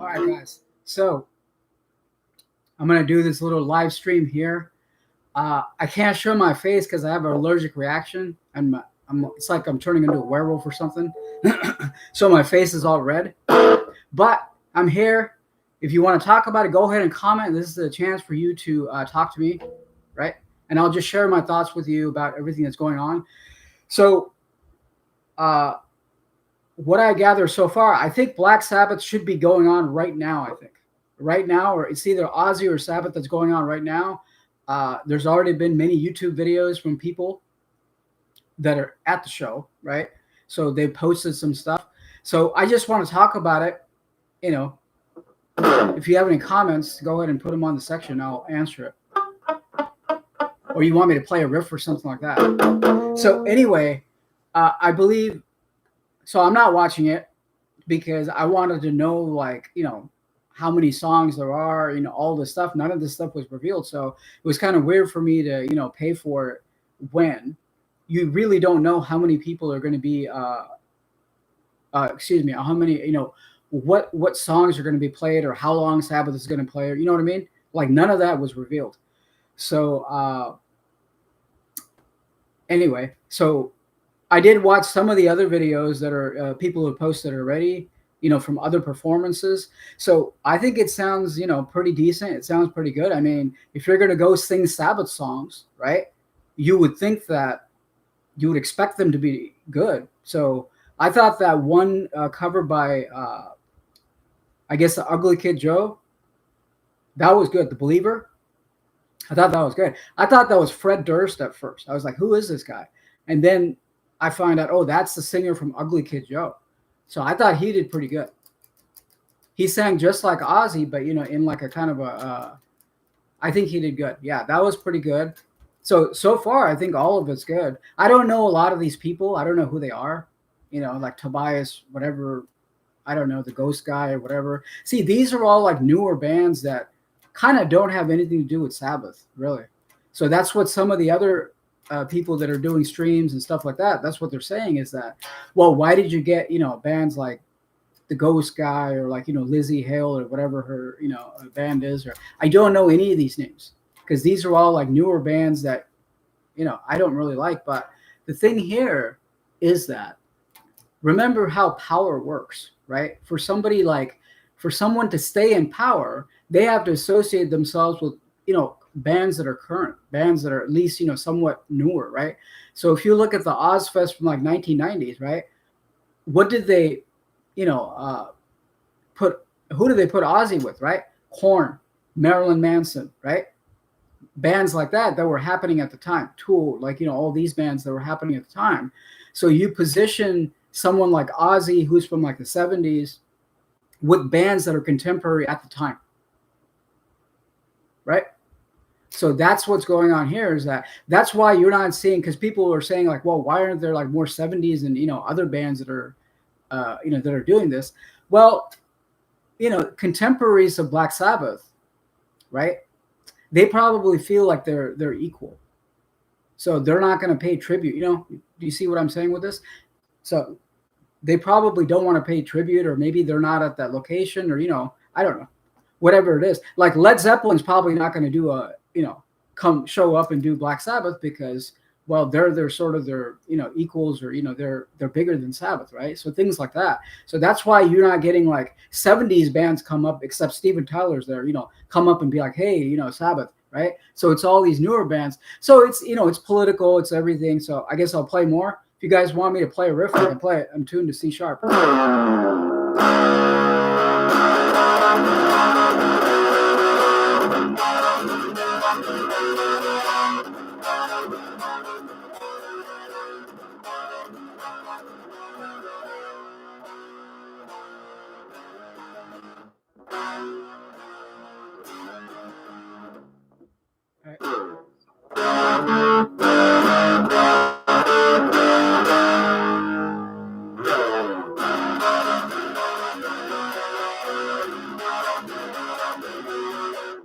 All right, guys. So I'm gonna do this little live stream here. I can't show my face because I have an allergic reaction, and it's like I'm turning into a werewolf or something. So my face is all red. But I'm here. If you want to talk about it, go ahead and comment. This is a chance for you to talk to me, right? And I'll just share my thoughts with you about everything that's going on. So, what I gather so far, I think Black Sabbath should be going on right now. I think right now, or it's either Ozzy or Sabbath that's going on right now. There's already been many YouTube videos from people that are at the show, right? So they posted some stuff. So I just want to talk about it. You know, if you have any comments, go ahead and put them on the section. I'll answer it. Or you want me to play a riff or something like that. So anyway, I believe, so I'm not watching it because I wanted to know, like, how many songs there are, all this stuff. None of this stuff was revealed. So it was kind of weird for me to, pay for it when you really don't know how many people are going to be, how many, what songs are going to be played or how long Sabbath is going to play, or you know what I mean? Like none of that was revealed. So anyway, so I did watch some of the other videos that are people who posted already, from other performances. So I think it sounds, pretty decent. It sounds pretty good. I mean, if you're going to go sing Sabbath songs, right, you would think that you would expect them to be good. So I thought that one cover by, I guess, the Ugly Kid Joe, that was good. The Believer, I thought that was good. I thought that was Fred Durst at first. I was like, who is this guy? And then I find out, oh, that's the singer from Ugly Kid Joe. So I thought he did pretty good. He sang just like Ozzy, but, in like a kind of I think he did good. Yeah, that was pretty good. So far, I think all of it's good. I don't know a lot of these people. I don't know who they are. Like Tobias, whatever. I don't know, the Ghost Guy or whatever. See, these are all like newer bands that kind of don't have anything to do with Sabbath, really. So that's what some of the other people that are doing streams and stuff like that, that's what they're saying is that, well, why did you get, bands like the Ghost Guy or like, Lizzie Hale or whatever her, band is, or I don't know any of these names because these are all like newer bands that, I don't really like. But the thing here is that remember how power works, right? For someone to stay in power, they have to associate themselves with, bands that are current, bands that are at least, somewhat newer, right? So if you look at the Ozfest from like 1990s, right? What did they, who did they put Ozzy with, right? Korn, Marilyn Manson, right? Bands like that were happening at the time. Tool, like, all these bands that were happening at the time. So you position someone like Ozzy, who's from like the 70s, with bands that are contemporary at the time, right? So that's what's going on here. Is that's why you're not seeing, because people are saying like, well, why aren't there like more 70s and other bands that are that are doing this? Well, contemporaries of Black Sabbath, right? They probably feel like they're equal, so they're not going to pay tribute. Do you see what I'm saying with this? So they probably don't want to pay tribute, or maybe they're not at that location, or I don't know, whatever it is. Like Led Zeppelin's probably not going to do come show up and do Black Sabbath because, well, they're sort of their equals, or they're bigger than Sabbath, right? So things like that. So that's why you're not getting like 70s bands come up, except Steven Tyler's there, come up and be like, hey, Sabbath, right? So it's all these newer bands. So it's, you know, it's political, it's everything. So I guess I'll play more. If you guys want me to play a riff, I can play it. I'm tuned to C sharp.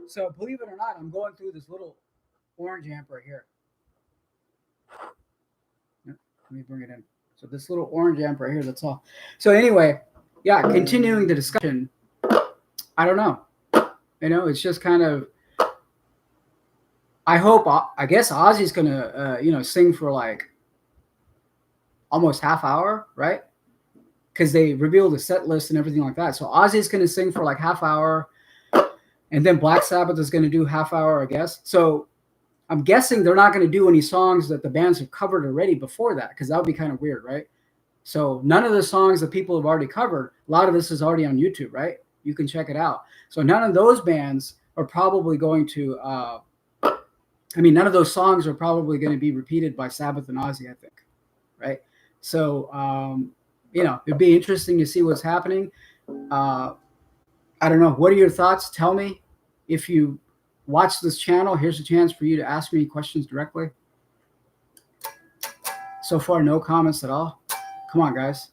So believe it or not, I'm going through this little orange amp right here. Let me bring it in. So this little orange amp right here, that's all. So anyway, yeah, continuing the discussion, I don't know. You know, it's just kind of, I hope, I guess Ozzy's going to, you know, sing for like almost half hour, right? Because they revealed the set list and everything like that. So Ozzy's going to sing for like half hour. And then Black Sabbath is going to do half hour, I guess. So I'm guessing they're not going to do any songs that the bands have covered already before that, because that would be kind of weird, right? So none of the songs that people have already covered, a lot of this is already on YouTube, right? You can check it out. So none of those bands are probably going to, none of those songs are probably going to be repeated by Sabbath and Ozzy, I think, right? So, you know, it'd be interesting to see what's happening. I don't know. What are your thoughts? Tell me. If you watch this channel, here's a chance for you to ask me questions directly. So far, no comments at all. Come on, guys.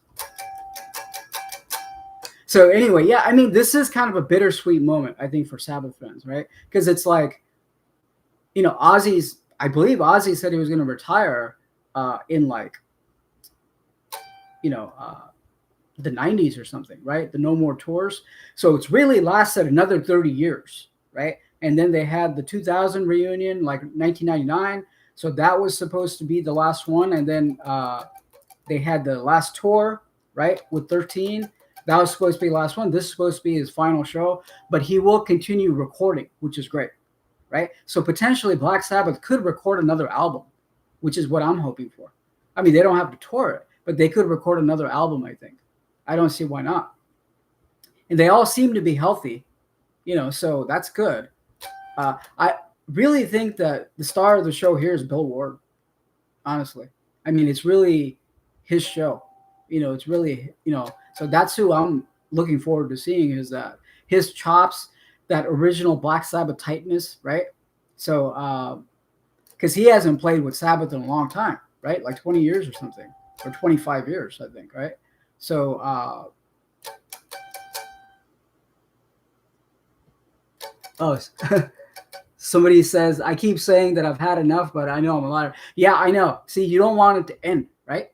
So anyway, yeah, I mean, this is kind of a bittersweet moment, I think, for Sabbath fans, right? Because it's like, you know, I believe Ozzy said he was going to retire in like, you know, the 90s or something, right? The No More tours. So it's really lasted another 30 years, right? And then they had the 2000 reunion, like 1999. So that was supposed to be the last one. And then they had the last tour, right, with 13. That was supposed to be the last one. This is supposed to be his final show. But he will continue recording, which is great, right? So potentially Black Sabbath could record another album, which is what I'm hoping for. I mean, they don't have to tour it, but they could record another album, I think. I don't see why not. And they all seem to be healthy, you know, so that's good. I really think that the star of the show here is Bill Ward, honestly. I mean, it's really his show. You know, it's really, you know, so that's who I'm looking forward to seeing, is that his chops, that original Black Sabbath tightness, right? So, because he hasn't played with Sabbath in a long time, right? Like 20 years or something, or 25 years, I think, right? So, somebody says, I keep saying that I've had enough, but I know I'm a liar. Yeah, I know. See, you don't want it to end, right?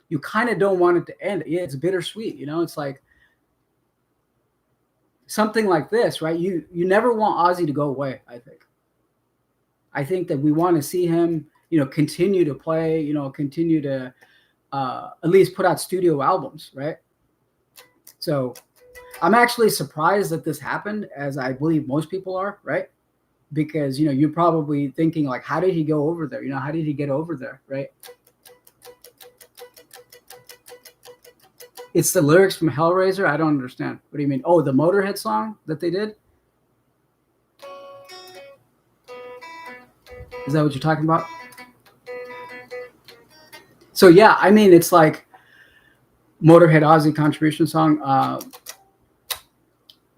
You kind of don't want it to end. Yeah, it's bittersweet, you know? It's like something like this, right? You never want Ozzy to go away, I think. I think that we want to see him, you know, continue to play, you know, continue to at least put out studio albums, right? So I'm actually surprised that this happened, as I believe most people are, right? Because, you know, you're probably thinking like, how did he go over there? You know, how did he get over there, right? It's the lyrics from Hellraiser? I don't understand. What do you mean? Oh, the Motorhead song that they did? Is that what you're talking about? So, yeah, I mean, it's like Motorhead Ozzy contribution song.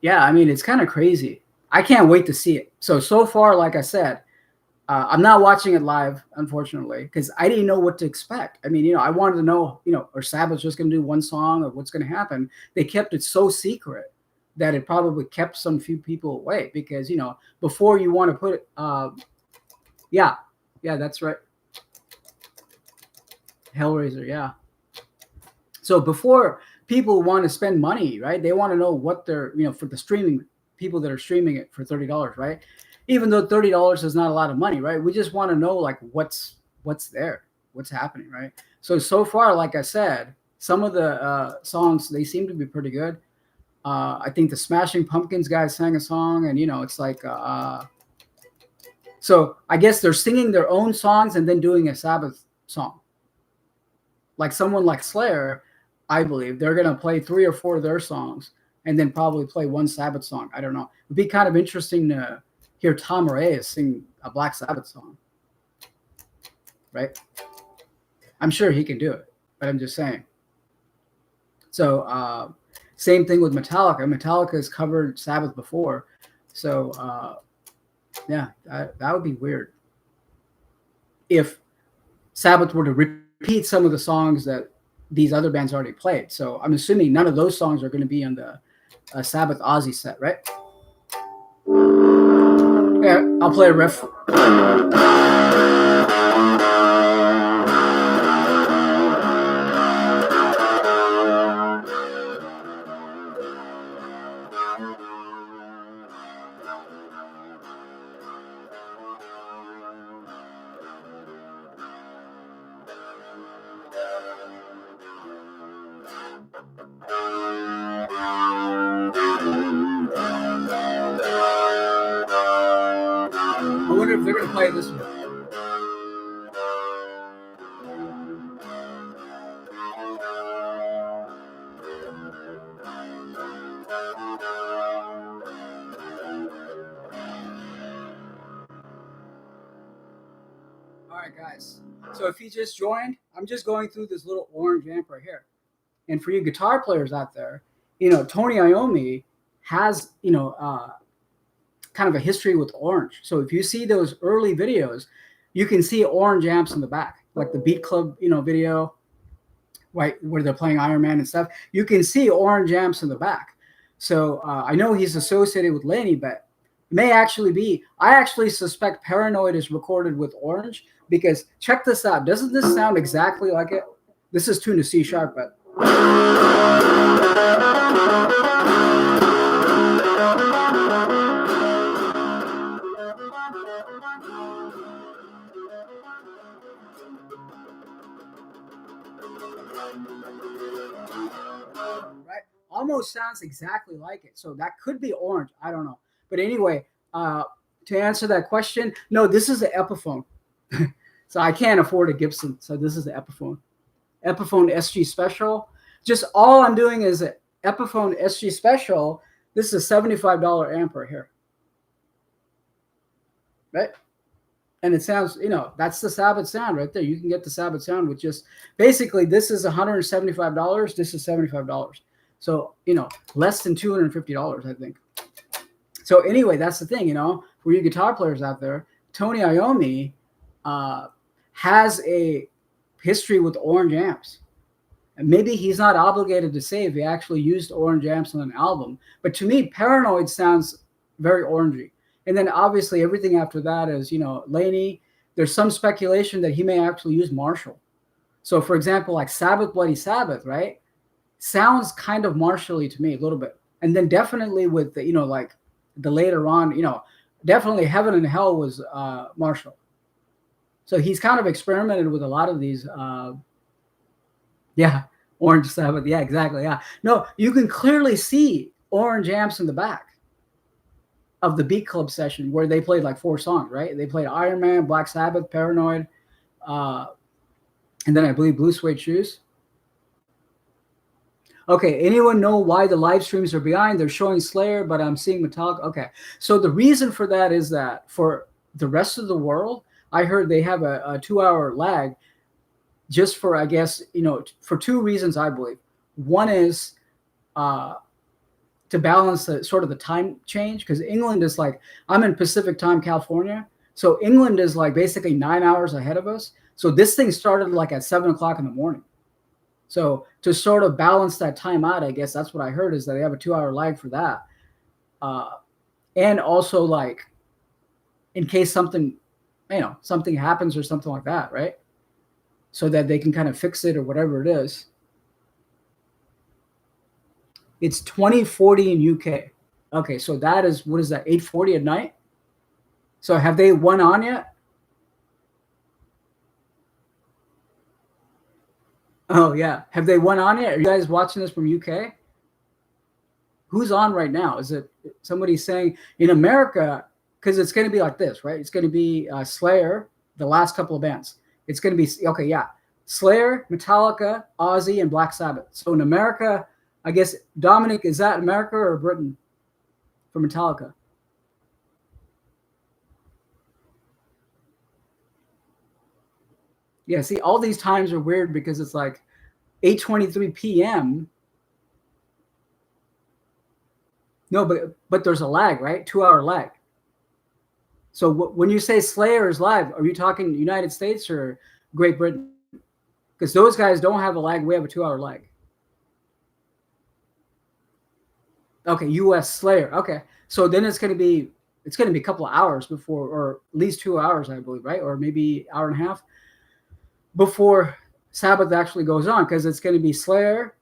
Yeah, I mean, it's kind of crazy. I can't wait to see it. So far, like I said, I'm not watching it live, unfortunately, because I didn't know what to expect. I mean, you know, I wanted to know, you know, are Sabbath just going to do one song, or what's going to happen? They kept it so secret that it probably kept some few people away, because, you know, before you want to put it, yeah, that's right. Hellraiser, yeah. So before people want to spend money, right? They want to know what they're, you know, for the streaming people that are streaming it for $30, right? Even though $30 is not a lot of money, right? We just want to know like what's there, what's happening, right? So far, like I said, some of the songs, they seem to be pretty good. I think the Smashing Pumpkins guys sang a song, and you know, it's like So I guess they're singing their own songs and then doing a Sabbath song. Like someone like Slayer, I believe they're going to play 3 or 4 of their songs and then probably play one Sabbath song. I don't know. It'd be kind of interesting to hear Tom Reyes sing a Black Sabbath song, right? I'm sure he can do it, but I'm just saying. So same thing with Metallica. Metallica has covered Sabbath before. So yeah, that would be weird if Sabbath were to repeat some of the songs that these other bands already played. So I'm assuming none of those songs are going to be on the Sabbath Ozzy set, right? Yeah, I'll play a riff. I wonder if they're going to play this one. All right, guys. So if you just joined, I'm just going through this little orange amp right here. And for you guitar players out there, Tony Iommi has, kind of a history with orange. So if you see those early videos, you can see orange amps in the back, like the Beat Club, video, right, where they're playing Iron Man and stuff. You can see orange amps in the back. So I know he's associated with Laney, but it may actually be. I actually suspect Paranoid is recorded with orange because check this out. Doesn't this sound exactly like it? This is tuned to C sharp, but. Right, almost sounds exactly like it. So that could be orange. I don't know. But anyway, to answer that question, no, this is the Epiphone. So I can't afford a Gibson. So this is the Epiphone. Epiphone SG Special. Just all I'm doing is an Epiphone SG Special. This is a $75 amp right here. Right? And it sounds, that's the Sabbath sound right there. You can get the Sabbath sound with just, basically, this is $175. This is $75. So, less than $250, I think. So anyway, that's the thing, for you guitar players out there, Tony Iommi has a history with orange amps. And maybe he's not obligated to say if he actually used orange amps on an album. But to me, Paranoid sounds very orangey. And then obviously everything after that is, Laney. There's some speculation that he may actually use Marshall. So for example, like Sabbath Bloody Sabbath, right? Sounds kind of Marshall-y to me a little bit. And then definitely with the, like the later on, definitely Heaven and Hell was Marshall. So he's kind of experimented with a lot of these. Yeah, Orange Sabbath. Yeah, exactly. Yeah. No, you can clearly see orange amps in the back of the Beat Club session where they played like 4 songs, right? They played Iron Man, Black Sabbath, Paranoid, and then I believe Blue Suede Shoes. Okay, anyone know why the live streams are behind? They're showing Slayer, but I'm seeing Metallica. Okay, so the reason for that is that for the rest of the world, I heard they have a 2-hour lag just for, I guess, for 2 reasons, I believe. One is to balance the sort of the time change, because England is like, I'm in Pacific time, California. So England is like basically 9 hours ahead of us. So this thing started like at 7 o'clock in the morning. So to sort of balance that time out, I guess that's what I heard, is that they have a 2-hour lag for that. And also like in case something, something happens or something like that, right? So that they can kind of fix it or whatever it is. It's 2040 in UK. Okay, so that is, what is that, 8:40 at night? So have they won on yet? Oh, yeah. Have they won on yet? Are you guys watching this from UK? Who's on right now? Is it somebody saying in America, because it's going to be like this, right? It's going to be Slayer, the last couple of bands. It's going to be, okay, yeah. Slayer, Metallica, Ozzy, and Black Sabbath. So in America, I guess, Dominic, is that America or Britain for Metallica? Yeah, see, all these times are weird because it's like 8:23 p.m. No, but there's a lag, right? 2-hour lag. So when you say Slayer is live, are you talking United States or Great Britain? Because those guys don't have a lag. We have a 2-hour lag. Okay, U.S. Slayer. Okay, so then it's going to be a couple of hours before, or at least 2 hours, I believe, right? Or maybe hour and a half before Sabbath actually goes on, because it's going to be Slayer.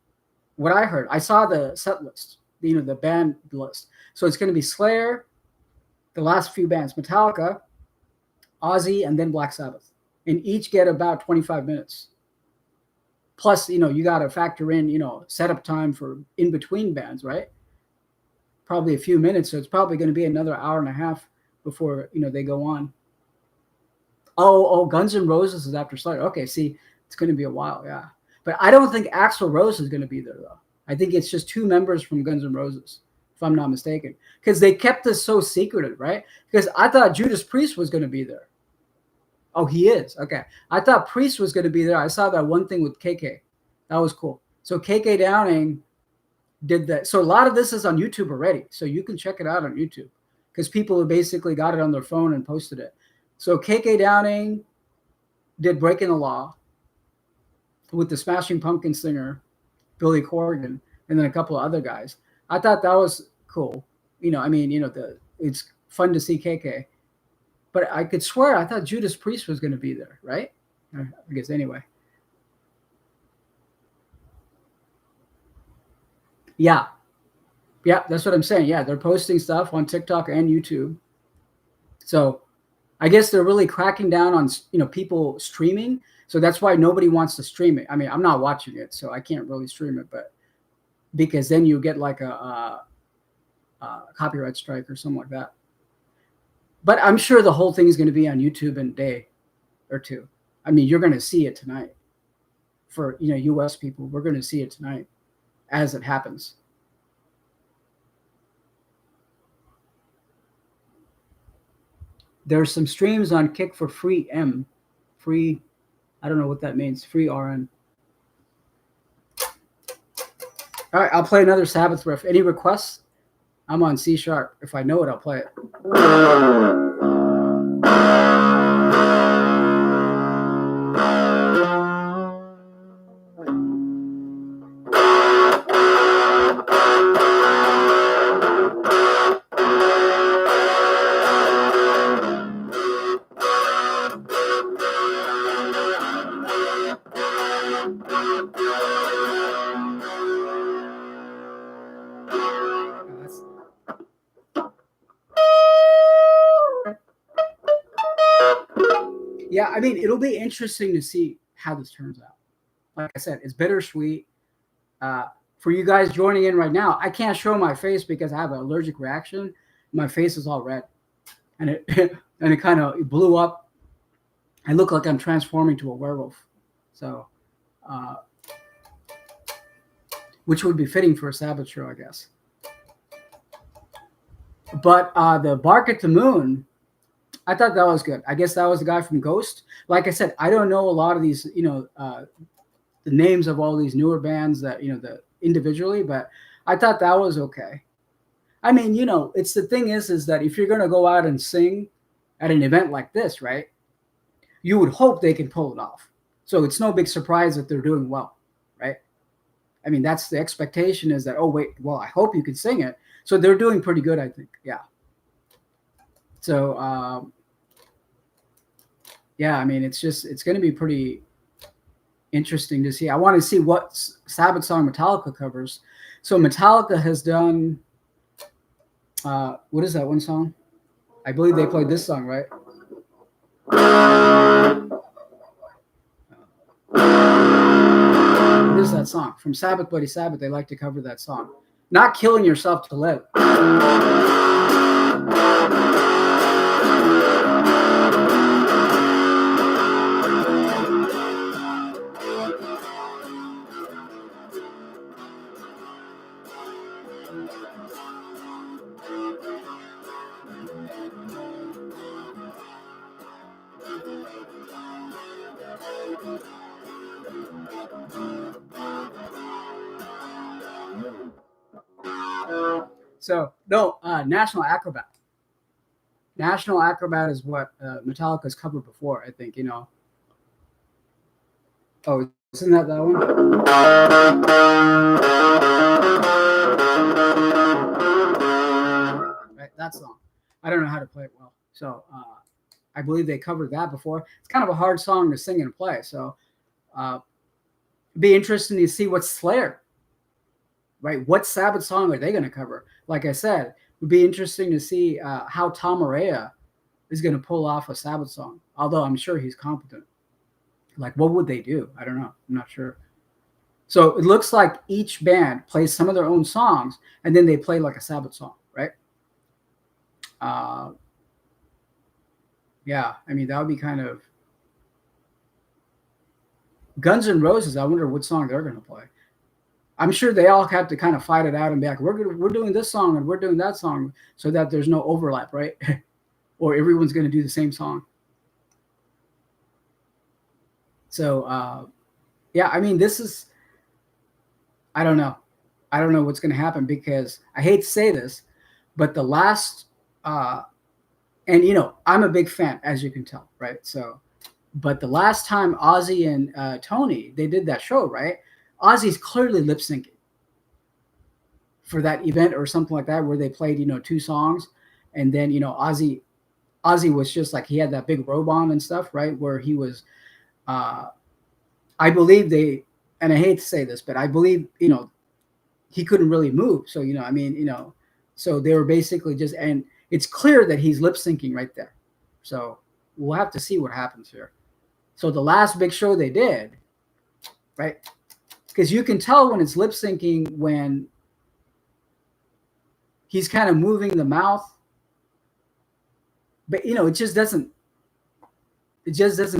What I heard, I saw the set list, the band list. So it's going to be Slayer, the last few bands, Metallica, Ozzy, and then Black Sabbath, and each get about 25 minutes. Plus, you got to factor in, setup time for in between bands, right? Probably a few minutes, so it's probably going to be another hour and a half before they go on. Oh, Guns N' Roses is after Slayer. Okay, see, it's going to be a while, yeah. But I don't think Axl Rose is going to be there, though. I think it's just 2 members from Guns N' Roses, if I'm not mistaken, because they kept this so secretive, right? Because I thought Judas Priest was going to be there. Oh, he is? Okay. I thought Priest was going to be there. I saw that one thing with KK. That was cool. So KK Downing did that. So a lot of this is on YouTube already. So you can check it out on YouTube, because people have basically got it on their phone and posted it. So KK Downing did Breaking the Law with the Smashing Pumpkins singer, Billy Corgan, and then a couple of other guys. I thought that was cool. It's fun to see KK. But I could swear I thought Judas Priest was going to be there, right? I guess anyway. Yeah. Yeah, that's what I'm saying. Yeah, they're posting stuff on TikTok and YouTube. So I guess they're really cracking down on, people streaming. So that's why nobody wants to stream it. I mean, I'm not watching it, so I can't really stream it, but because then you get like a copyright strike or something like that. But I'm sure the whole thing is going to be on YouTube in a day or two. I mean, you're going to see it tonight. For U.S. people, we're going to see it tonight as it happens. There's some streams on Kick for free M. Free, I don't know what that means. Free RN. All right, I'll play another Sabbath riff. Any requests? I'm on C sharp. If I know it, I'll play it. Yeah, I mean, it'll be interesting to see how this turns out. Like I said, it's bittersweet. For you guys joining in right now, I can't show my face because I have an allergic reaction. My face is all red, and it kind of blew up. I look like I'm transforming to a werewolf. So, which would be fitting for a Sabbath show, I guess. But the Bark at the Moon, I thought that was good. I guess that was the guy from Ghost. Like I said, I don't know a lot of these, the names of all these newer bands that, the individually, but I thought that was okay. I mean, it's the thing is that if you're going to go out and sing at an event like this, right, you would hope they can pull it off. So it's no big surprise that they're doing well, right? I mean, that's the expectation is that, oh, wait, well, I hope you can sing it. So they're doing pretty good, I think. Yeah. So, yeah, I mean, it's going to be pretty interesting to see. I want to see what Sabbath song Metallica covers. So Metallica has done, what is that one song? I believe they played this song, right? What is that song? From Sabbath Bloody Sabbath, they like to cover that song. Not Killing Yourself to Live. So no, National Acrobat. National Acrobat is what Metallica's covered before, I think. Oh, isn't that one? Right, that song. I don't know how to play it well, so I believe they covered that before. It's kind of a hard song to sing and play, so it'd be interesting to see what Slayer, right? What Sabbath song are they going to cover? Like I said, it would be interesting to see how Tom Araya is going to pull off a Sabbath song. Although I'm sure he's competent. Like, what would they do? I don't know. I'm not sure. So it looks like each band plays some of their own songs, and then they play like a Sabbath song, right? Yeah, I mean that would be kind of Guns N' Roses. I wonder what song they're going to play. I'm sure they all have to kind of fight it out and be like, we're doing this song and we're doing that song, so that there's no overlap, right? Or everyone's going to do the same song. So yeah, I mean this is. I don't know. I don't know what's going to happen because I hate to say this, but the last, and I'm a big fan, as you can tell, right? So, but the last time Ozzy and Tony, they did that show, right? Ozzy's clearly lip syncing for that event or something like that, where they played, two songs. And then, Ozzy was just like, he had that big robe on and stuff, right? Where he was, I believe and I hate to say this, but I believe, he couldn't really move. So, so they were basically just, and it's clear that he's lip syncing right there. So we'll have to see what happens here. So the last big show they did, right? Because you can tell when it's lip syncing when he's kind of moving the mouth, but it just doesn't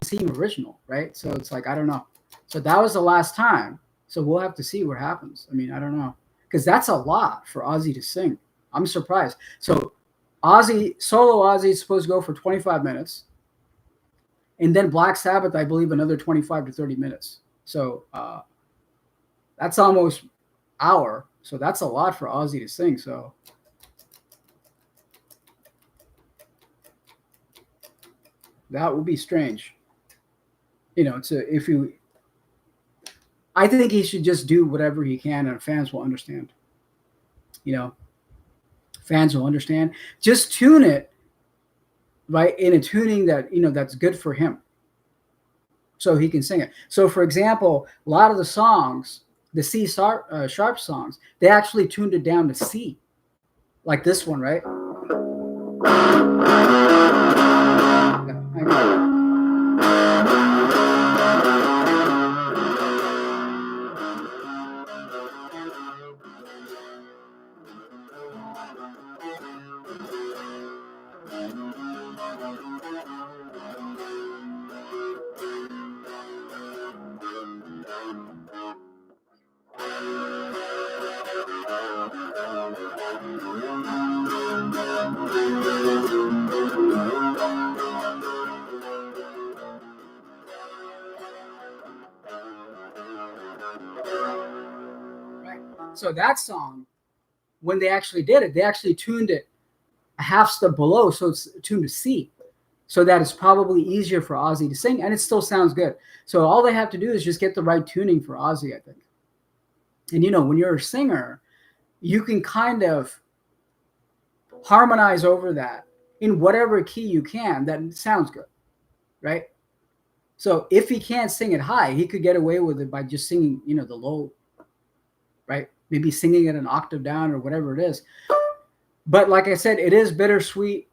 seem original, right? So it's like, I don't know. So that was the last time. So we'll have to see what happens. I mean, I don't know. Because that's a lot for Ozzy to sing. I'm surprised. So solo Ozzy is supposed to go for 25 minutes. And then Black Sabbath, I believe, another 25 to 30 minutes. So that's almost hour. So that's a lot for Ozzy to sing. So that would be strange. I think he should just do whatever he can, and fans will understand. Fans will understand. Just tune it, right, in a tuning that that's good for him, so he can sing it. So, for example, a lot of the songs, the C sharp songs, they actually tuned it down to C, like this one, right? So that song, when they actually did it, they actually tuned it a half step below, so it's tuned to C, so that it's probably easier for Ozzy to sing, and it still sounds good. So all they have to do is just get the right tuning for Ozzy, I think. And when you're a singer, you can kind of harmonize over that in whatever key you can that sounds good, right? So if he can't sing it high, he could get away with it by just singing, the low, right? Maybe singing it an octave down or whatever it is. But like I said, it is bittersweet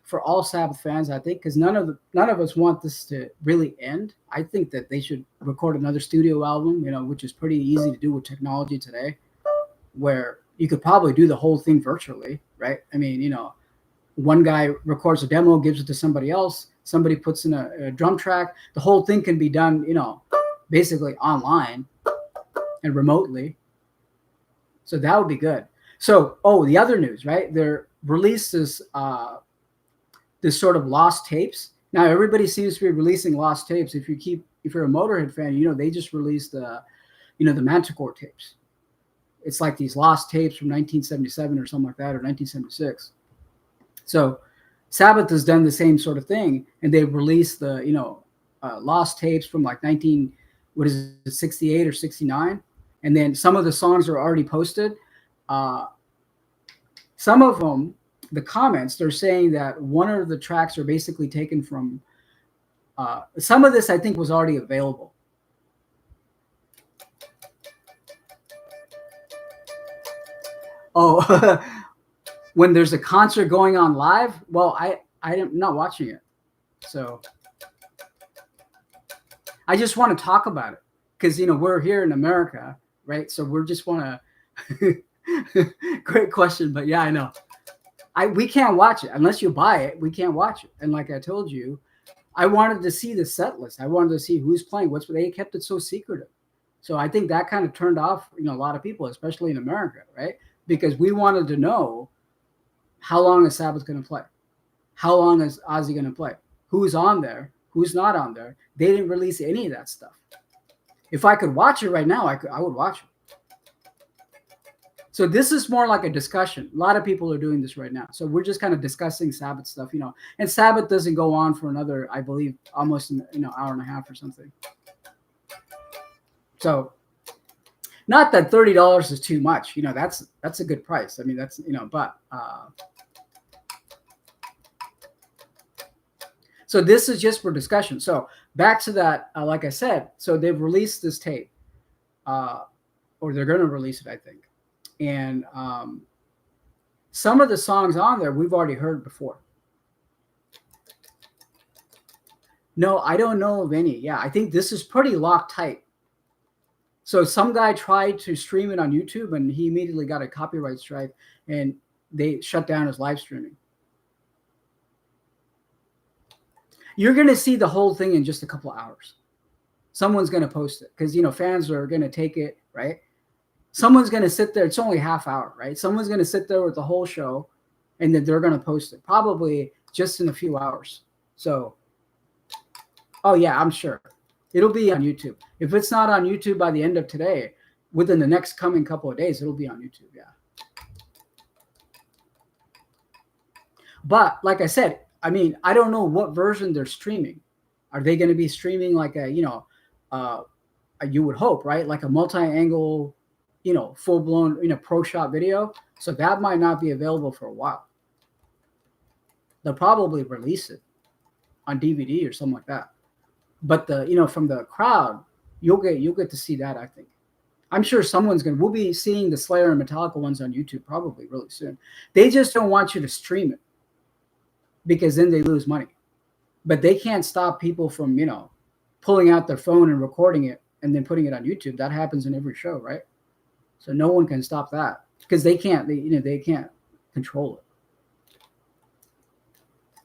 for all Sabbath fans, I think, because none of us want this to really end. I think that they should record another studio album, which is pretty easy to do with technology today, where you could probably do the whole thing virtually, right? I mean, one guy records a demo, gives it to somebody else, somebody puts in a drum track. The whole thing can be done, basically online and remotely. So that would be good. So, the other news, right? There released this sort of lost tapes. Now everybody seems to be releasing lost tapes. If you're a Motorhead fan, they just released the Manticore tapes. it's like these lost tapes from 1977 or something like that, or 1976. So Sabbath has done the same sort of thing, and they've released the lost tapes from like 68 or 69, and then some of the songs are already posted. Some of them, the comments, they're saying that one of the tracks are basically taken from. Some of this I think was already available. Oh, when there's a concert going on live, well, I'm not watching it, so I just want to talk about it because we're here in America, right? So we just want to. Great question, but yeah, I know. We can't watch it unless you buy it. We can't watch it, and like I told you, I wanted to see the set list. I wanted to see who's playing. They kept it so secretive. So I think that kind of turned off, a lot of people, especially in America, right? Because we wanted to know how long is Sabbath going to play? How long is Ozzy going to play? Who's on there? Who's not on there? They didn't release any of that stuff. If I could watch it right now, I would watch it. So this is more like a discussion. A lot of people are doing this right now. So we're just kind of discussing Sabbath stuff, And Sabbath doesn't go on for another, I believe, almost an hour and a half or something. So not that $30 is too much. That's a good price. I mean, that's but so this is just for discussion. So back to that, like I said, so they've released this tape, or they're going to release it, I think. And some of the songs on there we've already heard before. No, I don't know of any. Yeah, I think this is pretty locked tight. So some guy tried to stream it on YouTube, and he immediately got a copyright strike, and they shut down his live streaming. You're going to see the whole thing in just a couple of hours. Someone's going to post it because, fans are going to take it, right? Someone's going to sit there. It's only a half hour, right? Someone's going to sit there with the whole show, and then they're going to post it probably just in a few hours. So, oh, yeah, I'm sure. It'll be on YouTube. If it's not on YouTube by the end of today, within the next coming couple of days, it'll be on YouTube, yeah. But like I said, I mean, I don't know what version they're streaming. Are they going to be streaming like you would hope, right? Like a multi-angle, full-blown, pro shot video. So that might not be available for a while. They'll probably release it on DVD or something like that. But from the crowd, you'll get to see that, I think. I'm sure we'll be seeing the Slayer and Metallica ones on YouTube probably really soon. They just don't want you to stream it because then they lose money. But they can't stop people from, pulling out their phone and recording it and then putting it on YouTube. That happens in every show, right? So no one can stop that because they can't control it.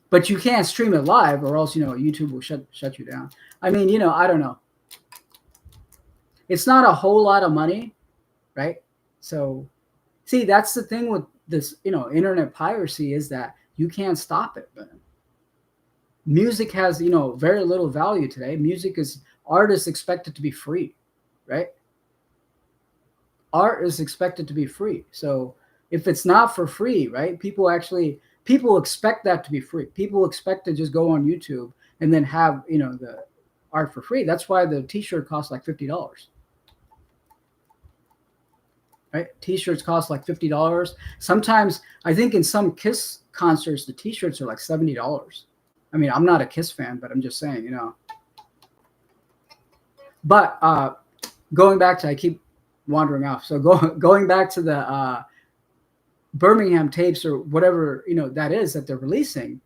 But you can't stream it live or else, YouTube will shut you down. I mean, I don't know. It's not a whole lot of money, right? So, see, that's the thing with this, internet piracy is that you can't stop it, man. Music has, very little value today. Art is expected to be free, right? Art is expected to be free. So if it's not for free, right, people expect that to be free. People expect to just go on YouTube and then have, the art for free. That's why the t-shirt costs like $50. Right? T-shirts cost like $50. Sometimes I think in some Kiss concerts, the t-shirts are like $70. I mean, I'm not a Kiss fan, but I'm just saying, But going back to, I keep wandering off. So going back to the Birmingham tapes or whatever, that is that they're releasing.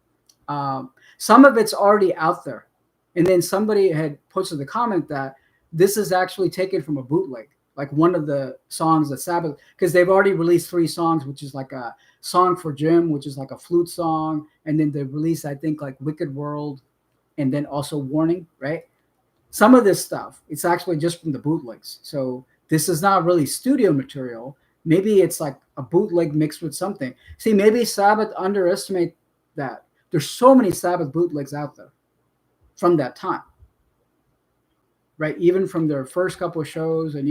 Some of it's already out there. And then somebody had posted the comment that this is actually taken from a bootleg, like one of the songs that Sabbath, because they've already released 3 songs, which is like a Song for Jim, which is like a flute song. And then they released, I think, like Wicked World and then also Warning, right? Some of this stuff, it's actually just from the bootlegs. So this is not really studio material. Maybe it's like a bootleg mixed with something. See, maybe Sabbath underestimate that. There's so many Sabbath bootlegs out there from that time, right? Even from their first couple of shows and,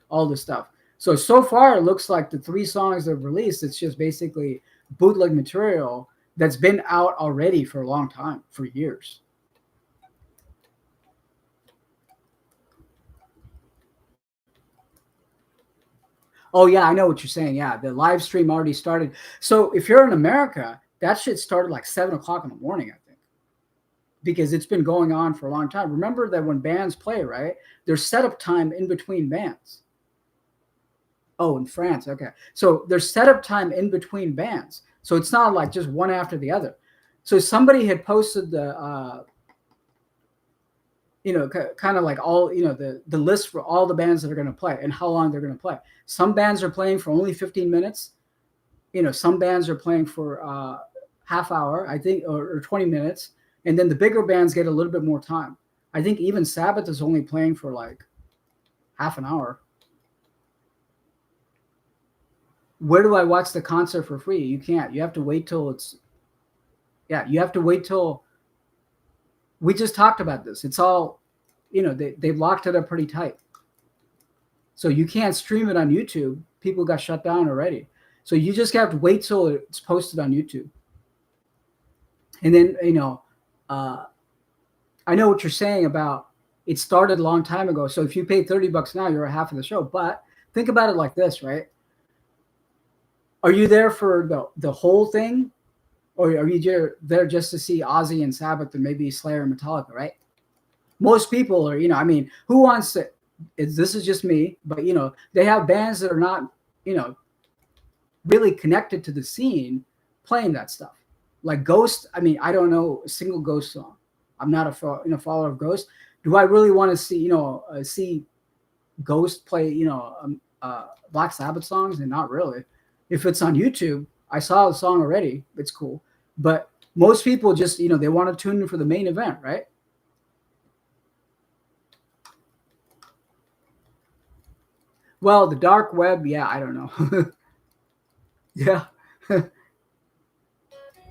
all this stuff. So far, it looks like the 3 songs they've released, it's just basically bootleg material that's been out already for a long time, for years. Oh yeah, I know what you're saying. Yeah, the live stream already started. So if you're in America, that shit started like 7 o'clock in the morning, I think, because it's been going on for a long time. Remember that when bands play, right? There's setup time in between bands. Oh, in France, okay. So there's setup time in between bands. So it's not like just one after the other. So somebody had posted the kind of like all, the list for all the bands that are going to play and how long they're going to play. Some bands are playing for only 15 minutes. Some bands are playing for half hour, I think, or 20 minutes. And then the bigger bands get a little bit more time. I think even Sabbath is only playing for like half an hour. Where do I watch the concert for free? You can't. You have to wait till you have to wait till, we just talked about this. It's all, they've locked it up pretty tight. So you can't stream it on YouTube. People got shut down already. So you just have to wait till it's posted on YouTube. And then, I know what you're saying about it started a long time ago. So if you pay $30 now, you're a half of the show. But think about it like this, right? Are you there for the whole thing? Or are you there just to see Ozzy and Sabbath and maybe Slayer and Metallica, right? Most people are, who wants to, this is just me, but, they have bands that are not, really connected to the scene playing that stuff. Like Ghost, I don't know a single Ghost song. I'm not a follower of Ghost. Do I really want to see Ghost play, Black Sabbath songs? And not really. If it's on YouTube, I saw the song already. It's cool. But most people just, they want to tune in for the main event, right? Well, the dark web, yeah, I don't know. Yeah.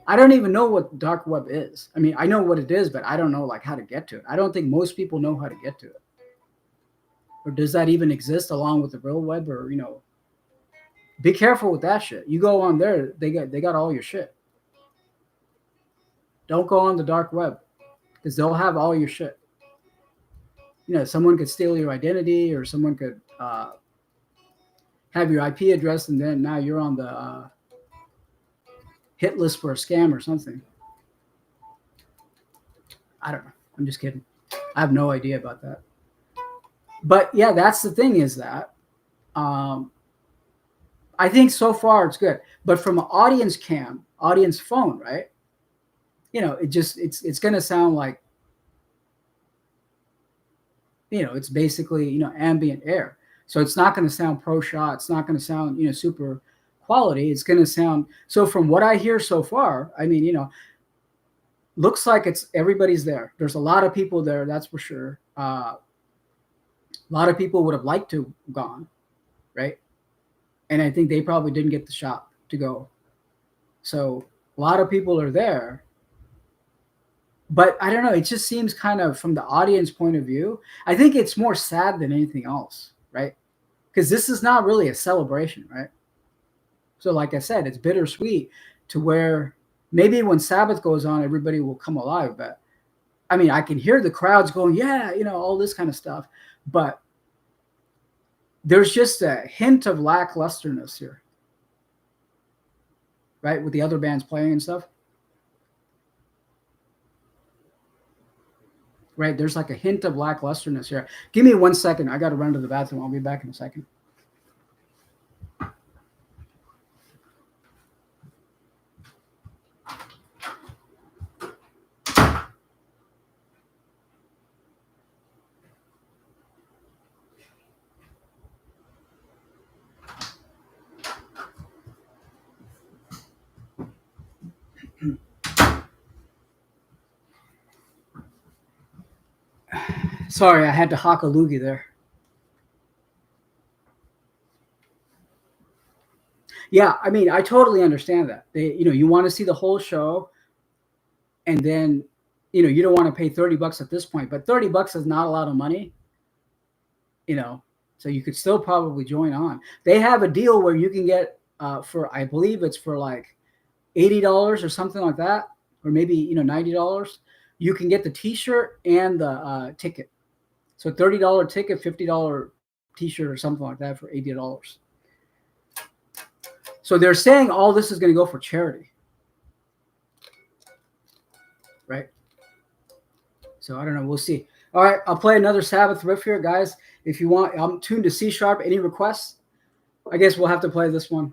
I don't even know what dark web is. I know what it is, but I don't know like how to get to it. I don't think most people know how to get to it. Or does that even exist along with the real web? Or, be careful with that shit. You go on there, they got all your shit. Don't go on the dark web because they'll have all your shit. Someone could steal your identity, or someone could have your IP address, and then now you're on the hit list for a scam or something. I don't know. I'm just kidding. I have no idea about that. But yeah, that's the thing, is that I think so far it's good. But from an audience phone, right? It's going to sound like, it's basically, ambient air. So it's not going to sound pro shot. It's not going to sound, super quality. It's going to sound, so from what I hear so far, looks like everybody's there. There's a lot of people there. That's for sure. A lot of people would have liked to have gone, right? And I think they probably didn't get the shot to go. So a lot of people are there. But I don't know. It just seems kind of, from the audience point of view, I think it's more sad than anything else, right? Because this is not really a celebration, right? So like I said, it's bittersweet to where maybe when Sabbath goes on, everybody will come alive. But I can hear the crowds going, yeah, all this kind of stuff. But there's just a hint of lacklusterness here, right? With the other bands playing and stuff. Right? There's like a hint of lacklusterness here. Give me 1 second. I got to run to the bathroom. I'll be back in a second. Sorry, I had to hawk a loogie there. Yeah, I totally understand that. You want to see the whole show, and then, you don't want to pay $30 at this point. But $30 is not a lot of money, So you could still probably join on. They have a deal where you can get for, I believe it's for like $80 or something like that, or maybe $90. You can get the T-shirt and the ticket. So $30 ticket, $50 T-shirt or something like that for $80. So they're saying all this is going to go for charity, right? So I don't know. We'll see. All right, I'll play another Sabbath riff here, guys. If you want, I'm tuned to C sharp. Any requests? I guess we'll have to play this one.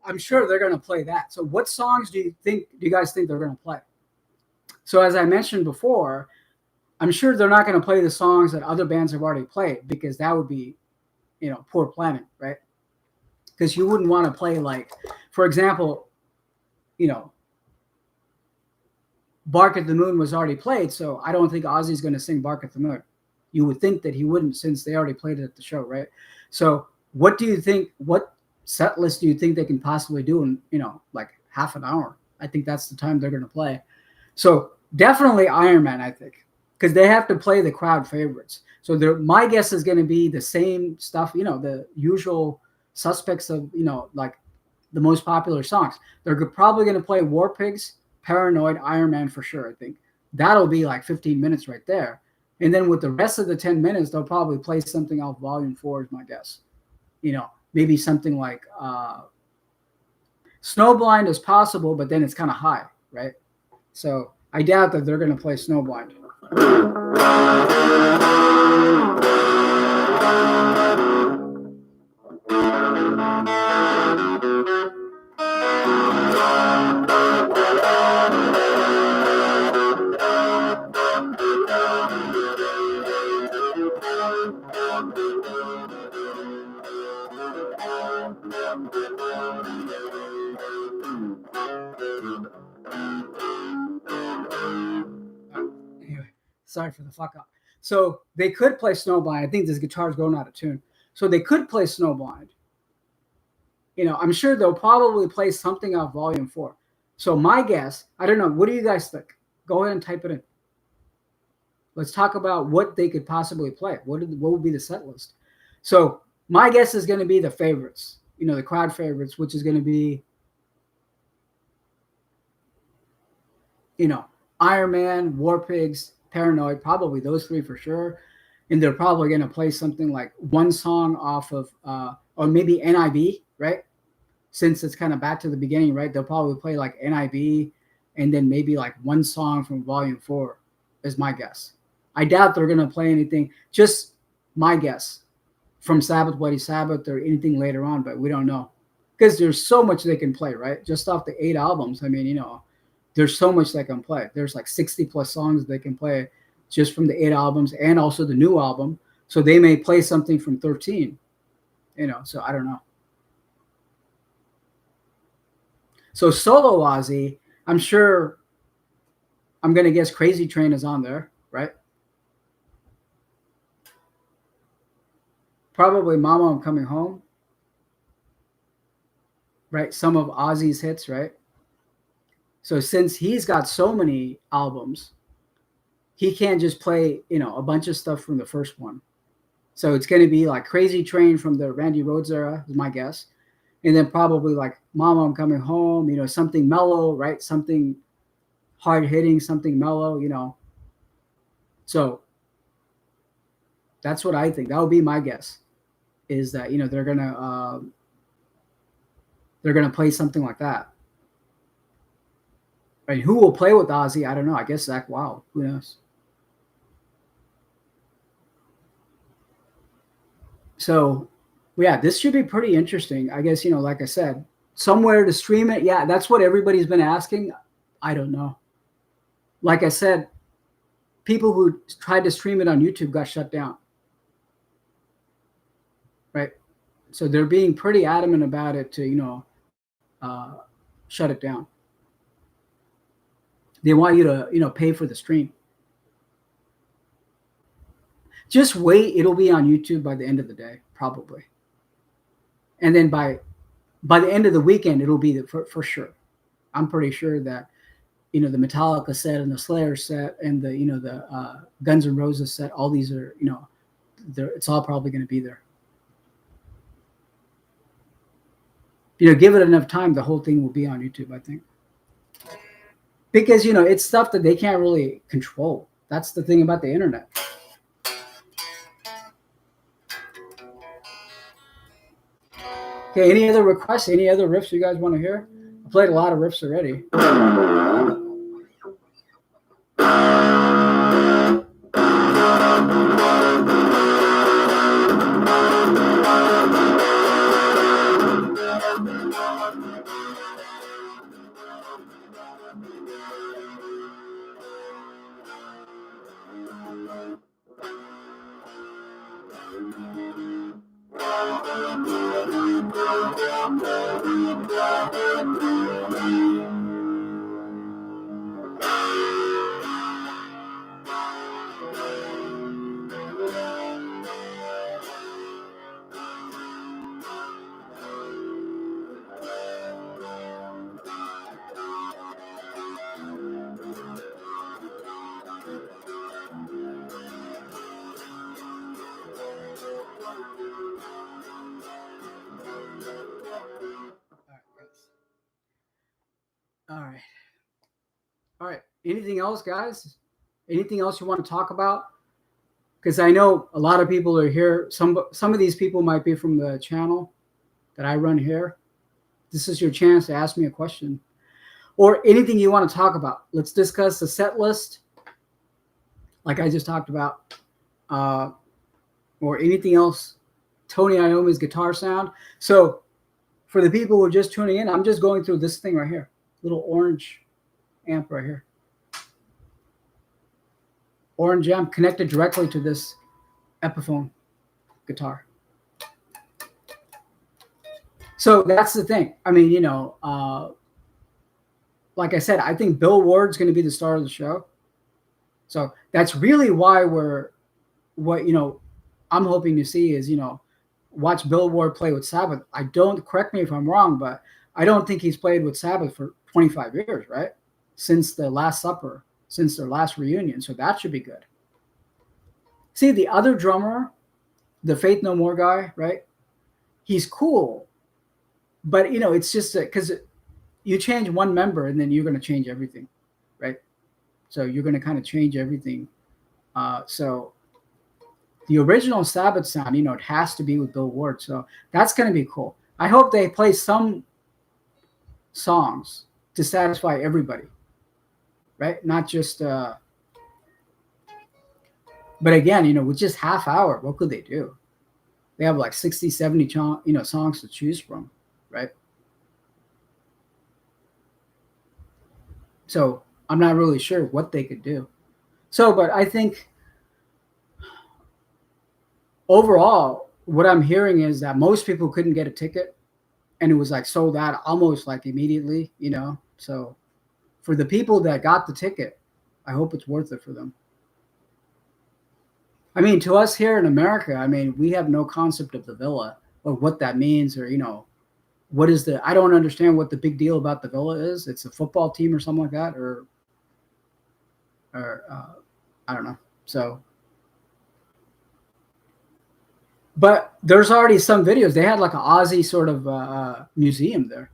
I'm sure they're going to play that. So what songs do you guys think they're going to play? So as I mentioned before, I'm sure they're not going to play the songs that other bands have already played, because that would be, poor planning, right? Because you wouldn't want to play, like, for example, Bark at the Moon was already played, so I don't think Ozzy's going to sing Bark at the Moon. You would think that he wouldn't, since they already played it at the show, right? So what do you think, what set list do you think they can possibly do in, like half an hour? I think that's the time they're going to play. So definitely Iron Man, I think, because they have to play the crowd favorites. So my guess is going to be the same stuff, the usual suspects of, like the most popular songs. They're probably going to play War Pigs, Paranoid, Iron Man for sure, I think. That'll be like 15 minutes right there. And then with the rest of the 10 minutes, they'll probably play something off Volume 4 is my guess. Maybe something like Snowblind is possible, but then it's kind of high, right? So I doubt that they're going to play Snowblind. Anyway, sorry for the fuck up. So they could play Snowblind. I think this guitar's going out of tune. So they could play Snowblind. I'm sure they'll probably play something off Volume 4. So my guess, I don't know. What do you guys think? Go ahead and type it in. Let's talk about what they could possibly play. What would be the set list? So my guess is going to be the favorites, the crowd favorites, which is going to be, Iron Man, War Pigs, Paranoid, probably those three for sure. And they're probably going to play something like one song off of, or maybe NIB, right? Since it's kind of back to the beginning, right? They'll probably play like NIB and then maybe like one song from Volume 4 is my guess. I doubt they're going to play anything, just my guess, from Sabbath, Bloody Sabbath or anything later on, but we don't know. Because there's so much they can play, right? Just off the 8 albums. I mean, there's so much they can play. There's like 60 plus songs they can play just from the 8 albums and also the new album. So they may play something from 13, so I don't know. So solo Ozzy, I'm sure, I'm going to guess Crazy Train is on there, right? Probably Mama, I'm Coming Home, right? Some of Ozzy's hits, right? So since he's got so many albums, he can't just play, a bunch of stuff from the first one. So it's going to be like Crazy Train from the Randy Rhoads era, is my guess. And then probably like Mama, I'm Coming Home, something mellow, right? Something hard hitting, something mellow, So that's what I think. That would be my guess, is that, they're going to play something like that. Right? Who will play with Ozzy? I don't know. I guess Zach Wild. Who knows? So Yeah, this should be pretty interesting. I guess, like I said, somewhere to stream it. Yeah, that's what everybody's been asking. I don't know. Like I said, people who tried to stream it on YouTube got shut down. Right. So they're being pretty adamant about it to, uh, shut it down. They want you to, pay for the stream. Just wait. It'll be on YouTube by the end of the day, probably. And then by the end of the weekend, it'll be for sure. I'm pretty sure that, the Metallica set and the Slayer set and the Guns N' Roses set, all these are, it's all probably going to be there. Give it enough time, the whole thing will be on YouTube, I think. Because, it's stuff that they can't really control. That's the thing about the internet. Okay, any other requests? Any other riffs you guys want to hear? I played a lot of riffs already. All right. Anything else, guys? Anything else you want to talk about? Because I know a lot of people are here. Some of these people might be from the channel that I run here. This is your chance to ask me a question or anything you want to talk about. Let's discuss the set list, like I just talked about, or anything else. Tony Iommi's guitar sound. So for the people who are just tuning in, I'm just going through this thing right here, little orange amp right here. Orange amp connected directly to this Epiphone guitar. So that's the thing. I mean, like I said, I think Bill Ward's going to be the star of the show. So that's really why I'm hoping to see is, watch Bill Ward play with Sabbath. Correct me if I'm wrong, but I don't think he's played with Sabbath for 25 years, right? Since the Last Supper, since their last reunion. So that should be good. See, the other drummer, the Faith No More guy, right? He's cool. But, it's just because you change one member and then you're going to change everything, right? So you're going to kind of change everything. So the original Sabbath sound, it has to be with Bill Ward. So that's going to be cool. I hope they play some songs to satisfy everybody, right? Not just, but again, with just half hour, what could they do? They have like 60, 70, songs to choose from, right? So I'm not really sure what they could do. So, but I think overall, what I'm hearing is that most people couldn't get a ticket and it was like sold out almost like immediately, So for the people that got the ticket, I hope it's worth it for them. I mean, to us here in America, I mean, we have no concept of the Villa or what that means or, what is I don't understand what the big deal about the Villa is. It's a football team or something like that, or I don't know. So, but there's already some videos. They had like an Ozzy sort of museum there.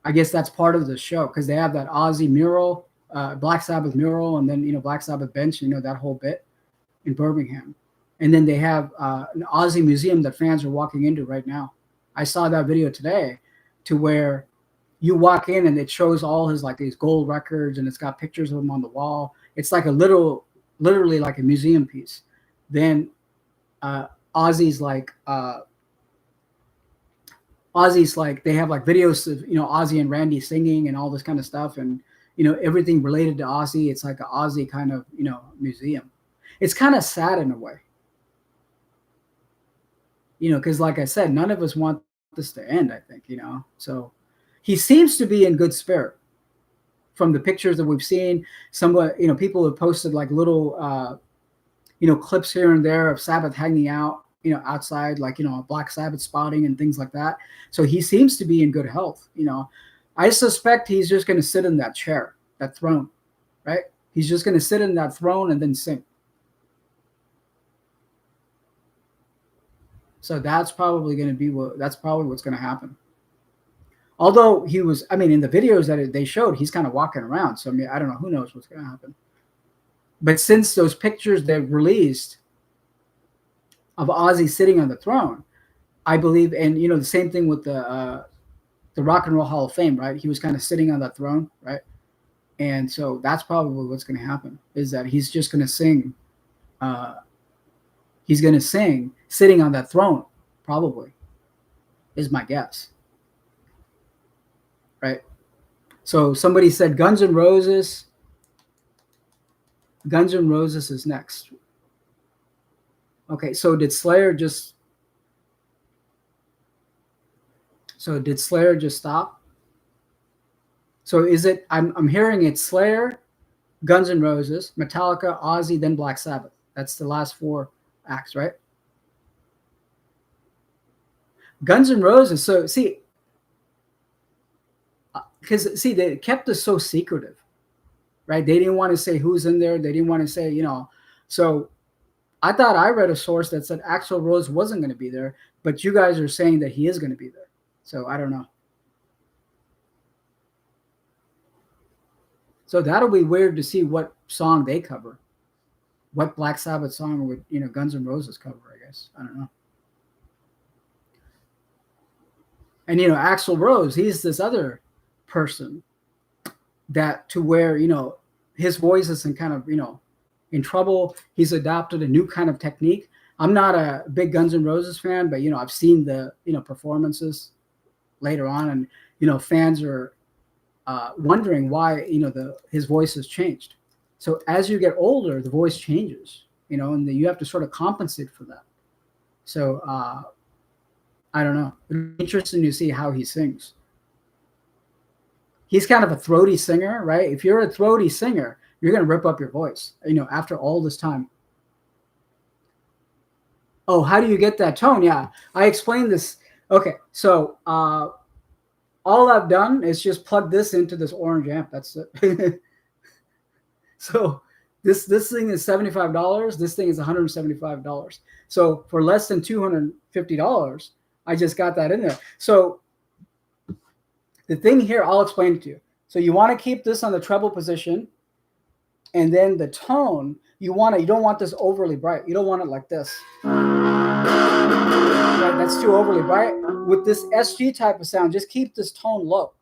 I guess that's part of the show because they have that Ozzy mural, Black Sabbath mural, and then, Black Sabbath bench, that whole bit in Birmingham. And then they have an Ozzy museum that fans are walking into right now. I saw that video today to where you walk in and it shows all his like these gold records and it's got pictures of him on the wall. It's like literally like a museum piece. Then Ozzy's like they have like videos of Ozzy and Randy singing and all this kind of stuff, and everything related to Ozzy. It's like an Ozzy kind of museum. It's kind of sad in a way, because like I said, none of us want this to end. I think so. He seems to be in good spirit from the pictures that we've seen. Some people have posted like little clips here and there of Sabbath hanging out outside, like Black Sabbath spotting and things like that. So he seems to be in good health. I suspect he's just going to sit in that chair, that throne, right? He's just going to sit in that throne and then sing. So that's probably what's going to happen. Although he was, in the videos that they showed, he's kind of walking around. So I don't know, who knows what's going to happen. But since those pictures they released of Ozzy sitting on the throne, I believe, and the same thing with the Rock and Roll Hall of Fame, right? He was kind of sitting on that throne, right? And so that's probably what's going to happen, is that he's just going to sing. He's going to sing sitting on that throne, probably, is my guess. Right? So somebody said Guns N' Roses. Guns N' Roses is next. Okay, so did Slayer just stop? So is it, I'm hearing it's Slayer, Guns N' Roses, Metallica, Ozzy, then Black Sabbath. That's the last 4 acts, right? Guns N' Roses. So see, because they kept this so secretive, right? They didn't want to say who's in there. They didn't want to say, So I thought I read a source that said Axl Rose wasn't going to be there, but you guys are saying that he is going to be there. So I don't know. So that'll be weird to see what song they cover. What Black Sabbath song would, Guns N' Roses cover, I guess. I don't know. And, Axl Rose, he's this other person that to where, his voice is in kind of, in trouble. He's adopted a new kind of technique. I'm not a big Guns N' Roses fan, but, I've seen the, performances later on, and, fans are wondering why, his voice has changed. So as you get older, the voice changes, and you have to sort of compensate for that. So I don't know. It's interesting to see how he sings. He's kind of a throaty singer, right? If you're a throaty singer, you're going to rip up your voice, after all this time. Oh, how do you get that tone? Yeah, I explained this. Okay, so all I've done is just plug this into this orange amp. That's it. So this thing is $75. This thing is $175. So for less than $250, I just got that in there. So the thing here, I'll explain it to you. So you want to keep this on the treble position, and then the tone, you don't want this overly bright. You don't want it like this. Right, that's too overly bright. With this SG type of sound, just keep this tone low.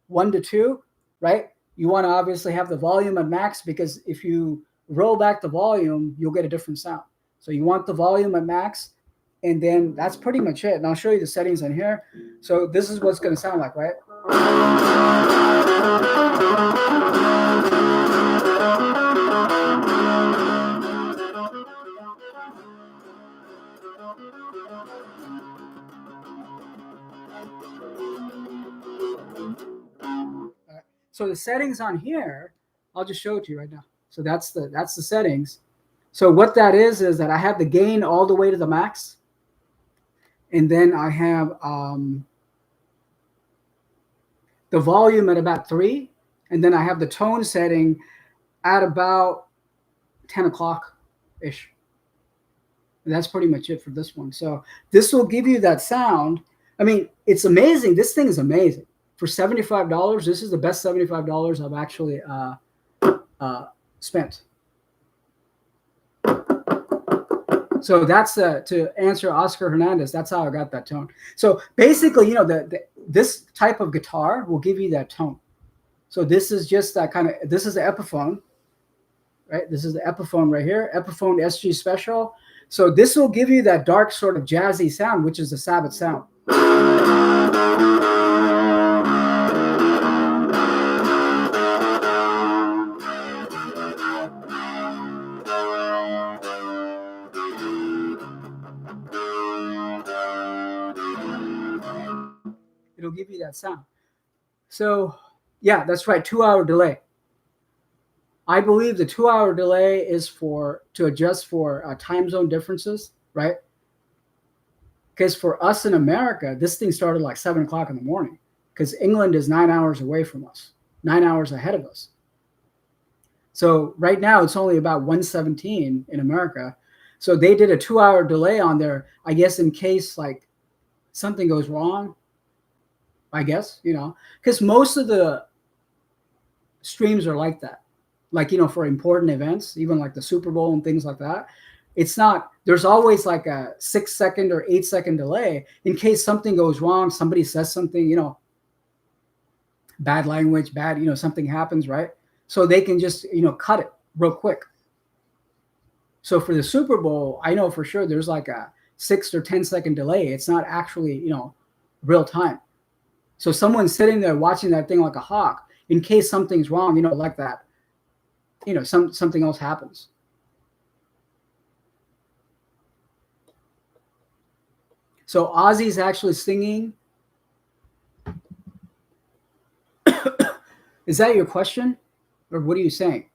1 to 2, right? You want to obviously have the volume at max, because if you roll back the volume, you'll get a different sound. So you want the volume at max, and then that's pretty much it. And I'll show you the settings in here. So this is what's going to sound like, right? So the settings on here, I'll just show it to you right now. So that's the settings. So what that is that I have the gain all the way to the max. And then I have the volume at about 3. And then I have the tone setting at about 10 o'clock-ish. And that's pretty much it for this one. So this will give you that sound. I mean, it's amazing. This thing is amazing. For $75, this is the best $75 I've actually spent. So that's to answer Oscar Hernandez. That's how I got that tone. So basically, this type of guitar will give you that tone. So this is just that kind of. This is the Epiphone, right? This is the Epiphone right here. Epiphone SG Special. So this will give you that dark sort of jazzy sound, which is the Sabbath sound. It'll give you that sound. So yeah, that's right. 2 hour delay. I believe the 2 hour delay is to adjust for time zone differences, right? Because for us in America, this thing started like 7 o'clock in the morning because England is 9 hours away from us, 9 hours ahead of us. So right now it's only about 1:17 in America. So they did a 2 hour delay on there, I guess, in case like something goes wrong, I guess, because most of the streams are like that. Like, for important events, even like the Super Bowl and things like that. It's not, there's always like a 6 second or 8 second delay in case something goes wrong. Somebody says something, bad language, something happens, right? So they can just, cut it real quick. So for the Super Bowl, I know for sure there's like a 6 or 10 second delay. It's not actually, real time. So someone's sitting there watching that thing like a hawk in case something's wrong, like that, something else happens. So Ozzy's actually singing. Is that your question? Or what are you saying?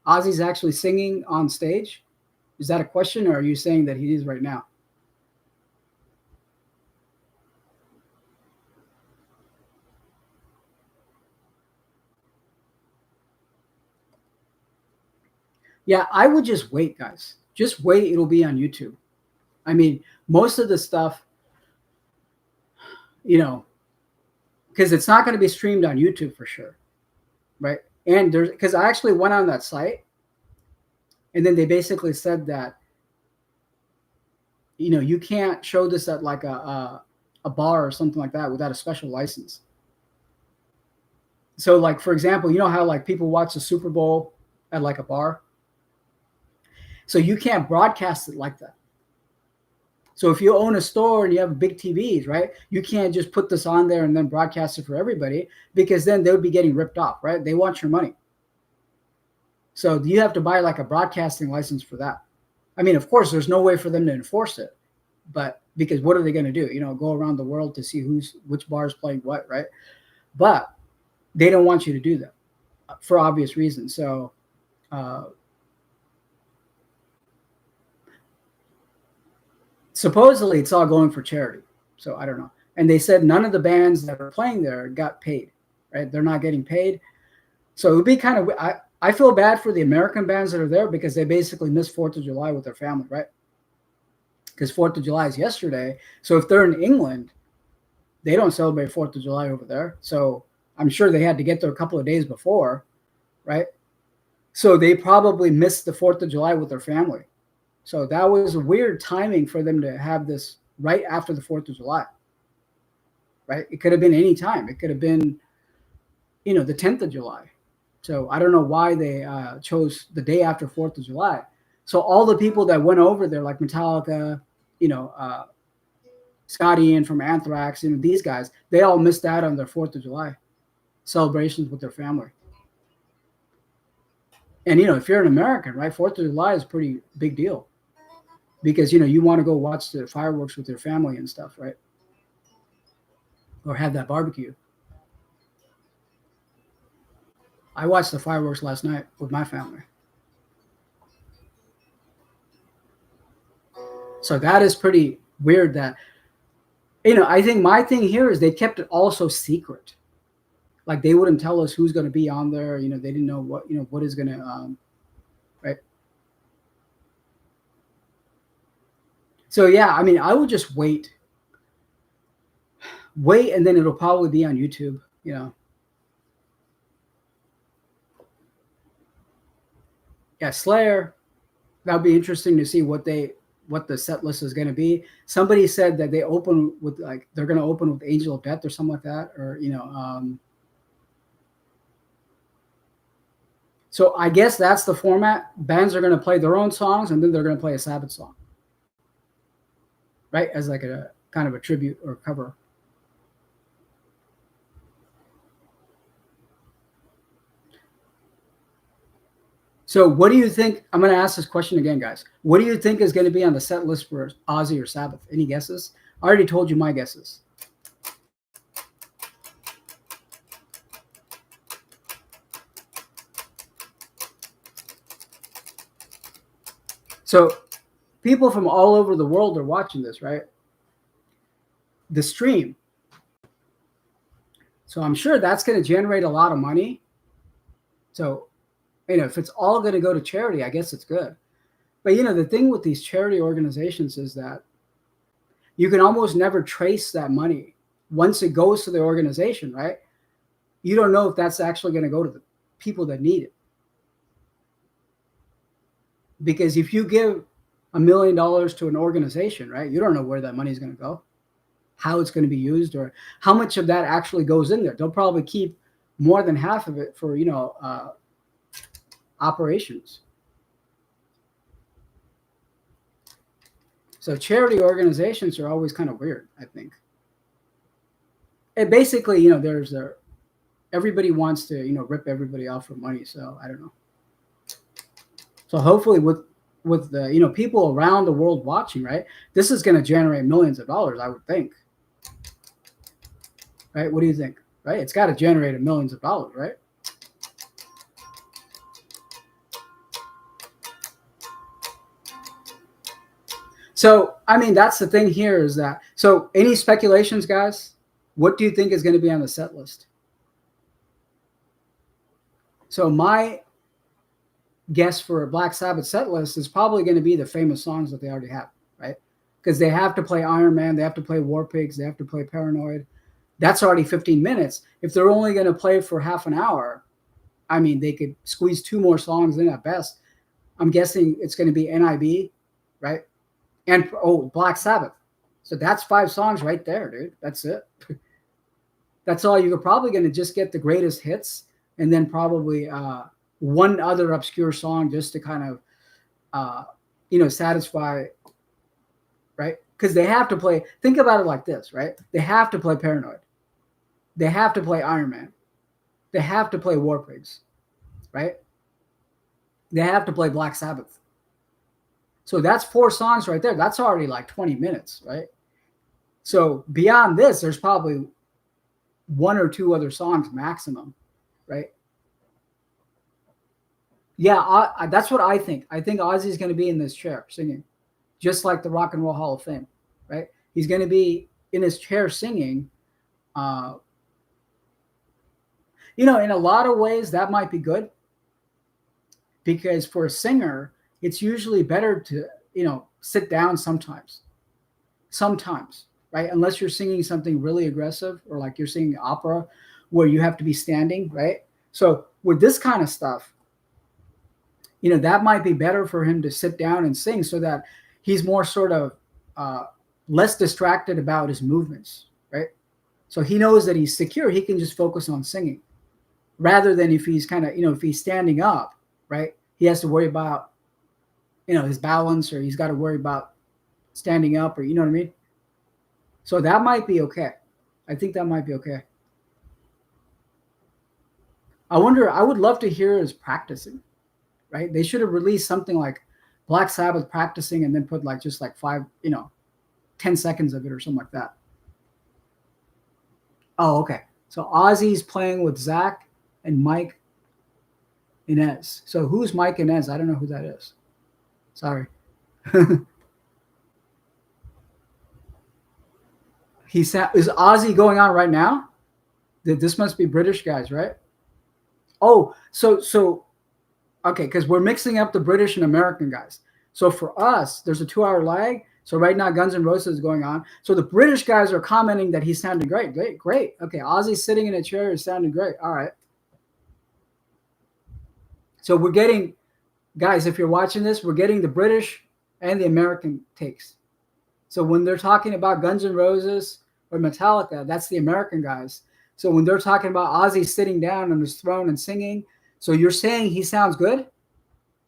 Ozzy's actually singing on stage? Is that a question, or are you saying that he is right now? Yeah, I would just wait, guys. Just wait. It'll be on YouTube. I mean, most of the stuff, because it's not going to be streamed on YouTube for sure, right? And because I actually went on that site, and then they basically said that, you can't show this at like a bar or something like that without a special license. So, like, for example, you know how like people watch the Super Bowl at like a bar? So you can't broadcast it like that. So if you own a store and you have big TVs, right, you can't just put this on there and then broadcast it for everybody, because then they would be getting ripped off, right? They want your money. So you have to buy like a broadcasting license for that. I mean, of course, there's no way for them to enforce it, but because what are they going to do? Go around the world to see which bar is playing what, right? But they don't want you to do that for obvious reasons. So supposedly it's all going for charity. So I don't know. And they said none of the bands that are playing there got paid, right? They're not getting paid. So it would be kind of, I feel bad for the American bands that are there because they basically missed 4th of July with their family, right? Because 4th of July is yesterday. So if they're in England, they don't celebrate 4th of July over there. So I'm sure they had to get there a couple of days before, right? So they probably missed the 4th of July with their family. So that was a weird timing for them to have this right after the 4th of July, right? It could have been any time. It could have been, the 10th of July. So I don't know why they chose the day after 4th of July. So all the people that went over there, like Metallica, Scott Ian from Anthrax, these guys, they all missed out on their 4th of July celebrations with their family. And, if you're an American, right, 4th of July is a pretty big deal because, you want to go watch the fireworks with your family and stuff, right? Or have that barbecue. I watched the fireworks last night with my family. So that is pretty weird that, I think my thing here is they kept it all so secret. Like they wouldn't tell us who's going to be on there. They didn't know what is going to, right. So yeah, I mean, I would just wait, and then it'll probably be on YouTube, Yeah, Slayer, that'll be interesting to see what the set list is going to be. Somebody said that they open with they're going to open with Angel of Death or something like that, or so I guess that's the format. Bands are going to play their own songs and then they're going to play a Sabbath song. right? As like a kind of a tribute or cover. So what do you think? I'm going to ask this question again, guys. What do you think is going to be on the set list for Ozzy or Sabbath? Any guesses? I already told you my guesses. So people from all over the world are watching this, right? The stream. So I'm sure that's going to generate a lot of money. So, if it's all going to go to charity, I guess it's good. But, the thing with these charity organizations is that you can almost never trace that money once it goes to the organization, right? You don't know if that's actually going to go to the people that need it. Because if you give $1 million to an organization, right, you don't know where that money is going to go, how it's going to be used, or how much of that actually goes in there. They'll probably keep more than half of it for, operations. So charity organizations are always kind of weird, I think. And basically, there's everybody wants to, rip everybody off for money. So I don't know. So hopefully with the, people around the world watching, right, this is going to generate millions of dollars, I would think. Right? What do you think? Right? It's got to generate millions of dollars, right? So, that's the thing here is that, so any speculations, guys? What do you think is going to be on the set list? So my guess for a Black Sabbath set list is probably going to be the famous songs that they already have, right? Because they have to play Iron Man, they have to play War Pigs, they have to play Paranoid. That's already 15 minutes. If they're only going to play for half an hour, they could squeeze 2 more songs in at best. I'm guessing it's going to be NIB, right? And Black Sabbath. So that's 5 songs right there, dude. That's it. That's all. You're probably going to just get the greatest hits, and then probably one other obscure song just to kind of, satisfy, right? Because they have to play. Think about it like this, right? They have to play Paranoid. They have to play Iron Man. They have to play War Pigs, right? They have to play Black Sabbath. So that's 4 songs right there. That's already like 20 minutes, right? So beyond this, there's probably 1 or 2 other songs maximum, right? Yeah, that's what I think. I think Ozzy's going to be in this chair singing, just like the Rock and Roll Hall of Fame, right? He's going to be in his chair singing. In a lot of ways, that might be good, because for a singer, it's usually better to, sit down sometimes, right? Unless you're singing something really aggressive, or like you're singing opera where you have to be standing, right? So with this kind of stuff, that might be better for him to sit down and sing, so that he's more sort of less distracted about his movements, right? So he knows that he's secure. He can just focus on singing, rather than if he's kind of, if he's standing up, right? He has to worry about, his balance, or he's got to worry about standing up, or, you know what I mean? So that might be okay. I think that might be okay. I would love to hear his practicing, right? They should have released something like Black Sabbath practicing, and then put like just like 10 seconds of it or something like that. Oh, okay. So Ozzy's playing with Zach and Mike Inez. So who's Mike Inez? I don't know who that is. Sorry. Is Ozzy going on right now? This must be British guys, right? Oh, so okay, because we're mixing up the British and American guys. So for us, there's a 2-hour lag. So right now, Guns N' Roses is going on. So the British guys are commenting that he's sounding great. Great. Okay, Ozzy's sitting in a chair is sounding great. All right. So we're getting, guys, if you're watching this, we're getting the British and the American takes. So when they're talking about Guns N' Roses or Metallica, that's the American guys. So when they're talking about Ozzy sitting down on his throne and singing, so you're saying he sounds good?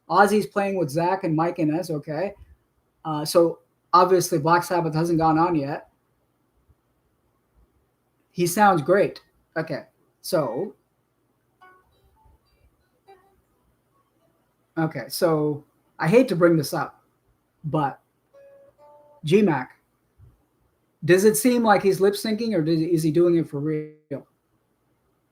Ozzy's playing with Zach and Mike Inez, okay. So Obviously, Black Sabbath hasn't gone on yet. He sounds great. Okay, so I hate to bring this up, but GMAC, does it seem like he's lip syncing, or is he doing it for real?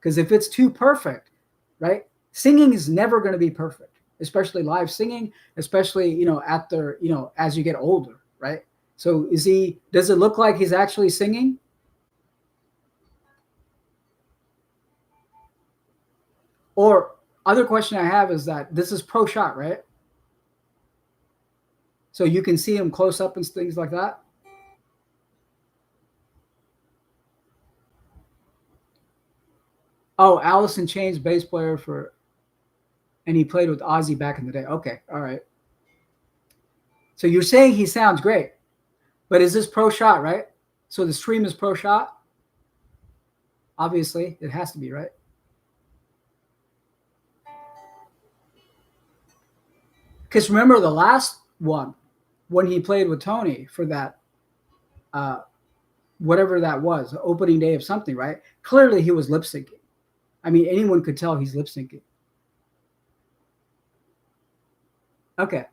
Because if it's too perfect, right? Singing is never going to be perfect, especially live singing, especially after as you get older, right? So does it look like he's actually singing? Or other question I have is that this is pro shot, right? So you can see him close up and things like that. Oh, Alice in Chains bass player and he played with Ozzy back in the day. Okay, all right. So you're saying he sounds great, but is this pro shot, right? So the stream is pro shot? Obviously, it has to be, right? Because remember the last one, when he played with Tony for that, whatever that was, opening day of something, right? Clearly he was lip syncing. I mean, anyone could tell he's lip syncing. Okay.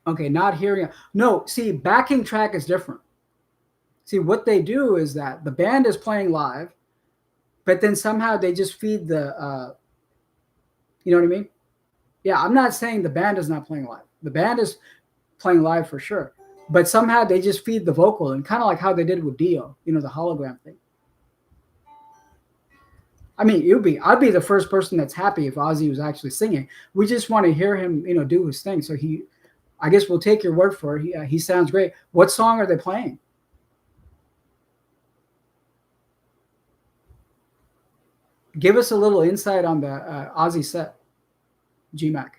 Okay, not hearing. No, see, backing track is different. See, what they do is that the band is playing live, but then somehow they just feed you know what I mean? Yeah, I'm not saying the band is not playing live. The band is playing live for sure, but somehow they just feed the vocal, and kind of like how they did with Dio, the hologram thing. I mean, I'd be the first person that's happy if Ozzy was actually singing. We just want to hear him, do his thing. So I guess we'll take your word for it. He sounds great. What song are they playing? Give us a little insight on the Ozzy set, GMAC.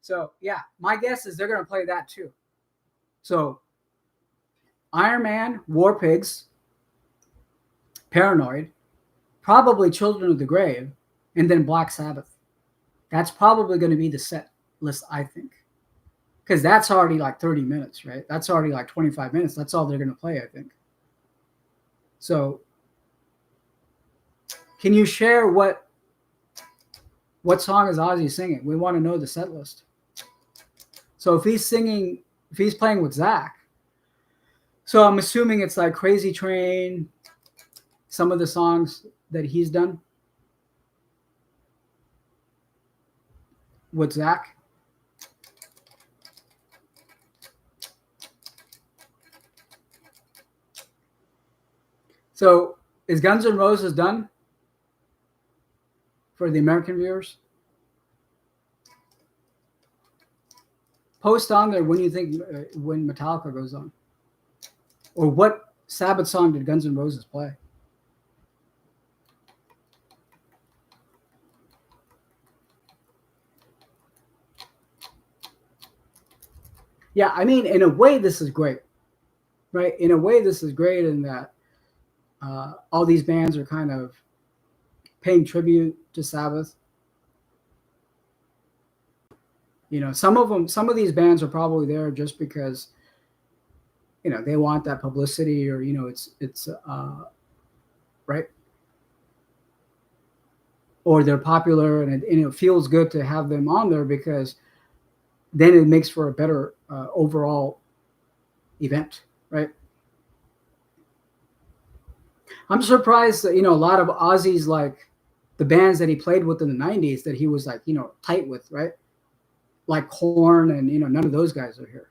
So yeah, my guess is they're going to play that too. So Iron Man, War Pigs, Paranoid, probably Children of the Grave, and then Black Sabbath. That's probably going to be the set list, I think, because that's already like 30 minutes, right? That's already like 25 minutes. That's all they're going to play, I think. So can you share what song is Ozzy singing? We want to know the set list. So if he's playing with Zach, so I'm assuming it's like Crazy Train, some of the songs that he's done with Zach. So is Guns N' Roses done for the American viewers? Post on there when you think when Metallica goes on, or what Sabbath song did Guns N' Roses play? Yeah, I mean, in a way, this is great, right? In a way, this is great in that all these bands are kind of paying tribute to Sabbath. Some of these bands are probably there just because they want that publicity, or it's right, or they're popular, and it feels good to have them on there because then it makes for a better overall event, right? I'm surprised that, a lot of Ozzy's, like, the bands that he played with in the 90s that he was, like, tight with, right? Like Korn, and, none of those guys are here.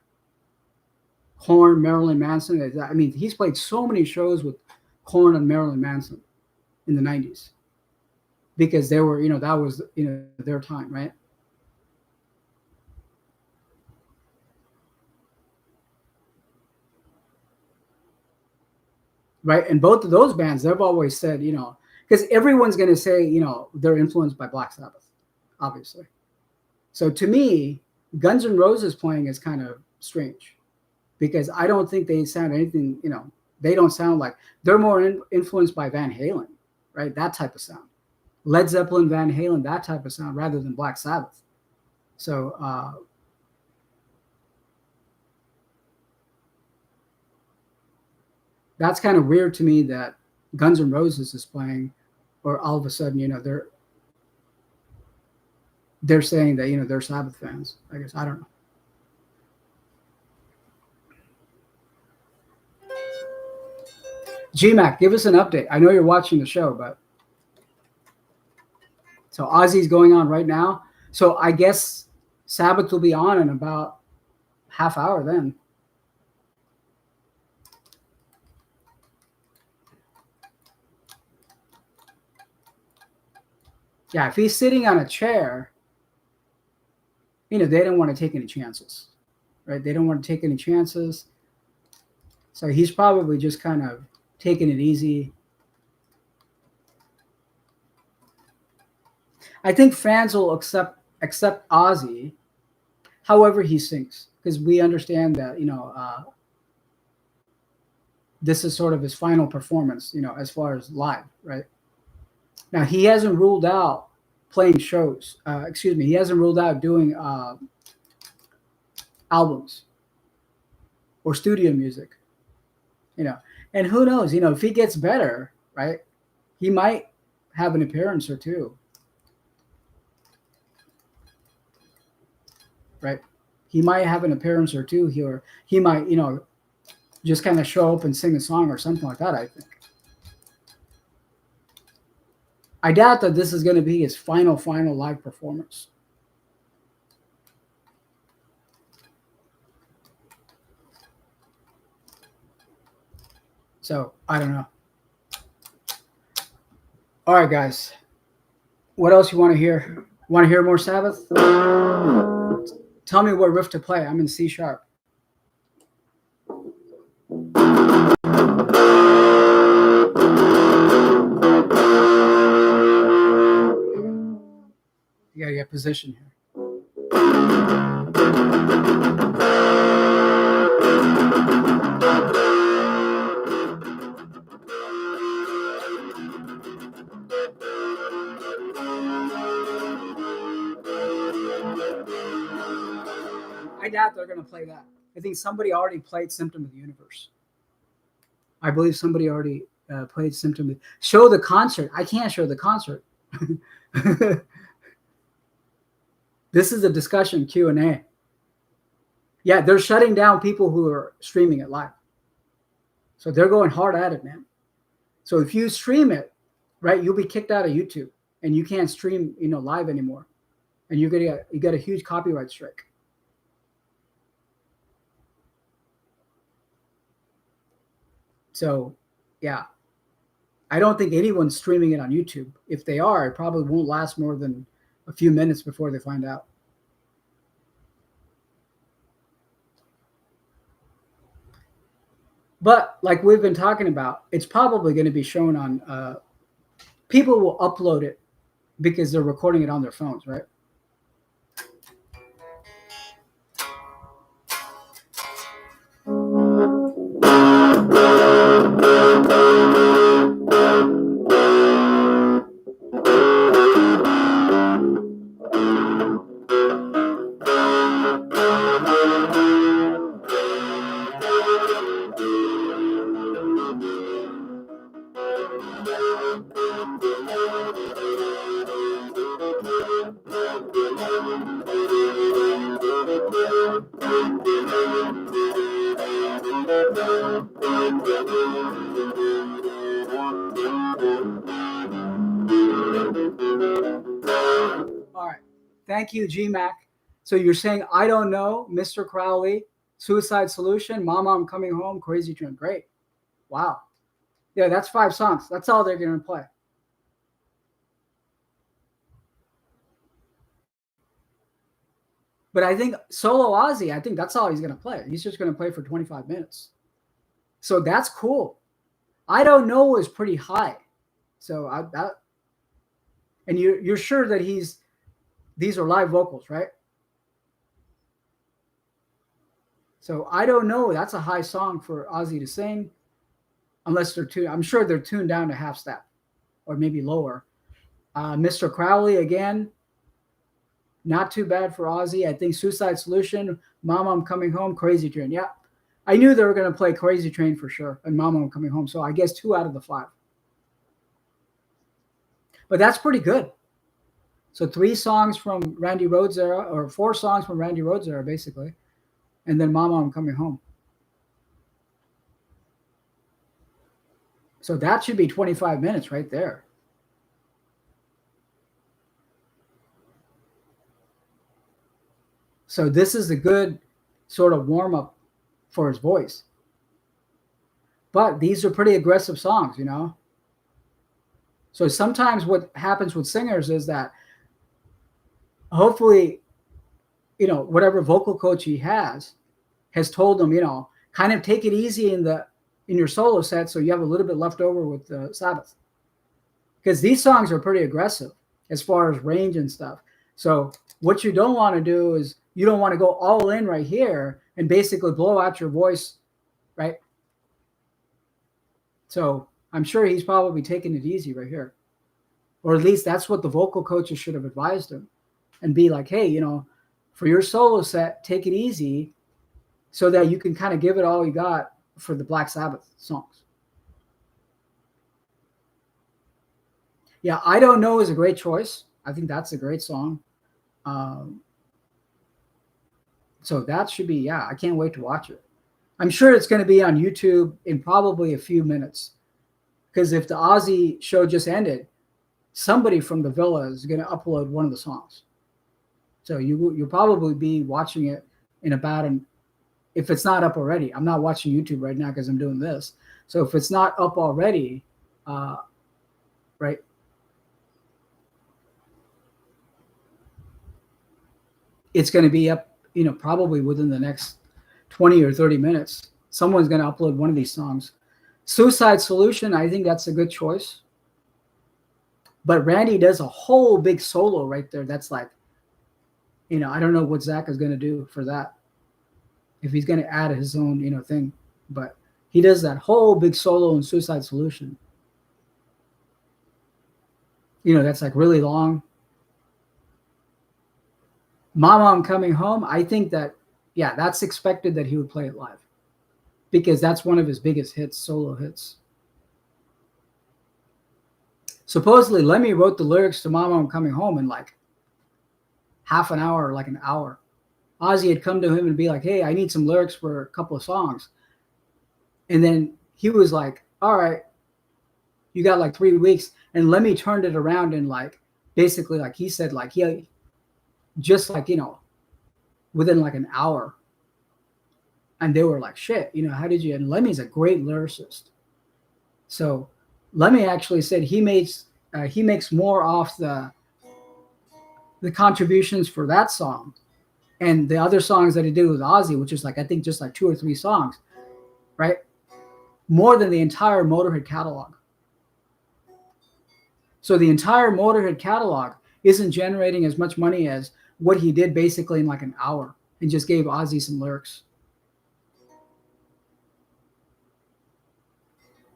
Korn, Marilyn Manson. I mean, he's played so many shows with Korn and Marilyn Manson in the 90s because they were, that was, their time, right? Right. And both of those bands, they've always said, because everyone's going to say, they're influenced by Black Sabbath, obviously. So to me, Guns N' Roses playing is kind of strange because I don't think they sound anything, they don't sound like, they're more influenced by Van Halen, right? That type of sound. Led Zeppelin, Van Halen, that type of sound rather than Black Sabbath. So that's kind of weird to me that Guns N' Roses is playing, or all of a sudden, they're saying that, they're Sabbath fans. I guess I don't know. GMAC, give us an update. I know you're watching the show, but so Ozzy's going on right now. So I guess Sabbath will be on in about half hour then. Yeah, if he's sitting on a chair, they don't want to take any chances, right? They don't want to take any chances. So he's probably just kind of taking it easy. I think fans will accept Ozzy however he sings, because we understand that, this is sort of his final performance, as far as live, right? Now, he hasn't ruled out playing shows. He hasn't ruled out doing albums or studio music, And who knows, if he gets better, right, he might have an appearance or two, right? He might have an appearance or two here. He might, just kind of show up and sing a song or something like that, I think. I doubt that this is going to be his final live performance. So, I don't know. All right, guys. What else you want to hear? Want to hear more Sabbath? Tell me what riff to play. I'm in C sharp. You gotta get position here. I doubt they're going to play that. I think somebody already played Symptom of the Universe. I believe somebody already played Symptom. Show the concert. I can't show the concert. This is a discussion Q&A. Yeah, they're shutting down people who are streaming it live. So they're going hard at it, man. So if you stream it, right, you'll be kicked out of YouTube and you can't stream, live anymore. And you get a huge copyright strike. So, yeah, I don't think anyone's streaming it on YouTube. If they are, it probably won't last more than a few minutes before they find out. But like we've been talking about, it's probably going to be shown on, people will upload it because they're recording it on their phones, right? Thank you, GMAC. So you're saying I Don't Know, Mr. Crowley, Suicide Solution, Mama I'm Coming Home, Crazy Train. Great. Wow. Yeah, that's 5 songs. That's all they're going to play. But I think solo Ozzy, I think that's all he's going to play. He's just going to play for 25 minutes. So that's cool. I Don't Know is pretty high. So and you're sure that these are live vocals, right? So I Don't Know, that's a high song for Ozzy to sing, unless they're tuned. I'm sure they're tuned down to half step or maybe lower. Mr. Crowley, again, not too bad for Ozzy. I think Suicide Solution, Mama I'm Coming Home, Crazy Train. Yeah, I knew they were going to play Crazy Train for sure, and Mama I'm Coming Home. So I guess 2 out of the 5. But that's pretty good. So 3 songs from Randy Rhoads era, or 4 songs from Randy Rhoads era, basically. And then Mama I'm Coming Home. So that should be 25 minutes right there. So this is a good sort of warm-up for his voice. But these are pretty aggressive songs, you know? So sometimes what happens with singers is that hopefully, you know, whatever vocal coach he has told them, you know, kind of take it easy in your solo set so you have a little bit left over with the Sabbath. Because these songs are pretty aggressive as far as range and stuff. So what you don't want to do is you don't want to go all in right here and basically blow out your voice, right? So I'm sure he's probably taking it easy right here. Or at least that's what the vocal coaches should have advised him. And be like, hey, you know, for your solo set, take it easy so that you can kind of give it all you got for the Black Sabbath songs. Yeah, I Don't Know is a great choice. I think that's a great song. So that should be, yeah, I can't wait to watch it. I'm sure it's going to be on YouTube in probably a few minutes. Because if the Ozzy show just ended, somebody from the Villa is going to upload one of the songs. So you'll probably be watching it in about if it's not up already. I'm not watching YouTube right now because I'm doing this. So if it's not up already, right? It's going to be up, you know, probably within the next 20 or 30 minutes. Someone's going to upload one of these songs. Suicide Solution, I think that's a good choice. But Randy does a whole big solo right there. That's like, you know, I don't know what Zach is going to do for that. If he's going to add his own, you know, thing. But he does that whole big solo in Suicide Solution. You know, that's like really long. Mama I'm Coming Home, I think that, yeah, that's expected that he would play it live. Because that's one of his biggest hits, solo hits. Supposedly, Lemmy wrote the lyrics to Mama I'm Coming Home in like half an hour, like an hour. Ozzy had come to him and be like, hey, I need some lyrics for a couple of songs. And then he was like, all right, you got like 3 weeks. And Lemmy turned it around and like, basically, like he said, like, he just like, you know, within like an hour. And they were like, shit, you know, how did you? And Lemmy's a great lyricist. So Lemmy actually said he makes more off the contributions for that song and the other songs that he did with Ozzy, which is like, I think just like 2 or 3 songs, right? More than the entire Motorhead catalog. So the entire Motorhead catalog isn't generating as much money as what he did basically in like an hour and just gave Ozzy some lyrics.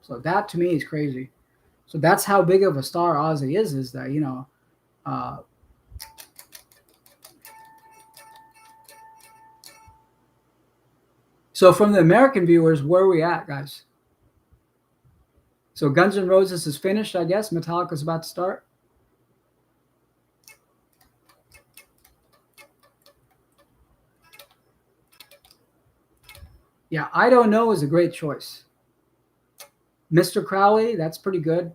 So that to me is crazy. So that's how big of a star Ozzy is that, you know, so from the American viewers, where are we at, guys? So Guns N' Roses is finished, I guess. Metallica's about to start. Yeah, I Don't Know is a great choice. Mr. Crowley, that's pretty good.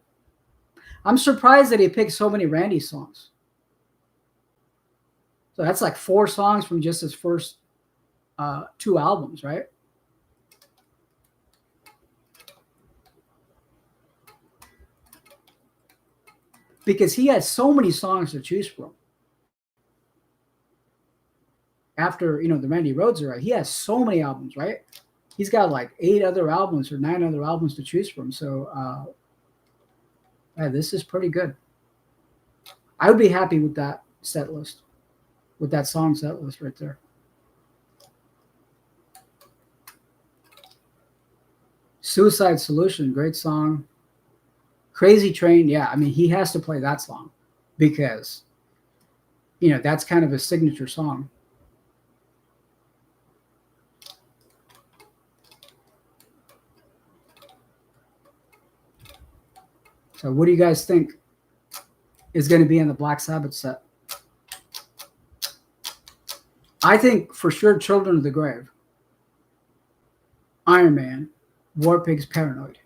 I'm surprised that he picked so many Randy songs. So that's like 4 songs from just his first 2 albums, right? Because he has so many songs to choose from. After, the Randy Rhoads era, he has so many albums, right? He's got like 8 other albums or 9 other albums to choose from. So, yeah, this is pretty good. I would be happy with that set list, with that song set list right there. Suicide Solution, great song. Crazy Train, yeah. I mean, he has to play that song because, that's kind of a signature song. So what do you guys think is going to be in the Black Sabbath set? I think for sure Children of the Grave, Iron Man, War Pigs, Paranoid.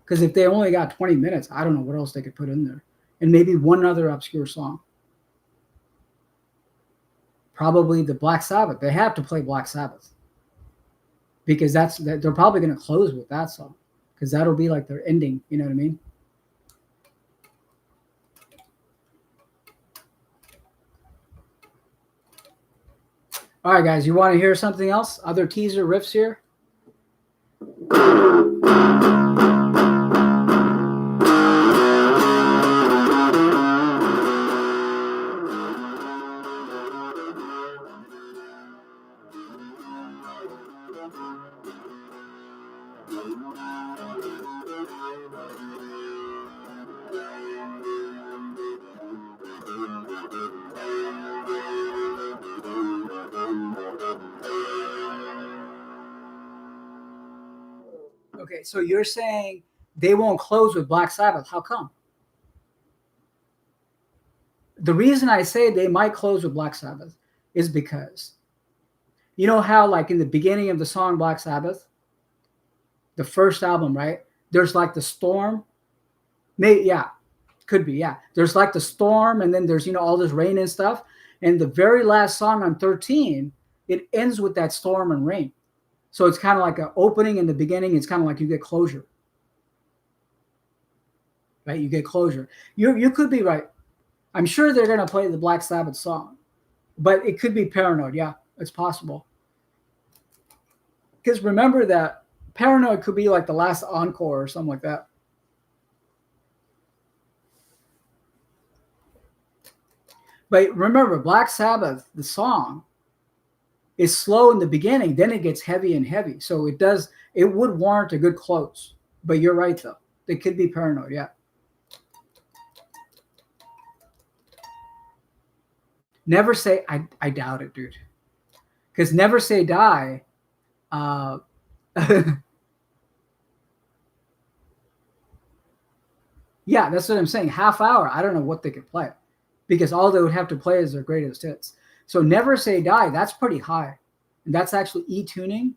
Because if they only got 20 minutes, I don't know what else they could put in there. And maybe one other obscure song. Probably the Black Sabbath. They have to play Black Sabbath. Because they're probably going to close with that song. Because that'll be like their ending. You know what I mean? All right, guys. You want to hear something else? Other teaser riffs here? Okay, so you're saying they won't close with Black Sabbath. How come? The reason I say they might close with Black Sabbath is because you know how, like, in the beginning of the song Black Sabbath, the first album, right? There's like the storm. Yeah, could be, yeah. There's like the storm, and then there's, all this rain and stuff. And the very last song on 13, it ends with that storm and rain. So it's kind of like an opening and the beginning. It's kind of like you get closure. Right? You get closure. You could be right. I'm sure they're going to play the Black Sabbath song, but it could be Paranoid. Yeah, it's possible. Because remember that Paranoid could be like the last encore or something like that. But remember, Black Sabbath, the song, is slow in the beginning, then it gets heavy and heavy. So it would warrant a good close. But you're right, though. It could be Paranoid, yeah. Never Say, I doubt it, dude. Because Never Say Die, yeah, that's what I'm saying. Half hour, I don't know what they could play. Because all they would have to play is their greatest hits. So Never Say Die, that's pretty high. And that's actually E-tuning.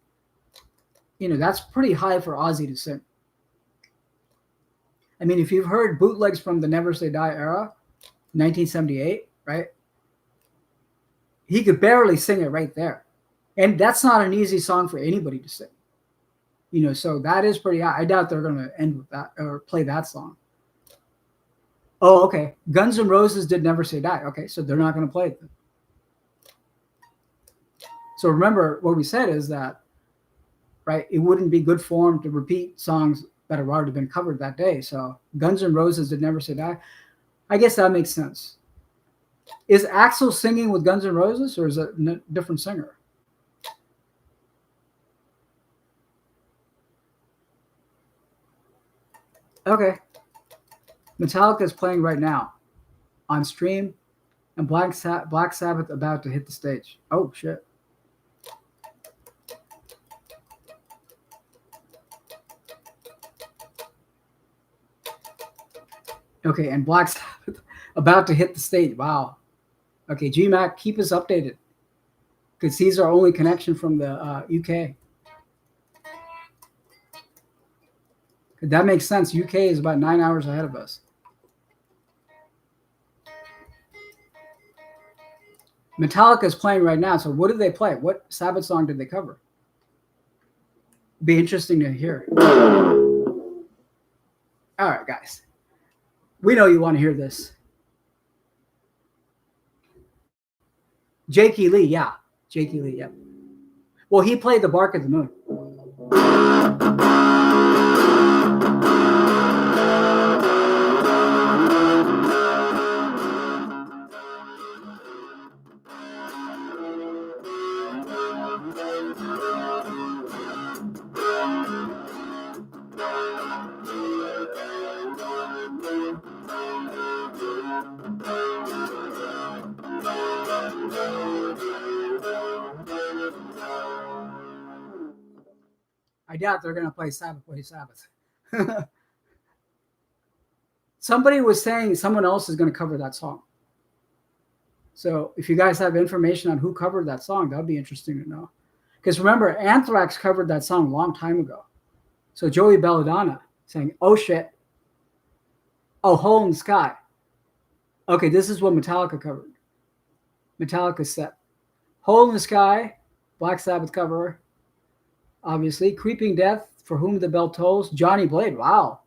That's pretty high for Ozzy to sing. I mean, if you've heard bootlegs from the Never Say Die era, 1978, right? He could barely sing it right there. And that's not an easy song for anybody to sing. So that is pretty high. I doubt they're going to end with that or play that song. Oh, okay. Guns N' Roses did Never Say Die. Okay, so they're not going to play it then. So remember, what we said is that, right, it wouldn't be good form to repeat songs that have already been covered that day. So Guns N' Roses did Never Say Die. I guess that makes sense. Is Axl singing with Guns N' Roses, or is it a different singer? Okay. Metallica is playing right now on stream, and Black Sabbath about to hit the stage. Oh, shit. Okay, and Black Sabbath about to hit the stage. Wow. Okay, GMAC, keep us updated because he's our only connection from the UK. That makes sense. UK is about 9 hours ahead of us. Metallica is playing right now. So what did they play? What Sabbath song did they cover? Be interesting to hear. All right, guys. We know you want to hear this. Jakey Lee, yeah. Jakey Lee, yeah. Well, he played the Bark of the Moon. I doubt they're going to play Sabbath, Play Sabbath. Somebody was saying someone else is going to cover that song. So if you guys have information on who covered that song, that would be interesting to know. Because remember, Anthrax covered that song a long time ago. So Joey Belladonna saying, oh shit. Oh, Hole in the Sky. Okay, this is what Metallica covered. Metallica set. Hole in the Sky, Black Sabbath cover. Obviously, Creeping Death, For Whom the Bell Tolls, Johnny Blade. Wow.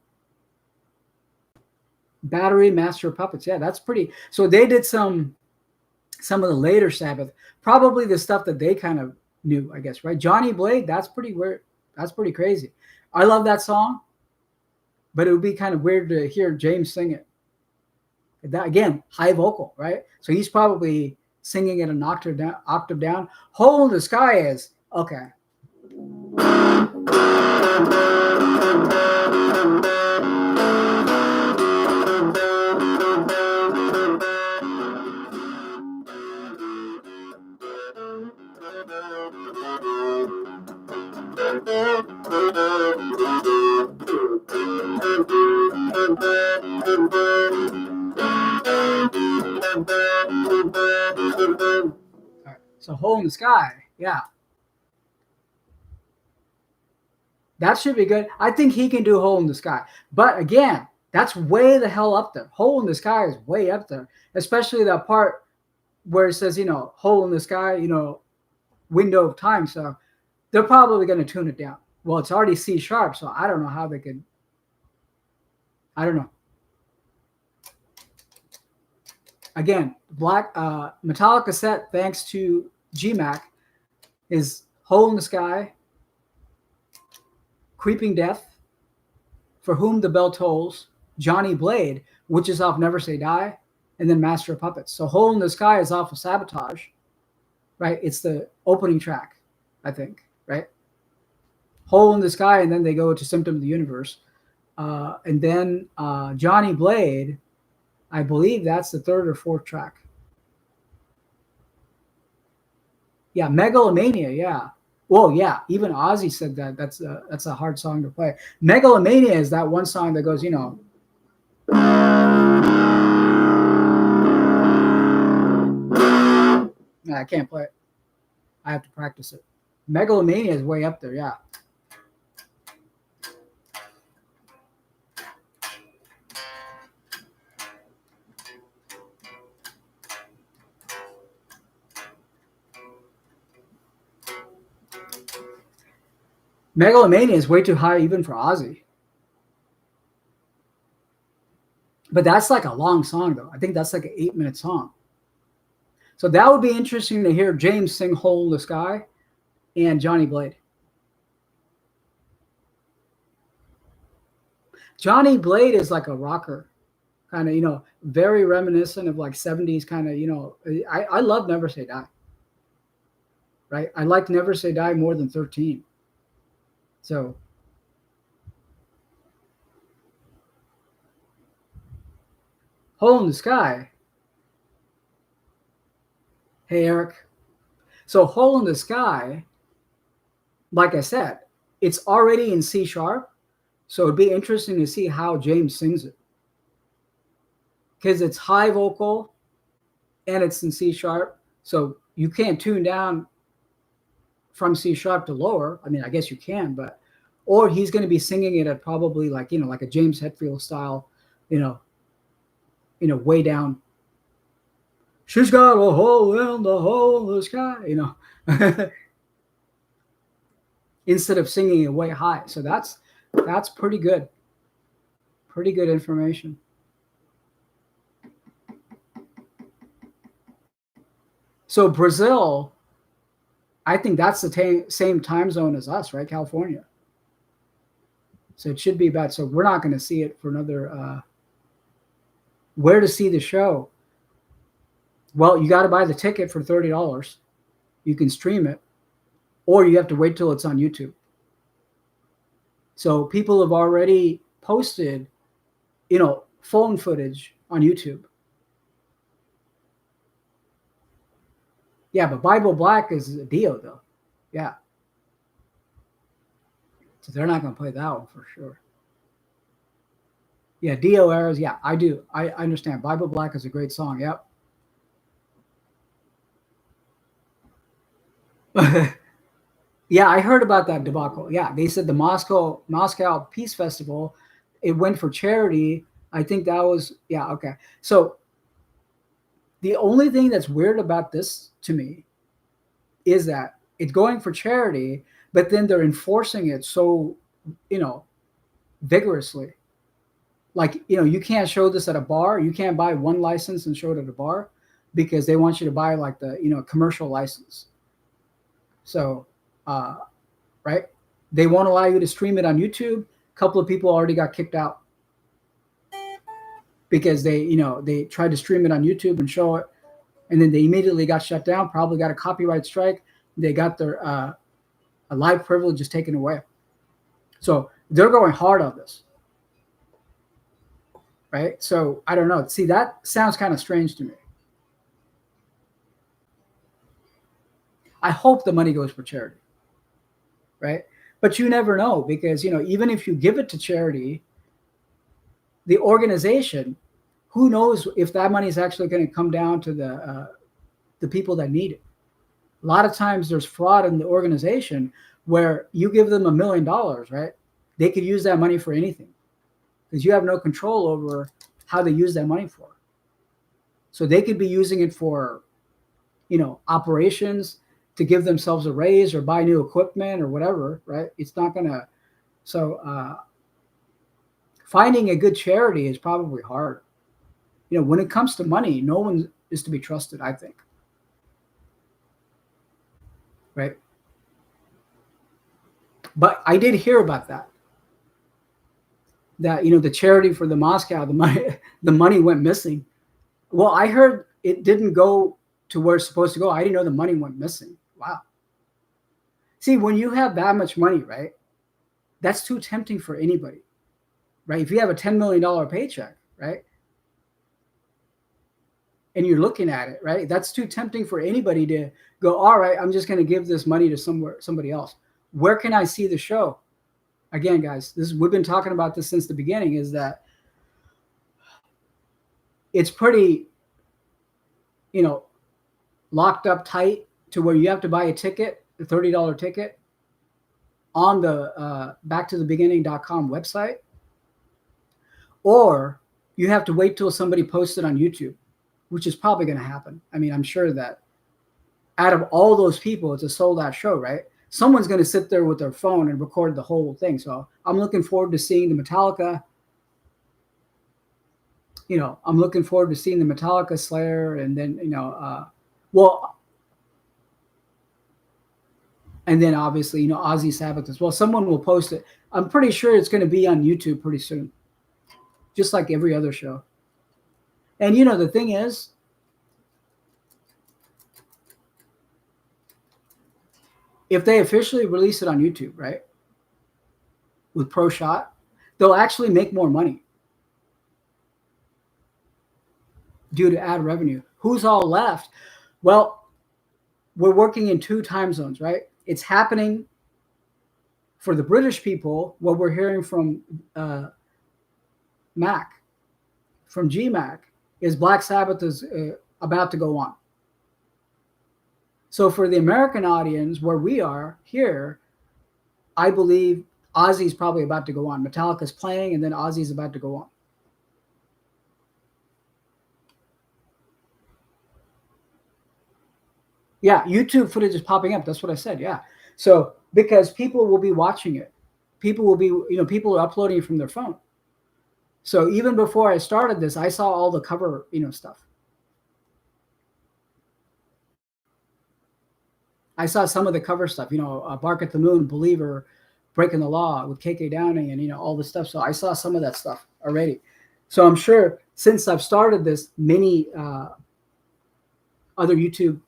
Battery, Master of Puppets. Yeah, that's pretty. So they did some of the later Sabbath, probably the stuff that they kind of knew, I guess, right? Johnny Blade, that's pretty weird. That's pretty crazy. I love that song, but it would be kind of weird to hear James sing it. That, again, high vocal, right? So he's probably singing it an octave down. Hole in the Sky is, okay. Right. So Hole in the Sky, yeah. That should be good. I think he can do Hole in the Sky. But again, that's way the hell up there. Hole in the Sky is way up there, especially that part where it says, hole in the sky, window of time. So they're probably going to tune it down. Well, it's already C sharp, so I don't know how they could. I don't know. Again, Metallica set, thanks to GMAC, is Hole in the Sky, Creeping Death, For Whom the Bell Tolls, Johnny Blade, which is off Never Say Die, and then Master of Puppets. So Hole in the Sky is off of Sabotage, right? It's the opening track, I think, right? Hole in the Sky, and then they go to Symptom of the Universe. And then Johnny Blade, I believe that's the third or fourth track. Yeah, Megalomania, yeah. Well, yeah, even Ozzy said that. That's a hard song to play. Megalomania is that one song that goes, I can't play it. I have to practice it. Megalomania is way up there, yeah. Megalomania is way too high even for Ozzy. But that's like a long song, though. I think that's like an 8-minute song. So that would be interesting to hear James sing Hole in the Sky and Johnny Blade. Johnny Blade is like a rocker, kind of, very reminiscent of like 70s kind of, I love Never Say Die. Right? I like Never Say Die more than 13. So Hole in the Sky. Hey, Eric. So Hole in the Sky, like I said, it's already in C sharp. So it'd be interesting to see how James sings it. Because it's high vocal and it's in C sharp. So you can't tune down from C sharp to lower. I mean, I guess you can, but, or he's going to be singing it at probably like, like a James Hetfield style, way down. She's got a hole in the hole in the sky, instead of singing it way high. So that's pretty good. Pretty good information. So Brazil, I think that's the same time zone as us, right? California. So it should be bad. So we're not going to see it for another. Where to see the show? Well, you got to buy the ticket for $30. You can stream it, or you have to wait till it's on YouTube. So people have already posted, phone footage on YouTube. Yeah, but Bible Black is a Dio though. Yeah. So they're not going to play that one for sure. Yeah, Dio eras. Yeah, I do. I understand. Bible Black is a great song. Yep. Yeah, I heard about that debacle. Yeah, they said the Moscow Peace Festival, it went for charity. I think that was yeah, okay. So the only thing that's weird about this to me is that it's going for charity, but then they're enforcing it so, you know, vigorously. Like, you can't show this at a bar. You can't buy one license and show it at a bar because they want you to buy like the, commercial license. So, right? They won't allow you to stream it on YouTube. A couple of people already got kicked out because they tried to stream it on YouTube and show it, and then they immediately got shut down. Probably got a copyright strike. They got their live privileges taken away. So they're going hard on this, right? So I don't know. See, that sounds kind of strange to me. I hope the money goes for charity, right? But you never know because even if you give it to charity, the organization, who knows if that money is actually going to come down to the people that need it. A lot of times there's fraud in the organization where you give them $1 million, right? They could use that money for anything because you have no control over how they use that money for. So they could be using it for, operations, to give themselves a raise or buy new equipment or whatever, right? It's not going to. So finding a good charity is probably hard. When it comes to money, no one is to be trusted, I think. Right? But I did hear about that. That the charity for the Moscow, the money went missing. Well, I heard it didn't go to where it's supposed to go. I didn't know the money went missing. Wow. See, when you have that much money, right? That's too tempting for anybody, right? If you have a $10 million paycheck, right? And you're looking at it, right? That's too tempting for anybody to go, all right, I'm just going to give this money to somebody else. Where can I see the show? Again, guys, we've been talking about this since the beginning, is that it's pretty, locked up tight to where you have to buy a ticket, a $30 ticket on the backtothebeginning.com website, or you have to wait till somebody posts it on YouTube, which is probably going to happen. I mean, I'm sure that out of all those people, it's a sold out show, right? Someone's going to sit there with their phone and record the whole thing. So I'm looking forward to seeing the Metallica. I'm looking forward to seeing the Metallica, Slayer, and then, and then obviously, Ozzy Sabbath as well. Someone will post it. I'm pretty sure it's going to be on YouTube pretty soon, just like every other show. And, the thing is, if they officially release it on YouTube, right, with Pro Shot, they'll actually make more money due to ad revenue. Who's all left? Well, we're working in 2 time zones, right? It's happening for the British people. What we're hearing from Mac, from GMAC, is Black Sabbath is about to go on. So for the American audience, where we are here, I believe Ozzy's probably about to go on. Metallica's playing, and then Ozzy's about to go on. Yeah, YouTube footage is popping up. That's what I said. Yeah. So because people will be watching it, people will be, people are uploading it from their phone. So even before I started this, I saw all the cover, stuff. I saw some of the cover stuff, Bark at the Moon, Believer, Breaking the Law with KK Downing, and all this stuff. So I saw some of that stuff already. So I'm sure since I've started this, many other YouTube,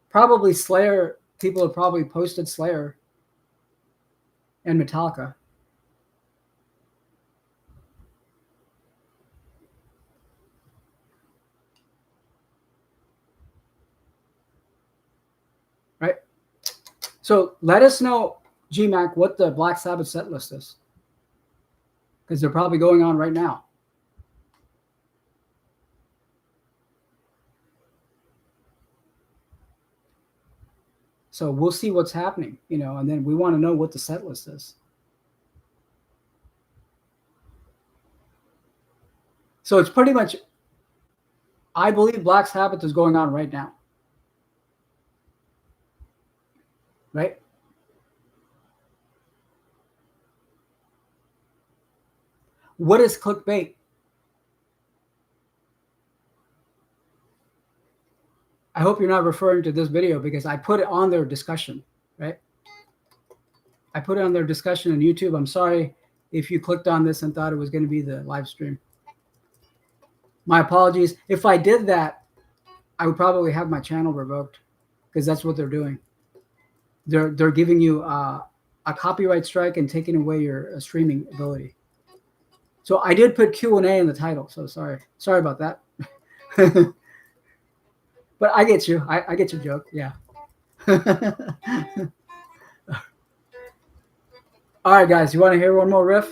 probably Slayer, people have probably posted Slayer and Metallica. Right. So let us know, GMAC, what the Black Sabbath set list is, because they're probably going on right now. So we'll see what's happening, and then we want to know what the set list is. So it's pretty much, I believe Black Sabbath is going on right now. Right? What is clickbait? I hope you're not referring to this video because I put it on their discussion, right? I put it on their discussion on YouTube. I'm sorry if you clicked on this and thought it was going to be the live stream. My apologies. If I did that, I would probably have my channel revoked because that's what they're doing. They're giving you a copyright strike and taking away your streaming ability. So I did put Q&A in the title. So sorry about that. But I get you. I get your joke. Yeah. All right, guys. You want to hear one more riff?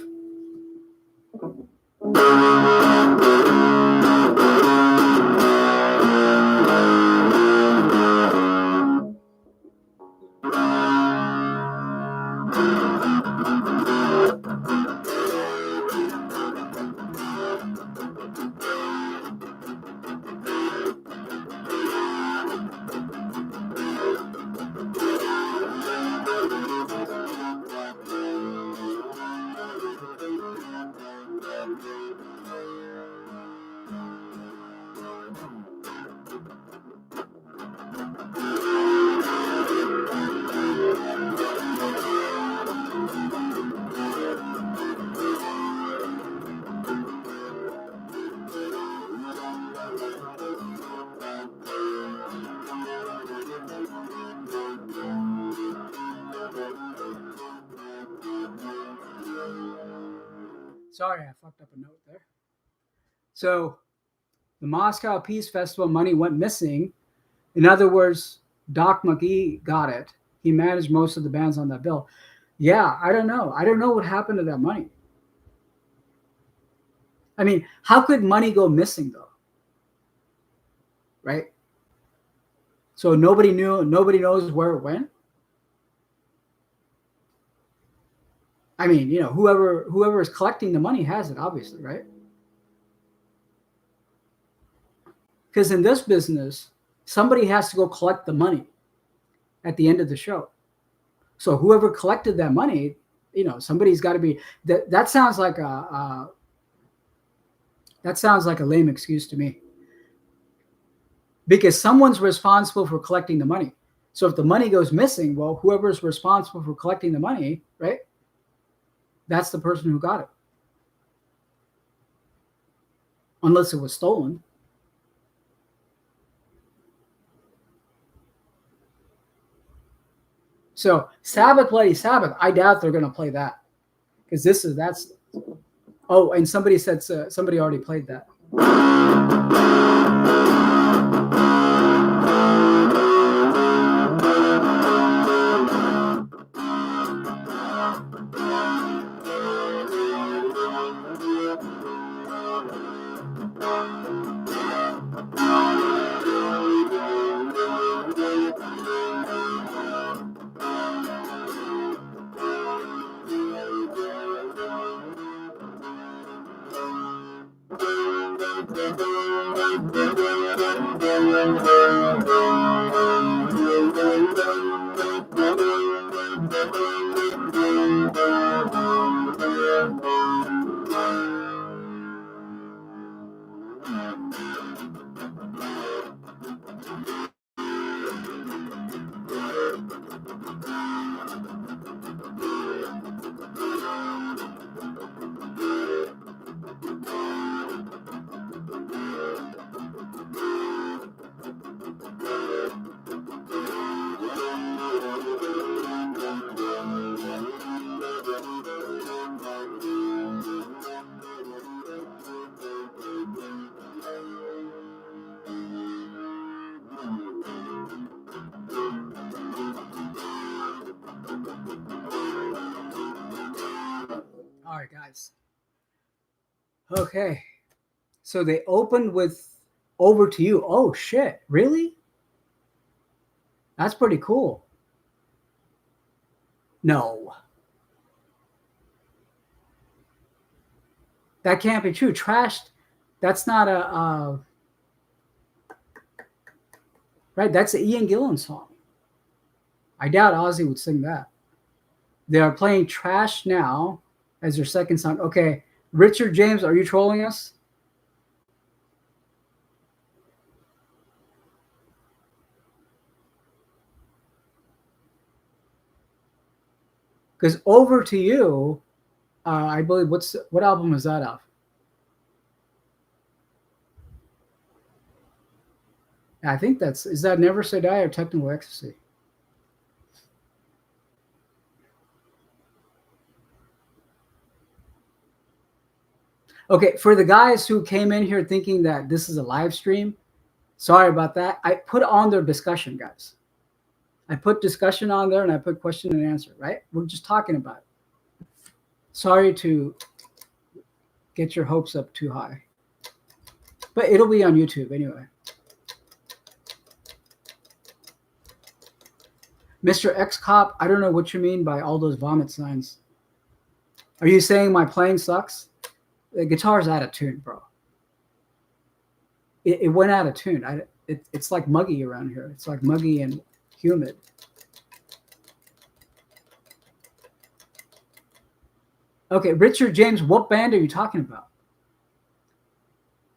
Sorry, I fucked up a note there. So the Moscow Peace Festival money went missing. In other words, Doc McGee got it. He managed most of the bands on that bill. Yeah, I don't know. I don't know what happened to that money. I mean, how could money go missing though? Right? So nobody knows where it went. I mean, whoever is collecting the money has it, obviously, right? Because in this business, somebody has to go collect the money at the end of the show. So whoever collected that money, somebody's got to be. That sounds like a lame excuse to me. Because someone's responsible for collecting the money. So if the money goes missing, well, whoever's responsible for collecting the money, right? That's the person who got it. Unless it was stolen. So Sabbath, Bloody Sabbath, I doubt they're going to play that. Because that's. Oh, and somebody said, somebody already played that. All right, guys. Okay. So they opened with Over to You. Oh, shit. Really? That's pretty cool. No. That can't be true. Trashed. That's not a. Right? That's an Ian Gillan song. I doubt Ozzy would sing that. They are playing Trash Now as their second song. Okay. Richard James, are you trolling us? Because Over to You, I believe, what album is that off? I think is that Never Say Die or Technical Ecstasy? Okay, for the guys who came in here thinking that this is a live stream, sorry about that. I put on their discussion, guys. I put discussion on there and I put question and answer, right? We're just talking about it. Sorry to get your hopes up too high. But it'll be on YouTube anyway. Mr. X Cop, I don't know what you mean by all those vomit signs. Are you saying my playing sucks? The guitar's out of tune, bro. It went out of tune. It's like muggy around here. It's like muggy and humid. Okay, Richard James, what band are you talking about?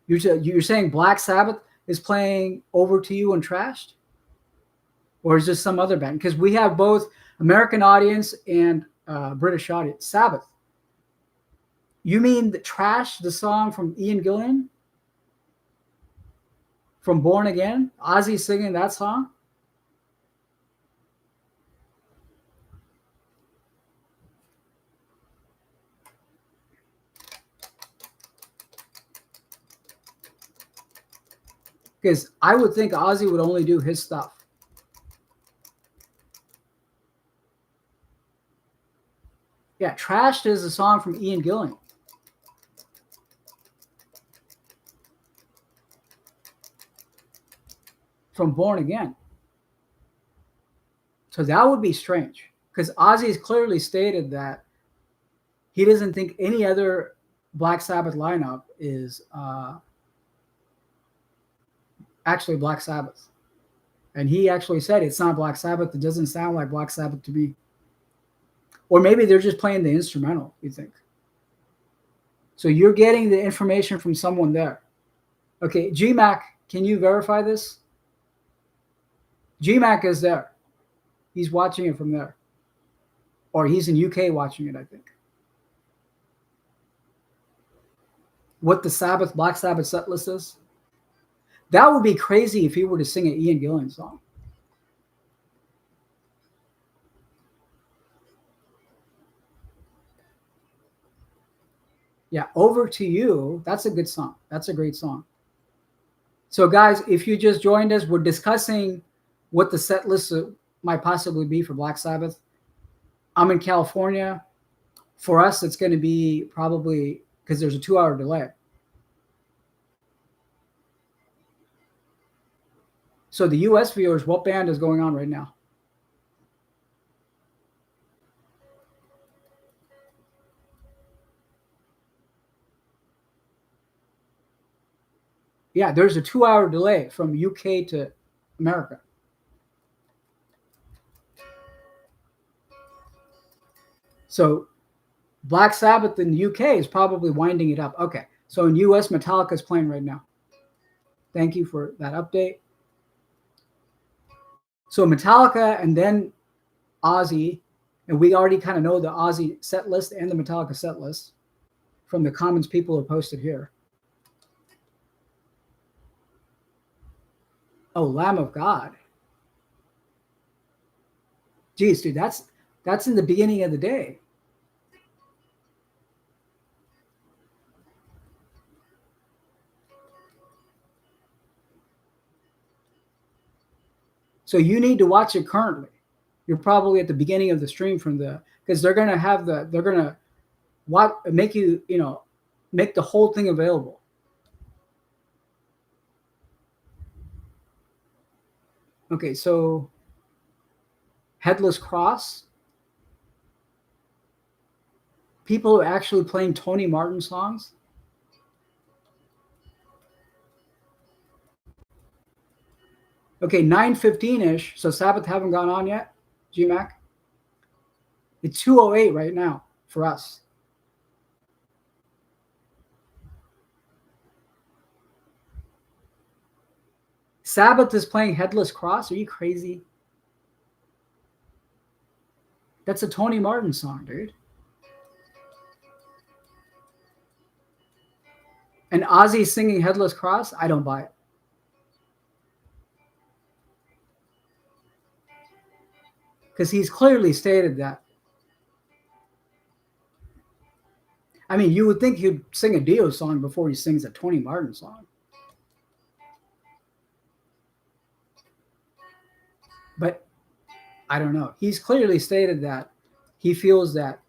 You're saying Black Sabbath is playing Over to You and Trashed? Or is this some other band? Because we have both American audience and British audience. Sabbath. You mean the Trash, the song from Ian Gillan? From Born Again? Ozzy singing that song? Because I would think Ozzy would only do his stuff. Yeah, Trashed is a song from Ian Gillan. From Born Again. So that would be strange. Because Ozzy's clearly stated that he doesn't think any other Black Sabbath lineup is actually Black Sabbath. And he actually said it's not Black Sabbath. It doesn't sound like Black Sabbath to me. Or maybe they're just playing the instrumental, you think. So you're getting the information from someone there. Okay, GMAC, can you verify this? GMAC is there. He's watching it from there. Or he's in UK watching it, I think. What the Black Sabbath set list is? That would be crazy if he were to sing an Ian Gillan song. Yeah, Over to You. That's a good song. That's a great song. So, guys, if you just joined us, we're discussing what the set list might possibly be for Black Sabbath. I'm in California. For us, it's going to be probably because there's a 2-hour delay. So the US viewers, what band is going on right now? Yeah, there's a 2-hour delay from UK to America. So Black Sabbath in the UK is probably winding it up. Okay. So in US, Metallica is playing right now. Thank you for that update. So Metallica and then Ozzy, and we already kind of know the Ozzy set list and the Metallica set list from the comments people have posted here. Oh, Lamb of God. Geez, dude, that's in the beginning of the day. So you need to watch it currently. You're probably at the beginning of the stream from the because they're gonna make you make the whole thing available. Okay, so Headless Cross. People are actually playing Tony Martin songs. Okay, 9:15-ish. So Sabbath haven't gone on yet, GMAC. It's 2:08 right now for us. Sabbath is playing Headless Cross. Are you crazy? That's a Tony Martin song, dude. And Ozzy singing Headless Cross? I don't buy it. Because he's clearly stated that. I mean, you would think he'd sing a Dio song before he sings a Tony Martin song. But I don't know. He's clearly stated that he feels that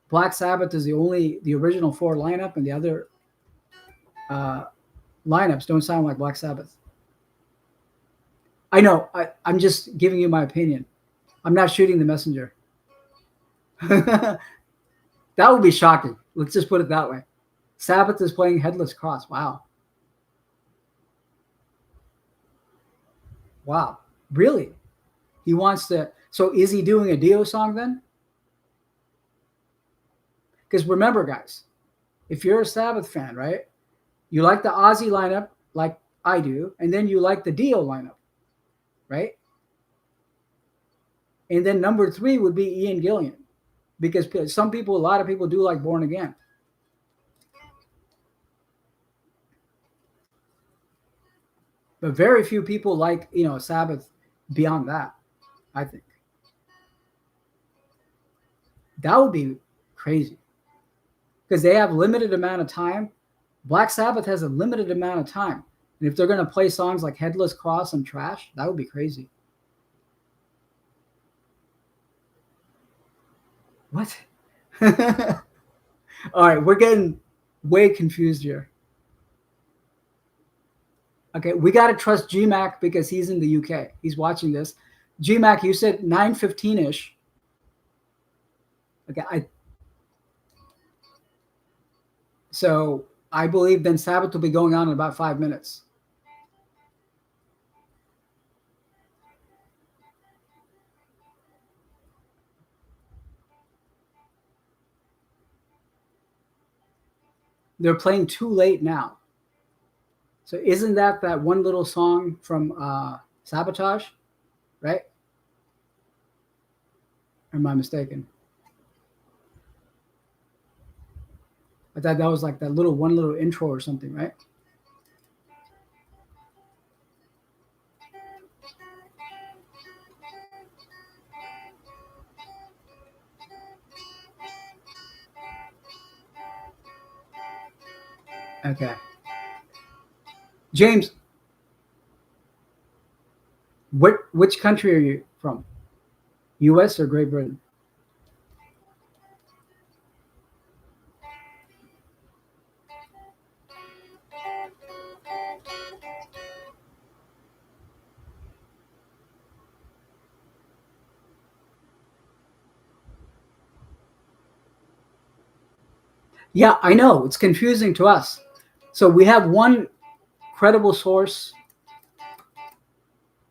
Black Sabbath is the original 4 lineup, and the other lineups don't sound like Black Sabbath. I know. I'm just giving you my opinion. I'm not shooting the messenger. That would be shocking. Let's just put it that way. Sabbath is playing Headless Cross. Wow. Wow. Really? He wants to. So is he doing a Dio song then? Because remember, guys, if you're a Sabbath fan, right, you like the Ozzy lineup like I do, and then you like the Dio lineup, right? And then number 3 would be Ian Gillan, because a lot of people do like Born Again. But very few people like, Sabbath beyond that, I think. That would be crazy. Because they have limited amount of time. Black Sabbath has a limited amount of time. And if they're going to play songs like Headless Cross and Trash, that would be crazy. What? All right, we're getting way confused here. Okay, we got to trust GMAC because he's in the UK. He's watching this. GMAC, you said 9:15-ish. Okay, so I believe then Sabbath will be going on in about 5 minutes. They're playing Too Late Now. So isn't that one little song from Sabotage, right? Or am I mistaken? I thought that was like that one little intro or something, right? Okay. James, which country are you from? US or Great Britain? Yeah, I know. It's confusing to us. So we have one credible source,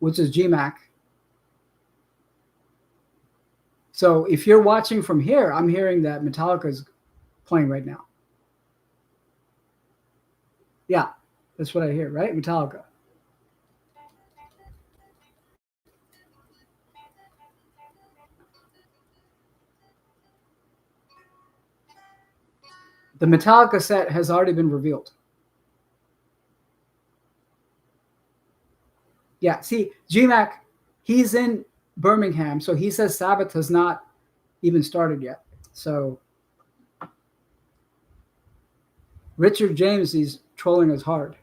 which is GMAC. So if you're watching from here, I'm hearing that Metallica is playing right now. Yeah, that's what I hear, right? Metallica. The Metallica set has already been revealed. Yeah, see, GMAC, he's in Birmingham, so he says Sabbath has not even started yet. So Richard James, he's trolling us hard.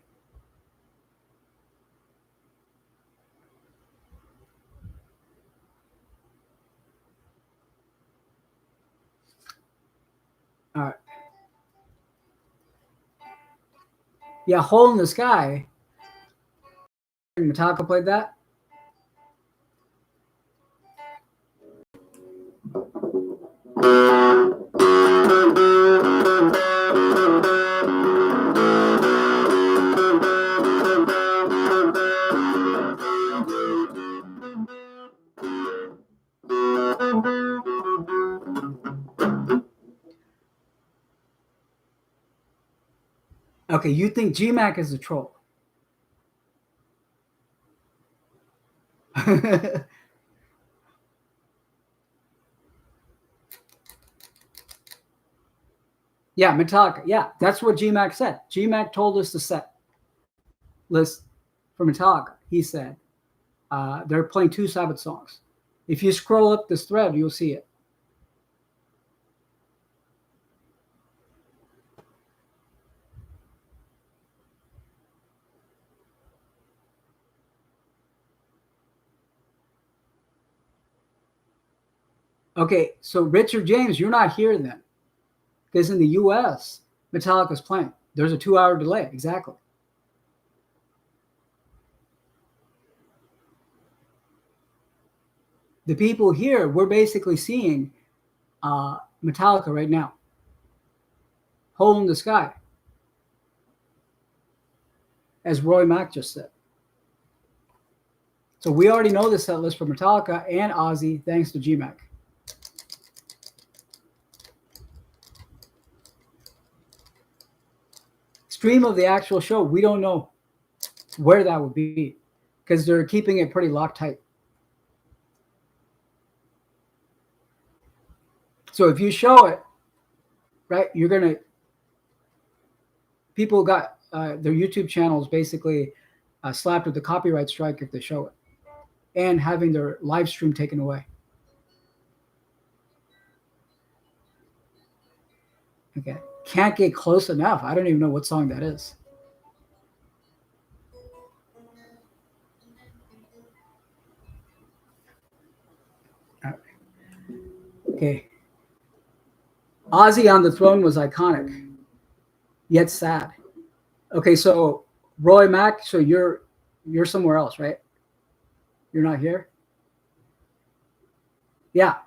All right. Yeah, Hole in the Sky. Metallica played that. Okay, you think GMAC is a troll? Yeah, Metallica. Yeah, that's what GMAC said. GMAC told us the set list for Metallica. He said they're playing 2 Sabbath songs. If you scroll up this thread, you'll see it. Okay, so Richard James, you're not here then. Because in the US, Metallica's playing. There's a 2-hour delay, exactly. The people here, we're basically seeing Metallica right now. Hole in the Sky, as Roy Mack just said. So we already know the set list for Metallica and Ozzy, thanks to GMAC. Stream of the actual show, we don't know where that would be because they're keeping it pretty locked tight. So if you show it, right, you're gonna. People got their YouTube channels basically slapped with the copyright strike if they show it, and having their live stream taken away. Okay, can't get close enough. I don't even know what song that is. Okay. Ozzy on the Throne was iconic, yet sad. Okay, so Roy Mack, so you're somewhere else, right? You're not here? Yeah.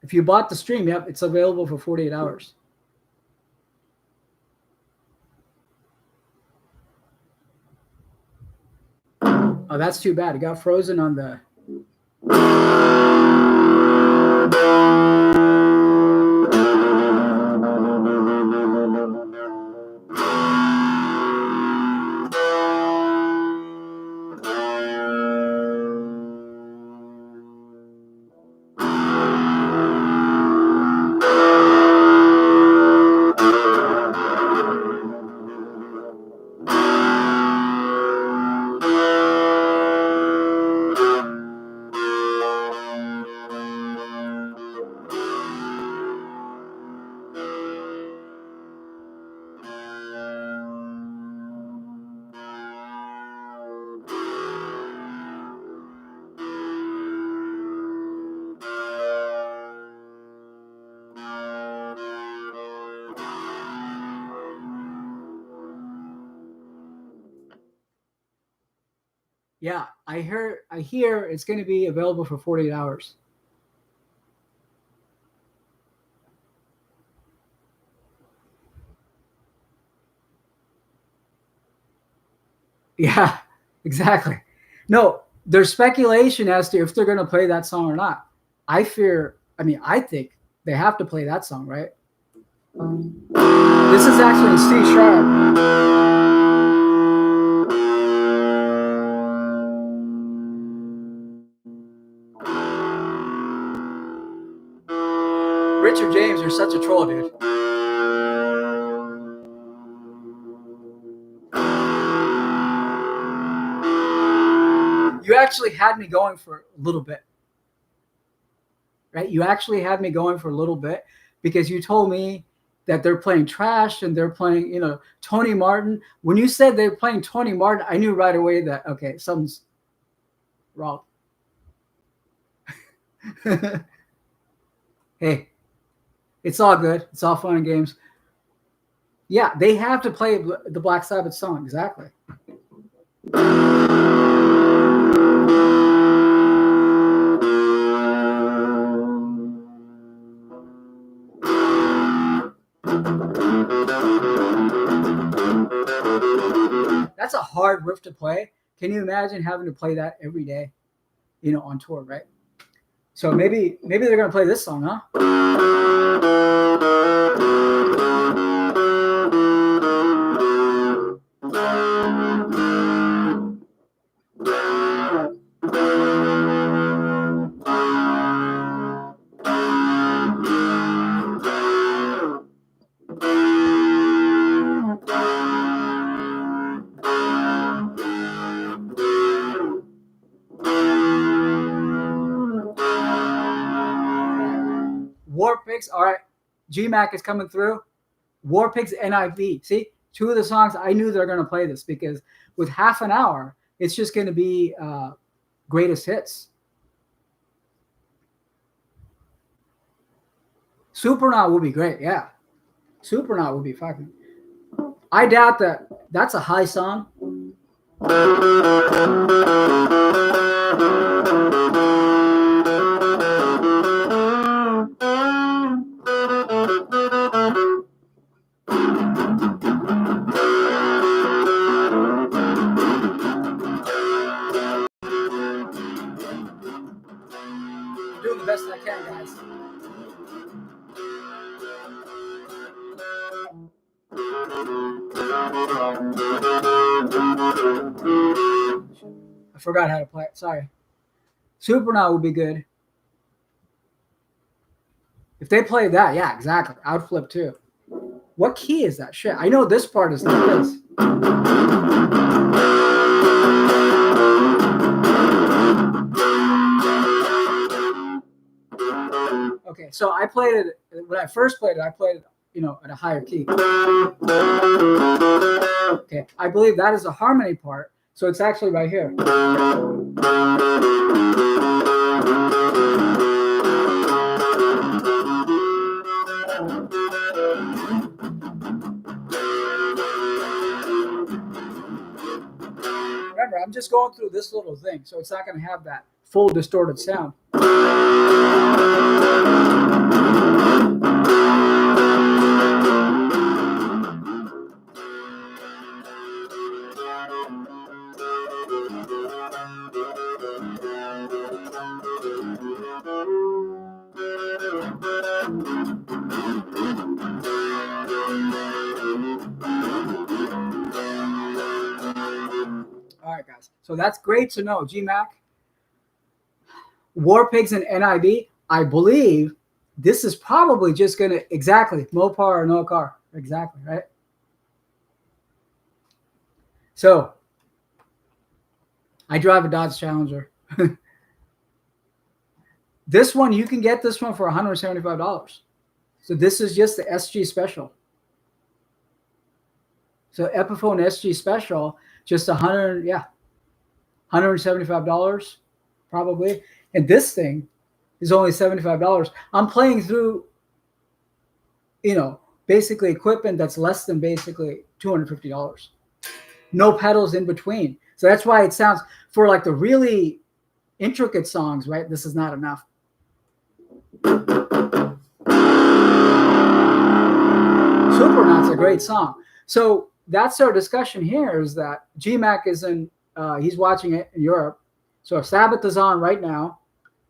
If you bought the stream, yep, it's available for 48 hours. Oh, that's too bad. It got frozen on the. Yeah, I hear it's going to be available for 48 hours. Yeah, exactly. No, there's speculation as to if they're going to play that song or not. I think they have to play that song, right? This is actually in C sharp. Richard James, you're such a troll, dude. You actually had me going for a little bit. Right? You actually had me going for a little bit because you told me that they're playing Trash and they're playing, Tony Martin. When you said they were playing Tony Martin, I knew right away that, okay, something's wrong. Hey, it's all good. It's all fun and games. Yeah, they have to play the Black Sabbath song. Exactly. That's a hard riff to play. Can you imagine having to play that every day, on tour, right? So maybe they're going to play this song, huh? War Pigs, all right. GMAC is coming through. War Pigs NIV. See, two of the songs I knew they're going to play this because with half an hour, it's just going to be greatest hits. Supernaut will be great. Yeah, Supernaut will be fucking. I doubt that that's a high song. Doing the best I can, guys. I forgot how to play it. Sorry. Supernaut would be good. If they play that, yeah, exactly. I would flip too. What key is that? Shit. I know this part is like this. Okay, so I played it when I first played it. I played it, at a higher key. Okay, I believe that is the harmony part. So it's actually right here. Remember, I'm just going through this little thing, so it's not going to have that full distorted sound. All right, guys. So that's great to know. GMAC, War Pigs, and NIB. I believe this is probably just going to exactly Mopar or no car. Exactly, right? So I drive a Dodge Challenger. This one, you can get this one for $175. So this is just the SG special. So Epiphone SG special, just $175 probably. And this thing is only $75. I'm playing through, basically equipment that's less than basically $250. No pedals in between. So that's why it sounds, for like the really intricate songs, right? This is not enough. Supernaut's a great song. So that's our discussion here, is that GMAC is he's watching it in Europe. So Sabbath is on right now.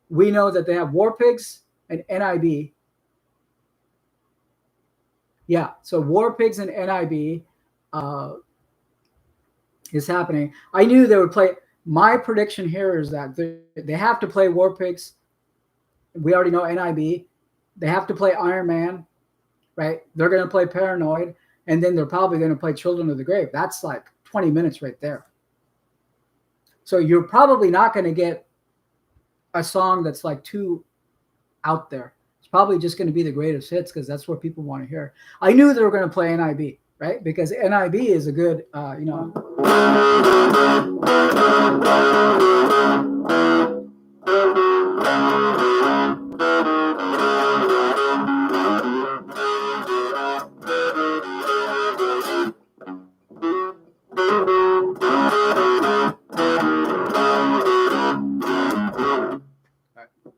We know that they have War Pigs and NIB. Yeah, so War Pigs and NIB is happening. I knew they would play. My prediction here is that they have to play War Pigs. We already know NIB. They have to play Iron Man, right? They're going to play Paranoid, and then they're probably going to play Children of the Grave. That's like 20 minutes right there. So you're probably not going to get a song that's like too out there. It's probably just going to be the greatest hits because that's what people want to hear. I knew they were going to play NIB, right? Because NIB is a good, you know.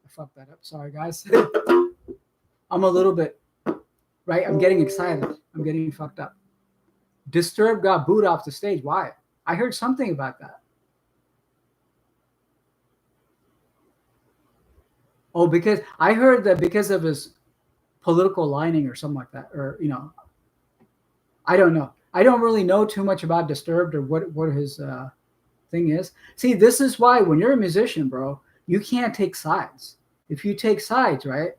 Fuck that up. Sorry, guys. I'm a little bit, right? I'm getting excited. I'm getting fucked up. Disturbed got booed off the stage. Why? I heard something about that. Oh, because I heard that because of his political lining or something like that, or you know, I don't know. I don't really know too much about Disturbed or what his thing is. See, this is why when you're a musician, bro, you can't take sides. If you take sides, right,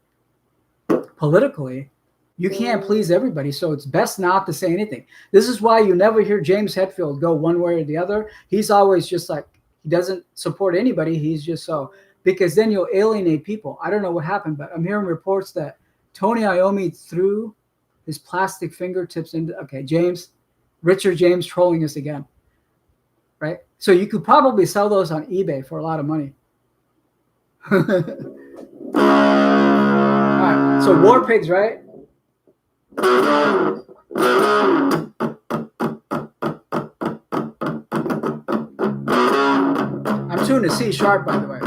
politically, you can't please everybody. So it's best not to say anything. This is why you never hear James Hetfield go one way or the other. He's always just like, he doesn't support anybody. He's just so, because then you'll alienate people. I don't know what happened, but I'm hearing reports that Tony Iommi threw his plastic fingertips into, okay, Richard James trolling us again, right? So you could probably sell those on eBay for a lot of money. All right, so War Pigs, right? I'm tuned to C sharp, by the way.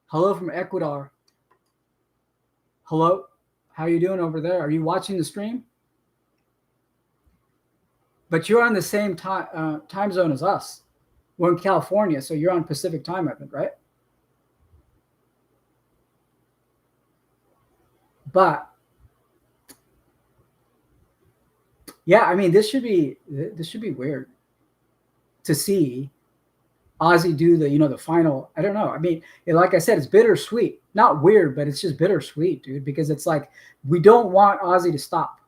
Hello from Ecuador. Hello, how you doing over there? Are you watching the stream? But you're on the same time zone as us. We're in California, so you're on Pacific time, I think, right? But yeah, I mean, this should be weird to see Ozzy do the final. I don't know. I mean, like I said, it's bittersweet. Not weird, but it's just bittersweet, dude, because it's like we don't want Ozzy to stop.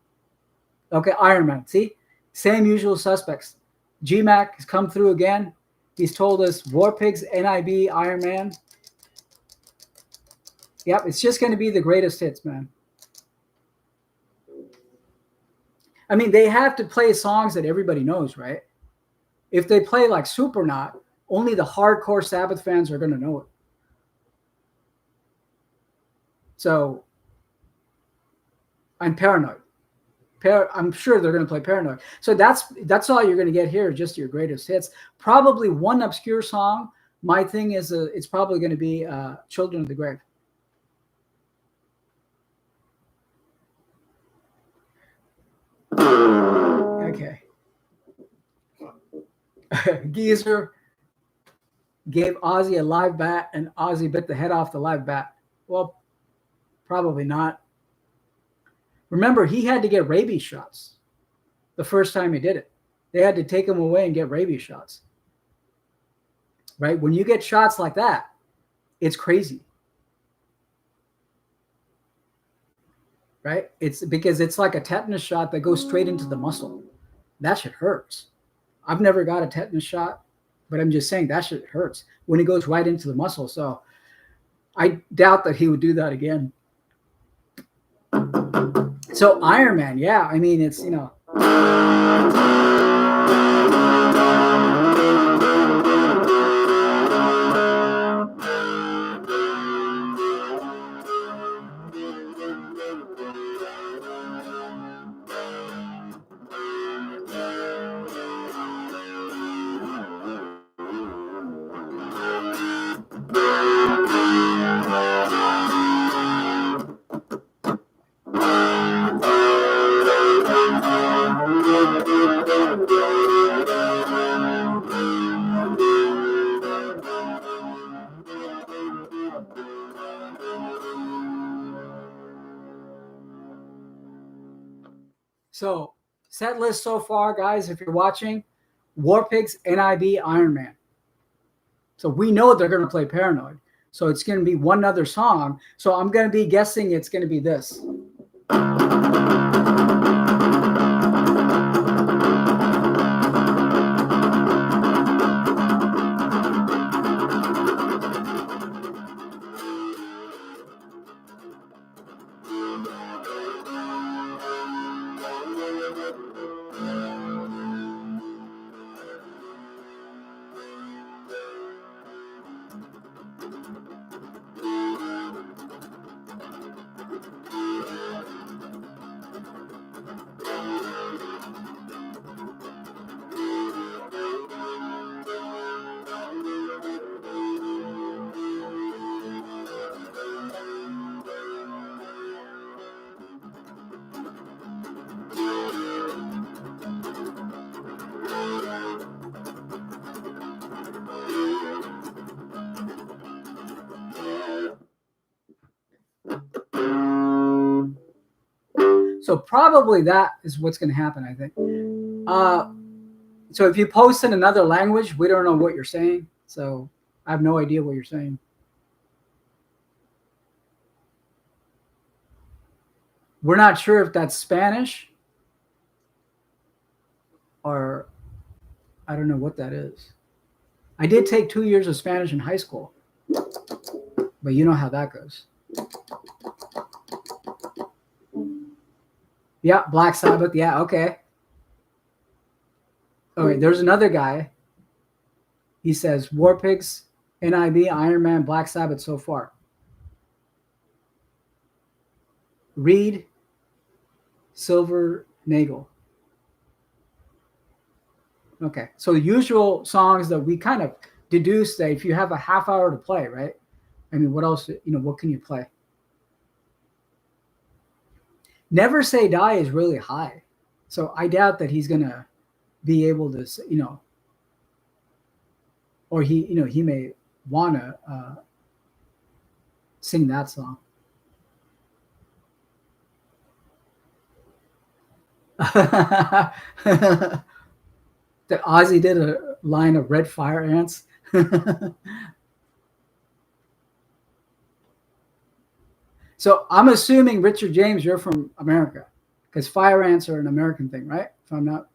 Okay, Iron Man. See, same usual suspects. G-Mac has come through again. He's told us War Pigs, NIB, Iron Man. Yep, it's just going to be the greatest hits, man. I mean, they have to play songs that everybody knows, right? If they play like Supernaut, only the hardcore Sabbath fans are going to know it. So, I'm Paranoid. I'm sure they're going to play Paranoid. So that's all you're going to get here, just your greatest hits. Probably one obscure song. My thing is, it's probably going to be Children of the Grave. Okay. Geezer gave Ozzy a live bat, and Ozzy bit the head off the live bat. Well, probably not. Remember, he had to get rabies shots the first time he did it. They had to take him away and get rabies shots. Right? When you get shots like that, it's crazy. Right? It's because it's like a tetanus shot that goes straight into the muscle. That shit hurts. I've never got a tetanus shot, but I'm just saying that shit hurts when it goes right into the muscle. So I doubt that he would do that again. So Iron Man, yeah, I mean, it's, you know. So, set list so far, guys, if you're watching, Warpigs, NIB, Iron Man. So we know they're going to play Paranoid. So it's going to be one other song. So I'm going to be guessing it's going to be this. So probably that is what's going to happen, I think. So if you post in another language, we don't know what you're saying. So I have no idea what you're saying. We're not sure if that's Spanish or I don't know what that is. I did take 2 years of Spanish in high school, but you know how that goes. Yeah, Black Sabbath. Yeah, okay. Okay, there's another guy. He says Warpigs, NIB, Iron Man, Black Sabbath so far. Reed, Silver Nagel. Okay, so the usual songs that we kind of deduce that if you have a half hour to play, right? I mean, what else, what can you play? Never Say Die is really high. So I doubt that he's going to be able to, or he may want to sing that song. That Ozzy did a line of Red Fire Ants. So I'm assuming, Richard James, you're from America, because fire ants are an American thing, right? If I'm not,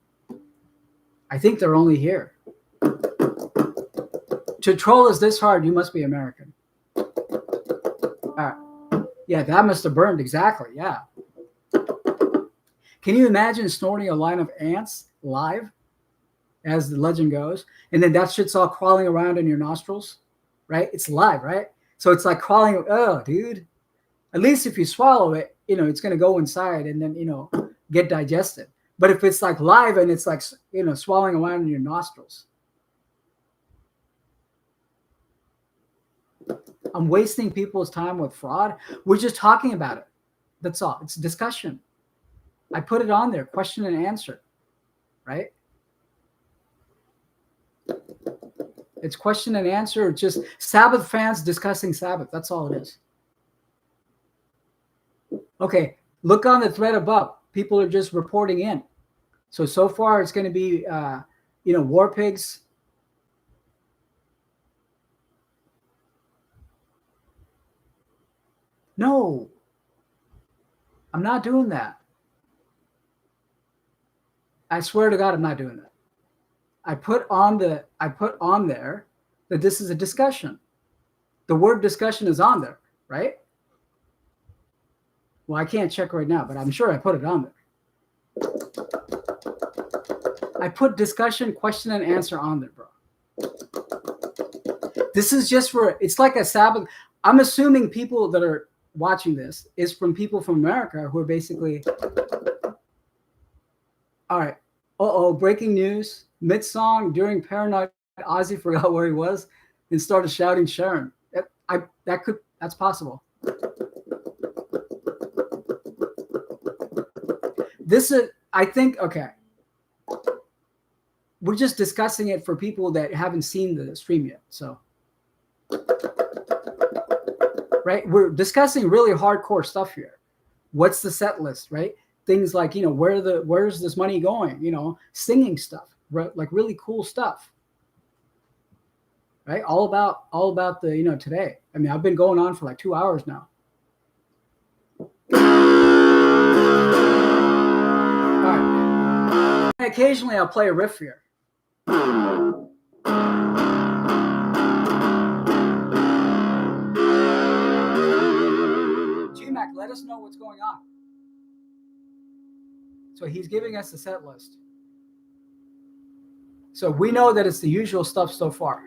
I think they're only here. To troll us this hard, you must be American. All right. Yeah, that must have burned. Exactly. Yeah. Can you imagine snorting a line of ants live, as the legend goes, and then that shit's all crawling around in your nostrils, right? It's live, right? So it's like crawling. Oh, dude. At least if you swallow it, it's going to go inside and then, get digested. But if it's like live and it's like, swallowing around in your nostrils. I'm wasting people's time with fraud. We're just talking about it. That's all. It's discussion. I put it on there, question and answer, right? It's question and answer. It's just Sabbath fans discussing Sabbath. That's all it is. Okay, look on the thread above. People are just reporting in. So far it's going to be, Warpigs. No, I'm not doing that. I swear to God, I'm not doing that. I put on there that this is a discussion. The word discussion is on there, right? Well, I can't check right now, but I'm sure I put it on there. I put discussion, question, and answer on there, bro. This is just it's like a Sabbath. I'm assuming people that are watching this is from people from America who are basically, all right, breaking news, mid-song during Paranoid, Ozzy forgot where he was and started shouting Sharon. That's possible. This is, I think, okay, we're just discussing it for people that haven't seen the stream yet. So, right, we're discussing really hardcore stuff here. What's the set list, right? Things like, you know, where's this money going? You know, singing stuff, right? Like really cool stuff, right? All about the, you know, today. I mean, I've been going on for like 2 hours now. All right. And occasionally I'll play a riff here. G-Mac, let us know what's going on. So he's giving us the set list. So we know that it's the usual stuff so far.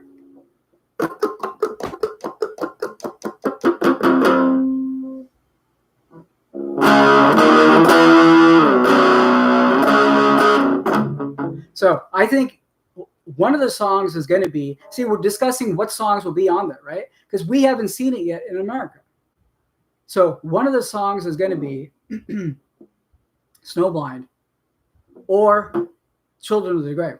So I think one of the songs is going to be, see, we're discussing what songs will be on there, right? Because we haven't seen it yet in America. So one of the songs is going to be Snowblind or Children of the Grave.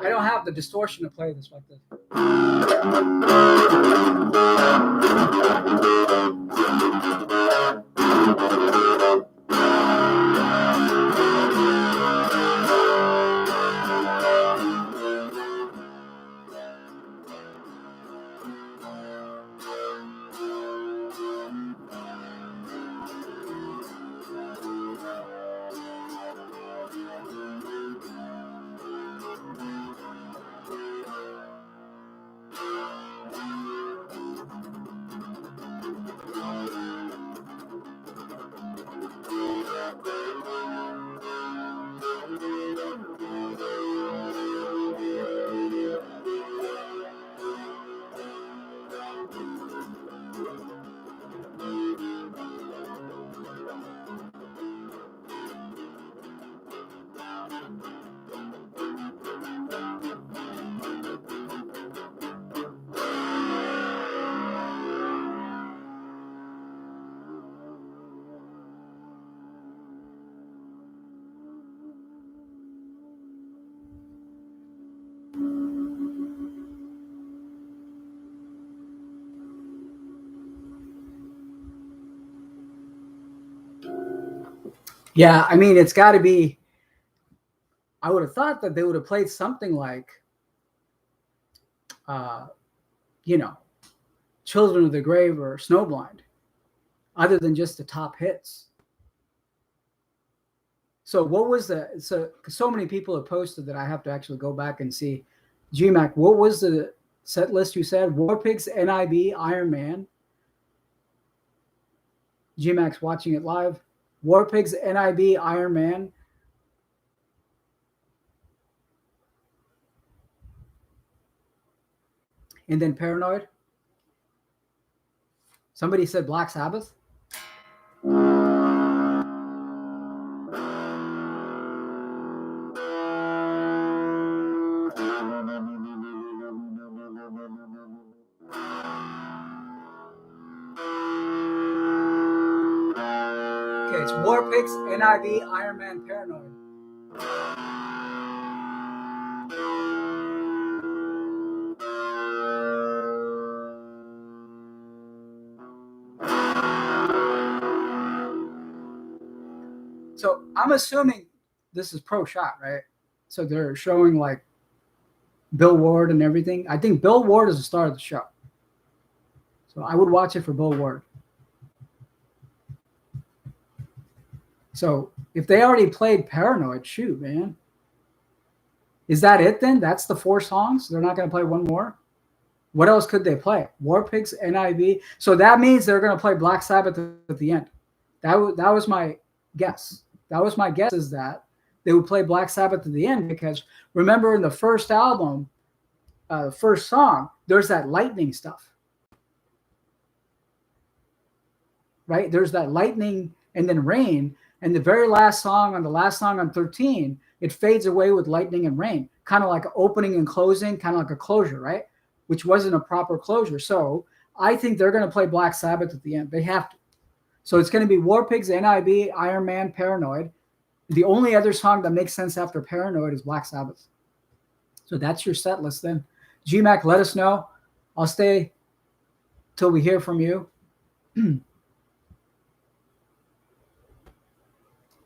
I don't have the distortion to play this like this. Yeah, I mean, it's got to be. I would have thought that they would have played something like, you know, Children of the Grave or Snowblind, other than just the top hits. So what was the, so many people have posted that I have to actually go back and see. GMAC, what was the set list you said? Warpigs, NIB, Iron Man. GMAC's watching it live. Warpigs, NIB, Iron Man. And then Paranoid. Somebody said Black Sabbath. Okay, it's Warpigs, NIB, Iron Man, Paranoid. So I'm assuming this is pro shot, right? So they're showing like Bill Ward and everything. I think Bill Ward is the star of the show. So I would watch it for Bill Ward. So if they already played Paranoid, shoot, man. Is that it then? That's the 4 songs? They're not going to play one more? What else could they play? Warpigs, NIB. So that means they're going to play Black Sabbath at the end. That was my guess. That was my guess, is that they would play Black Sabbath at the end, because remember in the first album, the first song, there's that lightning stuff. right? There's that lightning and then rain. And the very last song on the last song on 13, it fades away with lightning and rain, kind of like an opening and closing, kind of like a closure, right? Which wasn't a proper closure. So I think they're going to play Black Sabbath at the end. They have to. So it's going to be War Pigs, NIB, Iron Man, Paranoid. The only other song that makes sense after Paranoid is Black Sabbath. So that's your set list then. GMAC, let us know. I'll stay till we hear from you.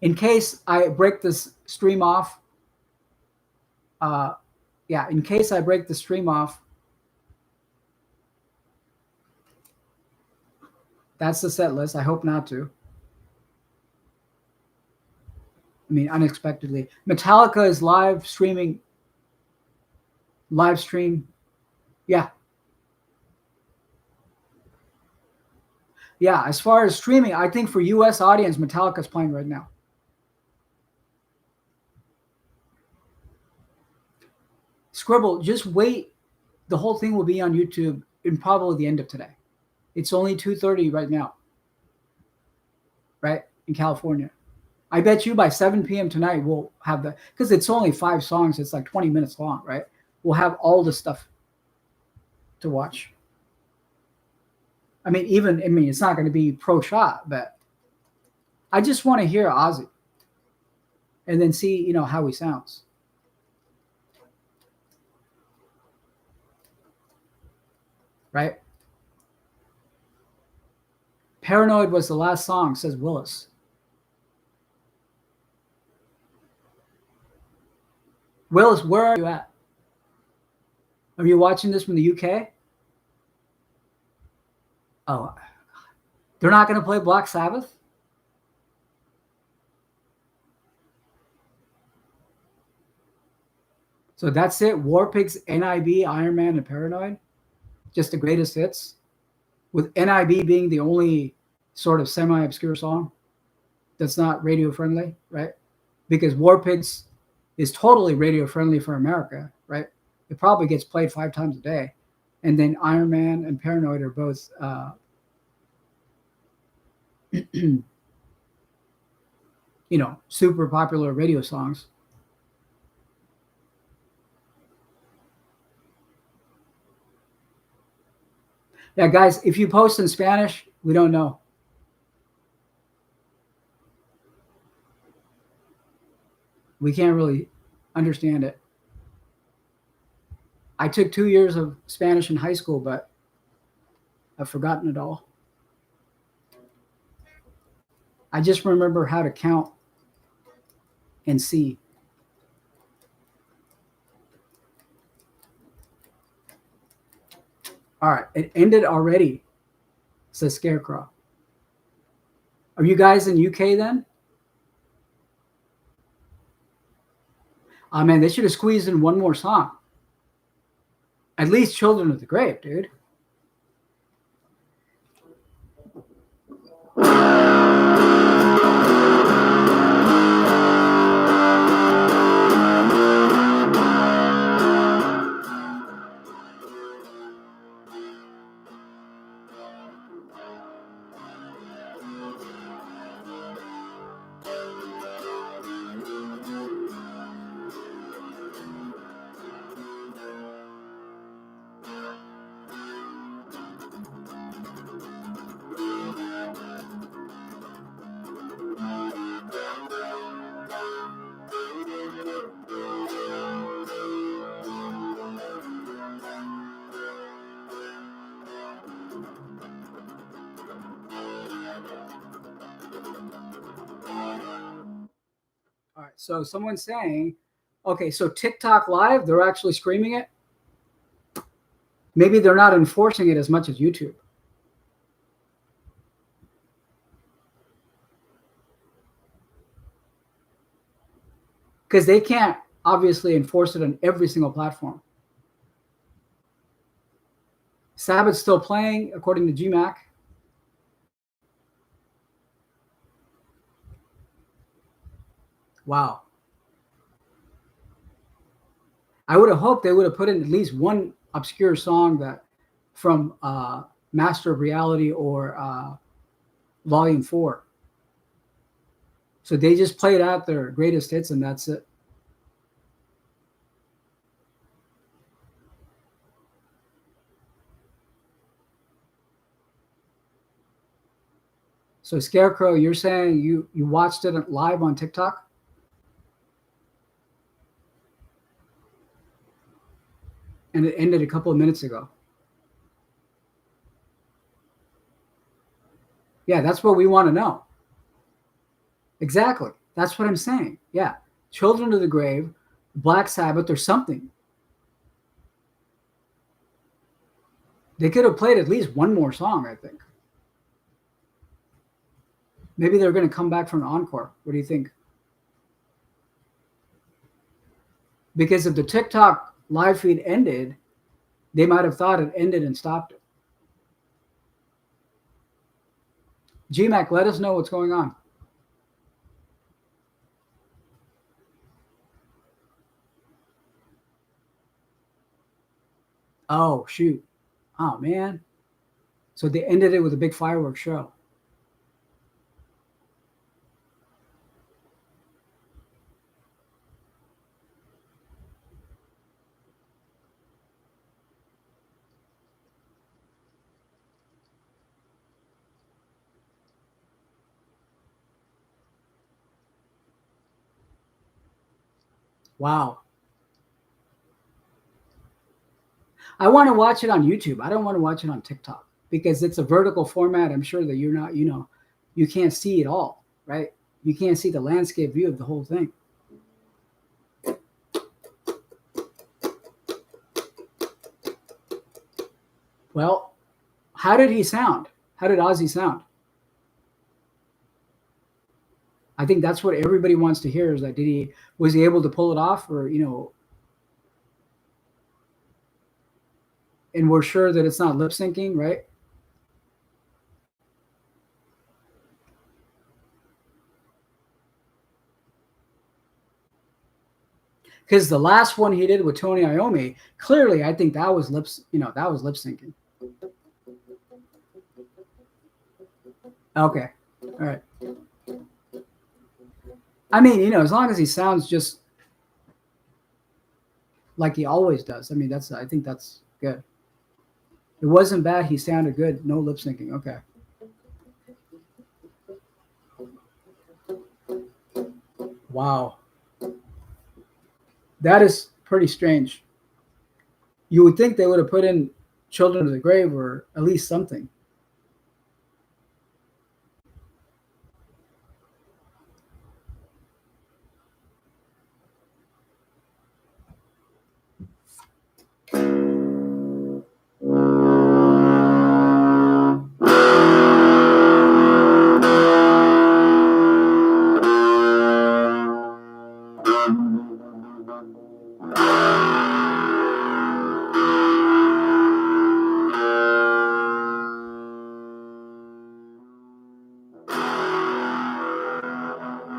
In case I break this stream off, in case I break the stream off, that's the set list. I hope not to. I mean, unexpectedly. Metallica is live stream. Yeah. Yeah, as far as streaming, I think for US audience, Metallica's playing right now. Scribble, just wait. The whole thing will be on YouTube in probably the end of today. It's only 2:30 right now, right, in California. I bet you by 7 p.m. tonight we'll have the, because it's only 5 songs. It's like 20 minutes long, right? We'll have all the stuff to watch. I mean, it's not going to be pro shot, but I just want to hear Ozzy and then see, how he sounds. Right? Paranoid was the last song, says Willis. Willis, where are you at? Are you watching this from the UK? Oh, they're not going to play Black Sabbath? So that's it. War Pigs, NIB, Iron Man, and Paranoid. Just the greatest hits. With NIB being the only sort of semi-obscure song that's not radio friendly, right? Because War Pigs is totally radio friendly for America, right? It probably gets played 5 times a day. And then Iron Man and Paranoid are both super popular radio songs. Yeah, guys, if you post in Spanish, we don't know. We can't really understand it. I took 2 years of Spanish in high school, but I've forgotten it all. I just remember how to count and see. All right, it ended already, says Scarecrow. Are you guys in UK then? Oh, man, they should have squeezed in one more song. At least Children of the Grave, dude. All right, so someone's saying, okay, so TikTok Live, they're actually streaming it. Maybe they're not enforcing it as much as YouTube. Because they can't obviously enforce it on every single platform. Sabbath's still playing, according to GMAC. Wow. I would have hoped they would have put in at least one obscure song that from Master of Reality or Volume 4. So they just played out their greatest hits and that's it. So Scarecrow, you're saying you watched it live on TikTok? And it ended a couple of minutes ago. Yeah, that's what we want to know. Exactly. That's what I'm saying. Yeah. Children of the Grave, Black Sabbath, or something. They could have played at least one more song, I think. Maybe they're going to come back for an encore. What do you think? Because if the TikTok live feed ended, they might have thought it ended and stopped it. GMAC, let us know what's going on. Oh, shoot. Oh, man. So they ended it with a big fireworks show. Wow. I want to watch it on YouTube. I don't want to watch it on TikTok because it's a vertical format. I'm sure that you're not, you can't see it all, right? You can't see the landscape view of the whole thing. Well, how did he sound? How did Ozzy sound? I think that's what everybody wants to hear is that was he able to pull it off or, and we're sure that it's not lip syncing, right? Because the last one he did with Tony Iommi, clearly I think that was lip syncing. Okay. All right. I mean, as long as he sounds just like he always does. I mean, I think that's good. It wasn't bad. He sounded good. No lip syncing. Okay. Wow. That is pretty strange. You would think they would have put in Children of the Grave or at least something.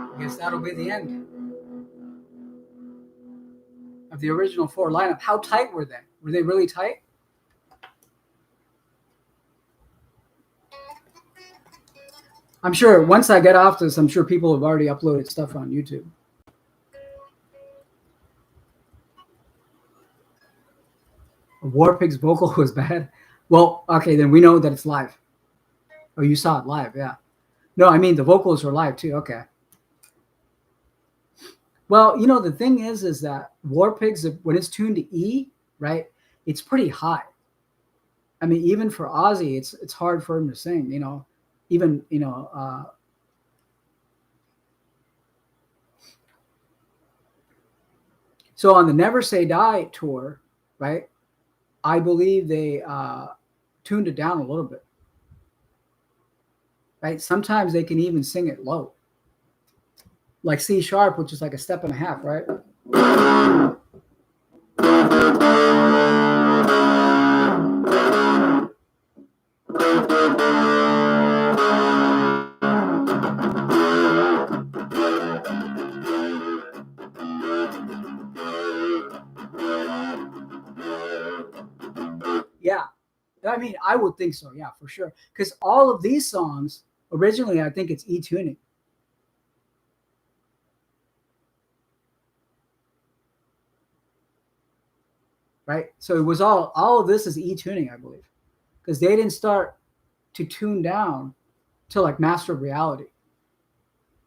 I guess that'll be the end of the original 4 lineup. How tight were they? Were they really tight? I'm sure once I get off this, I'm sure people have already uploaded stuff on YouTube. Warpig's vocal was bad. Well, okay, then we know that it's live. Oh, you saw it live, yeah. No, I mean the vocals were live too. Okay. Well, the thing is that Warpig's when it's tuned to E, right? It's pretty high. I mean, even for Ozzy, it's hard for him to sing. Even So on the Never Say Die tour, right? I believe they tuned it down a little bit. Right? Sometimes they can even sing it low. Like C sharp, which is like a step and a half, right? Yeah. I mean, I would think so. Yeah, for sure. Because all of these songs Originally, I think it's E tuning. Right? So it was all of this is E tuning, I believe, because they didn't start to tune down to like Master of Reality.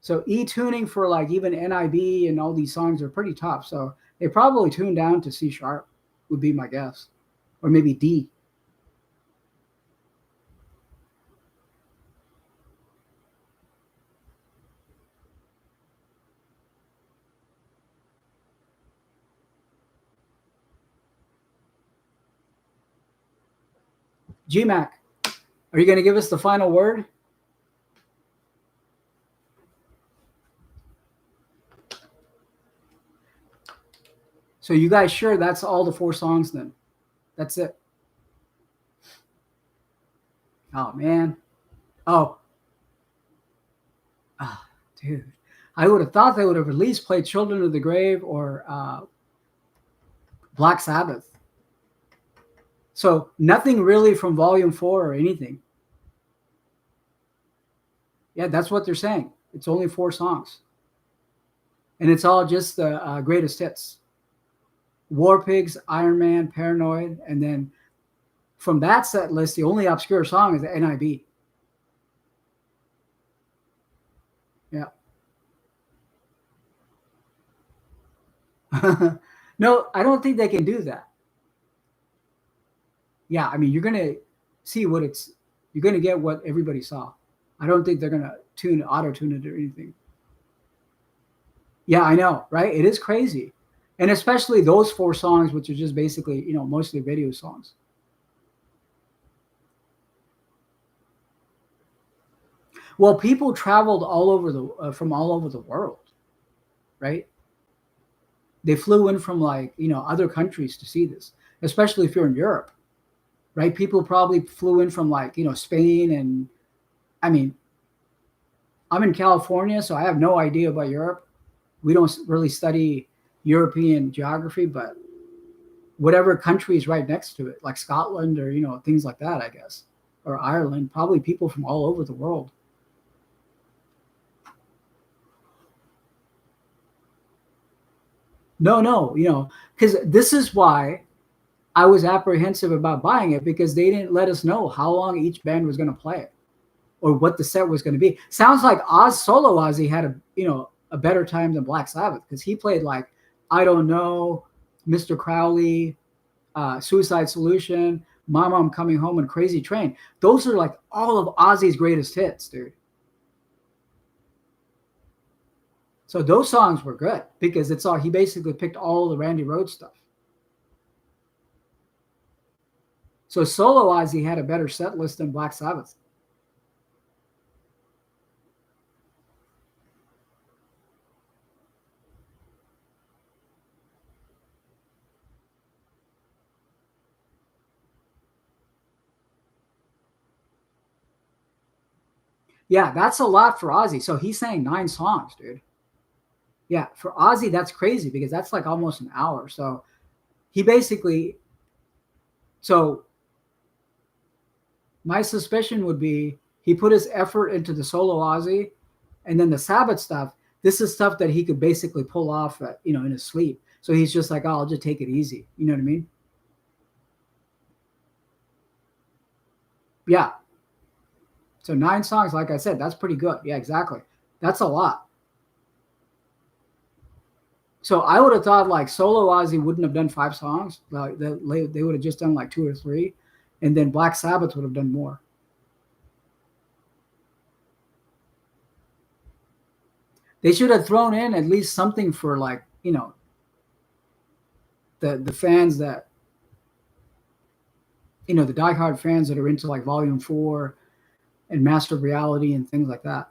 So E tuning for like even NIB and all these songs are pretty tough. So they probably tuned down to C sharp, would be my guess, or maybe D. GMAC, are you going to give us the final word? So you guys sure that's all the 4 songs then? That's it. Oh man. Oh. Oh, dude. I would have thought they would have at least played Children of the Grave or Black Sabbath. So nothing really from Volume 4 or anything. Yeah, that's what they're saying. It's only 4 songs. And it's all just the greatest hits. War Pigs, Iron Man, Paranoid, and then from that set list, the only obscure song is the NIB. Yeah. No, I don't think they can do that. Yeah, I mean, you're gonna see what it's. You're gonna get what everybody saw. I don't think they're gonna auto tune it or anything. Yeah, I know, right? It is crazy, and especially those 4 songs, which are just basically mostly video songs. Well, people traveled all over from all over the world, right? They flew in from like other countries to see this, especially if you're in Europe, right? People probably flew in from like Spain, and I mean, I'm in California, so I have no idea about Europe. We don't really study European geography, but whatever country is right next to it, like Scotland or things like that, I guess, or Ireland, probably people from all over the world. No, because this is why I was apprehensive about buying it, because they didn't let us know how long each band was going to play it or what the set was going to be. Sounds like solo Ozzy had a better time than Black Sabbath, because he played like I Don't Know, Mr. Crowley, Suicide Solution, Mama I'm Coming Home, and Crazy Train. Those are like all of Ozzy's greatest hits, dude. So those songs were good because he basically picked all the Randy Rhoads stuff. So solo Ozzy had a better set list than Black Sabbath. Yeah, that's a lot for Ozzy. So he sang 9 songs, dude. Yeah, for Ozzy, that's crazy because that's like almost an hour. So he basically, so my suspicion would be he put his effort into the solo Ozzy, and then the Sabbath stuff. This is stuff that he could basically pull off, in his sleep. So he's just like, oh, I'll just take it easy. You know what I mean? Yeah. So 9 songs, like I said, that's pretty good. Yeah, exactly. That's a lot. So I would have thought like solo Ozzy wouldn't have done 5 songs. Like they would have just done like 2 or 3, and then Black Sabbath would have done more. They should have thrown in at least something for like the fans that the diehard fans that are into like Volume 4 and Master of Reality and things like that.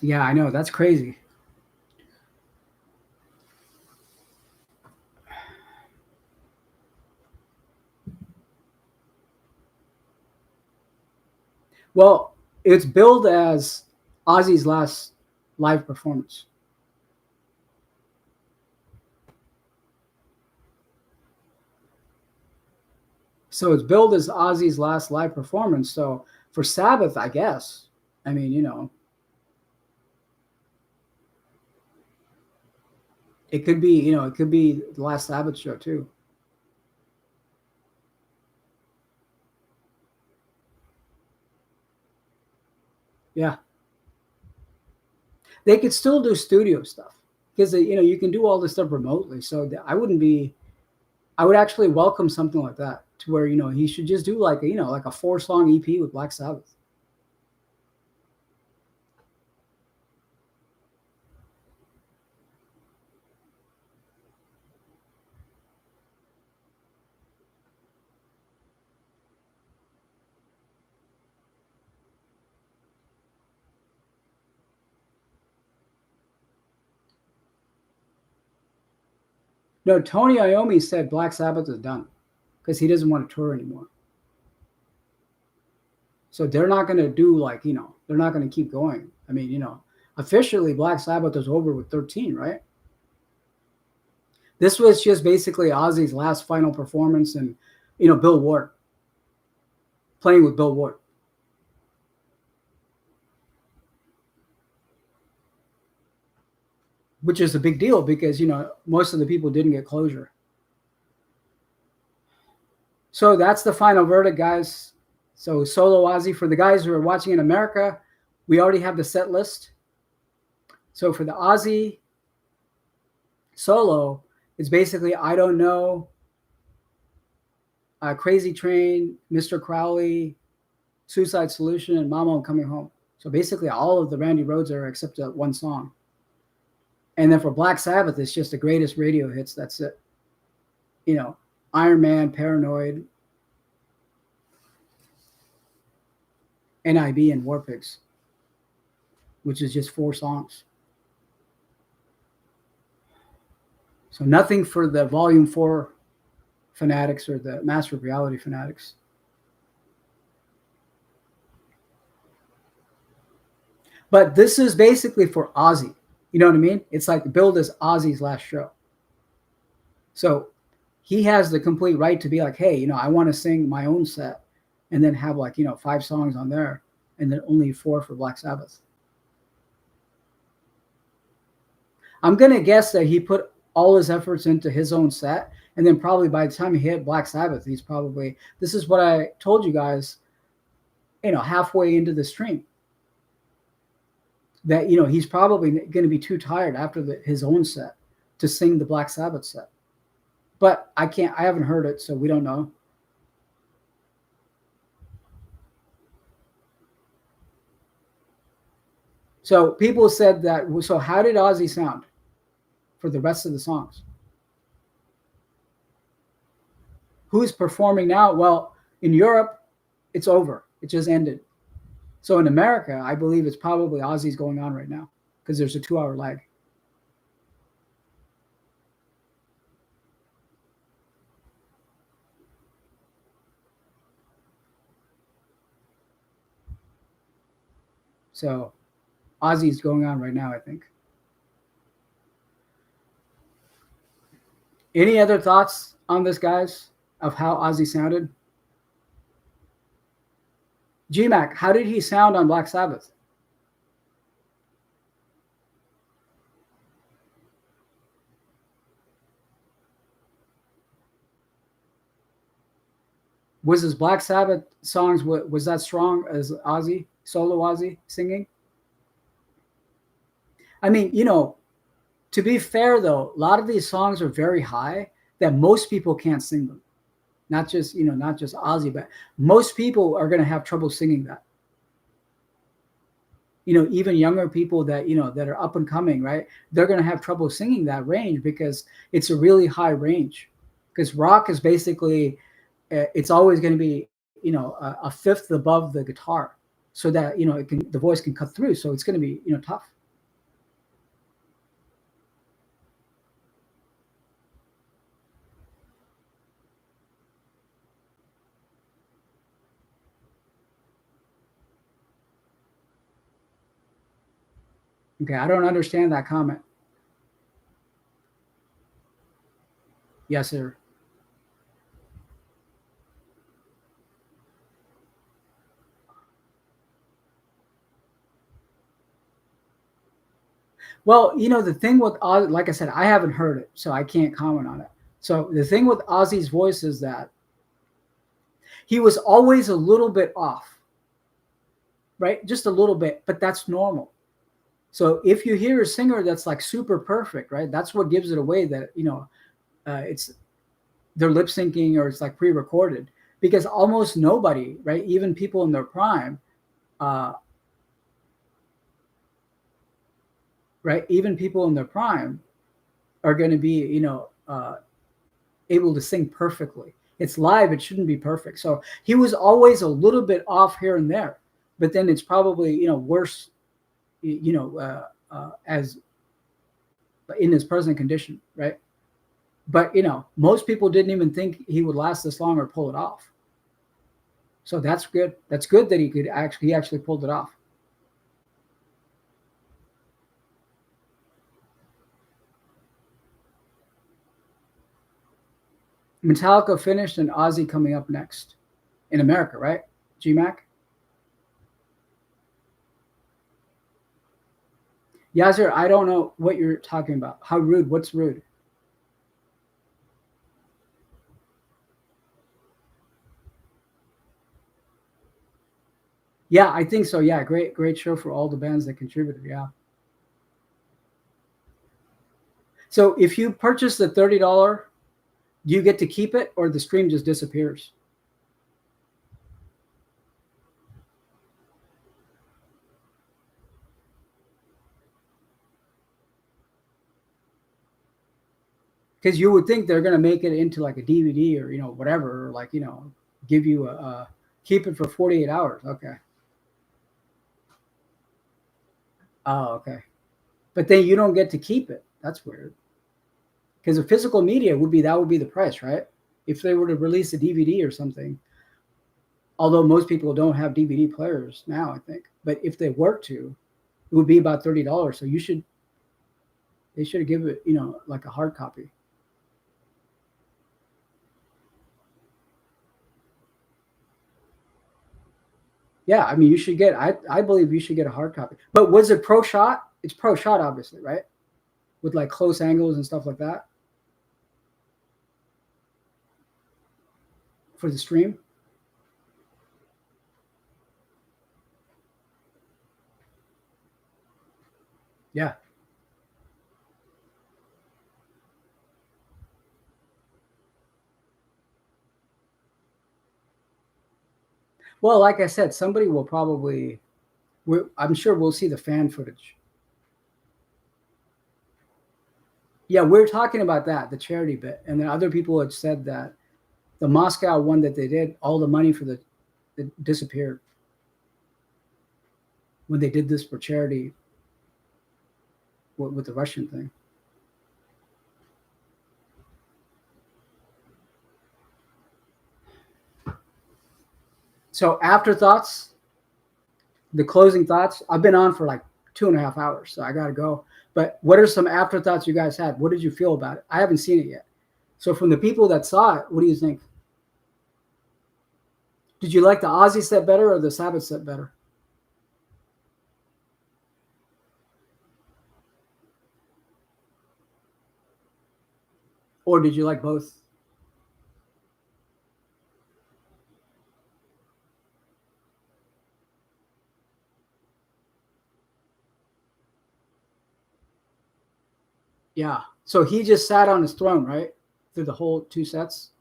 Yeah, I know, that's crazy. Well, it's billed as Ozzy's last live performance. So it's billed as Ozzy's last live performance. So for Sabbath, I guess. I mean, it could be, it could be the last Sabbath show too. Yeah, they could still do studio stuff because you can do all this stuff remotely. So I wouldn't be. I would actually welcome something like that to where he should just do like like a 4-song EP with Black Sabbath. No, Tony Iommi said Black Sabbath is done because he doesn't want to tour anymore. So they're not going to do like they're not going to keep going. I mean officially Black Sabbath is over with 13, right? This was just basically Ozzy's last final performance, and Bill Ward playing with Bill Ward, which is a big deal because most of the people didn't get closure. So that's the final verdict, guys. So solo Ozzy, for the guys who are watching in America, we already have the set list. So for the Ozzy solo, it's basically I Don't Know, Crazy Train, Mr. Crowley, Suicide Solution, and Mama I'm Coming Home. So basically all of the Randy Rhoads are except one song. And then for Black Sabbath, it's just the greatest radio hits. That's it. Iron Man, Paranoid, NIB, and War Pigs, which is just 4 songs. So nothing for the Volume 4 fanatics or the Master of Reality fanatics. But this is basically for Ozzy. You know what I mean? It's like billed as Ozzy's last show. So he has the complete right to be like, hey, I want to sing my own set and then have like, 5 songs on there and then only 4 for Black Sabbath. I'm going to guess that he put all his efforts into his own set. And then probably by the time he hit Black Sabbath, this is what I told you guys, halfway into the stream, that, he's probably going to be too tired after his own set to sing the Black Sabbath set. But I haven't heard it, so we don't know. So people said that, so how did Ozzy sound for the rest of the songs? Who's performing now? Well, in Europe, it's over. It just ended. So in America, I believe it's probably Ozzy's going on right now because there's a 2-hour lag. So Ozzy's going on right now, I think. Any other thoughts on this, guys, of how Ozzy sounded? GMAC, how did he sound on Black Sabbath? Was his Black Sabbath songs, was that strong as Ozzy, solo Ozzy singing? I mean, to be fair though, a lot of these songs are very high that most people can't sing them. Not just Ozzy, but most people are going to have trouble singing that. Even younger people that that are up and coming, right? They're going to have trouble singing that range because it's a really high range. Because rock is basically, it's always going to be a fifth above the guitar, so that the voice can cut through. So it's going to be tough. Okay, I don't understand that comment. Yes, sir. Well, the thing with Oz, like I said, I haven't heard it, so I can't comment on it. So the thing with Ozzy's voice is that he was always a little bit off, right? Just a little bit, but that's normal. So if you hear a singer that's like super perfect, right? That's what gives it away that, it's they're lip syncing or it's like pre-recorded because almost nobody, right? Even people in their prime, uh, right? Even people in their prime are going to be, able to sing perfectly. It's live; it shouldn't be perfect. So he was always a little bit off here and there, but then it's probably worse, as in his present condition, right? But most people didn't even think he would last this long or pull it off. So that's good. That's good that he actually pulled it off. Metallica finished and Ozzy coming up next in America, right? GMAC. Yazir, I don't know what you're talking about. How rude? What's rude? Yeah, I think so. Yeah, great show for all the bands that contributed. Yeah. So if you purchase the $30, do you get to keep it or the stream just disappears? Because you would think they're going to make it into like a DVD or whatever, or like give you a keep it for 48 hours. Okay. Oh, okay. But then you don't get to keep it. That's weird. Because the physical media would be the price, right? If they were to release a DVD or something. Although most people don't have DVD players now, I think. But if they were to, it would be about $30. So they should give it, like a hard copy. Yeah, I mean, you should get. I believe you should get a hard copy. But was it pro shot? It's pro shot, obviously, right? With like close angles and stuff like that for the stream. Yeah. Well, like I said, somebody will probably. I'm sure we'll see the fan footage. Yeah, we're talking about that, the charity bit, and then other people had said that the Moscow one that they did, all the money for the it disappeared when they did this for charity with the Russian thing. So afterthoughts, the closing thoughts. I've been on for like 2.5 hours, so I gotta go. But what are some afterthoughts you guys had? What did you feel about it? I haven't seen it yet. So from the people that saw it, what do you think? Did you like the Ozzy set better or the Sabbath set better? Or did you like both? Yeah. So he just sat on his throne, right? Through the whole two sets.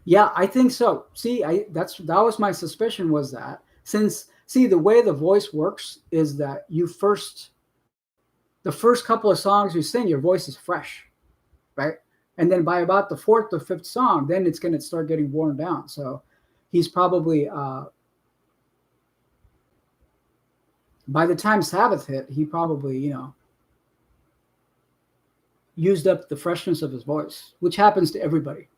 Yeah, I think so. See, that was my suspicion was that since see the way the voice works is that the first couple of songs you sing, your voice is fresh, right? And then by about the fourth or fifth song, then it's going to start getting worn down. So he's probably by the time Sabbath hit, he probably used up the freshness of his voice, which happens to everybody.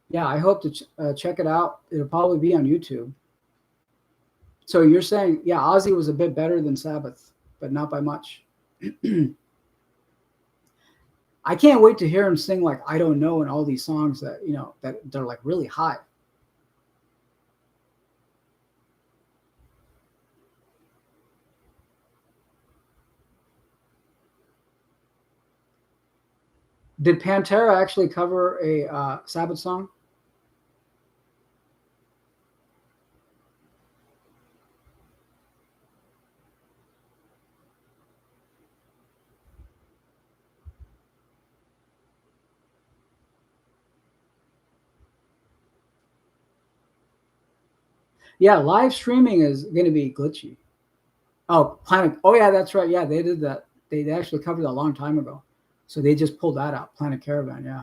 Yeah, I hope to check it out. It'll probably be on YouTube. So you're saying, yeah, Ozzy was a bit better than Sabbath, but not by much. I can't wait to hear him sing like "I Don't Know" and all these songs that that they're like really high. Did Pantera actually cover a Sabbath song? Yeah, live streaming is going to be glitchy. Oh, Planet. Oh yeah, that's right. Yeah, they did that. They actually covered that a long time ago. So they just pulled that out. Planet Caravan. Yeah.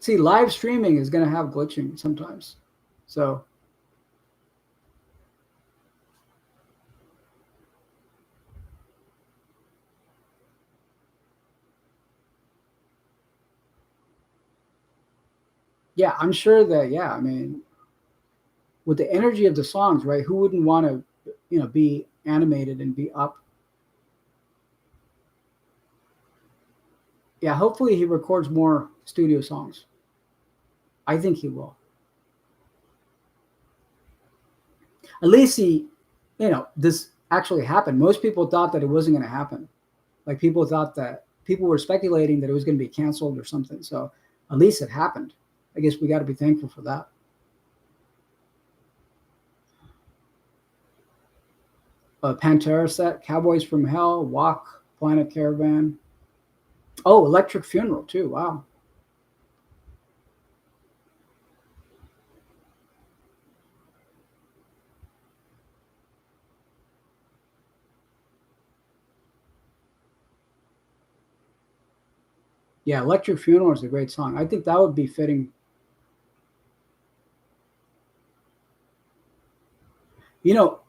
See, live streaming is going to have glitching sometimes. So yeah, I'm sure that. Yeah, I mean, with the energy of the songs, right? Who wouldn't want to, be animated and be up? Yeah, hopefully he records more studio songs. I think he will. At least this actually happened. Most people thought that it wasn't going to happen. Like people thought that people were speculating that it was going to be canceled or something. So at least it happened. I guess we got to be thankful for that. Pantera set, Cowboys from Hell, Walk, Planet Caravan. Oh, Electric Funeral too. Wow. Yeah, Electric Funeral is a great song. I think that would be fitting. You know,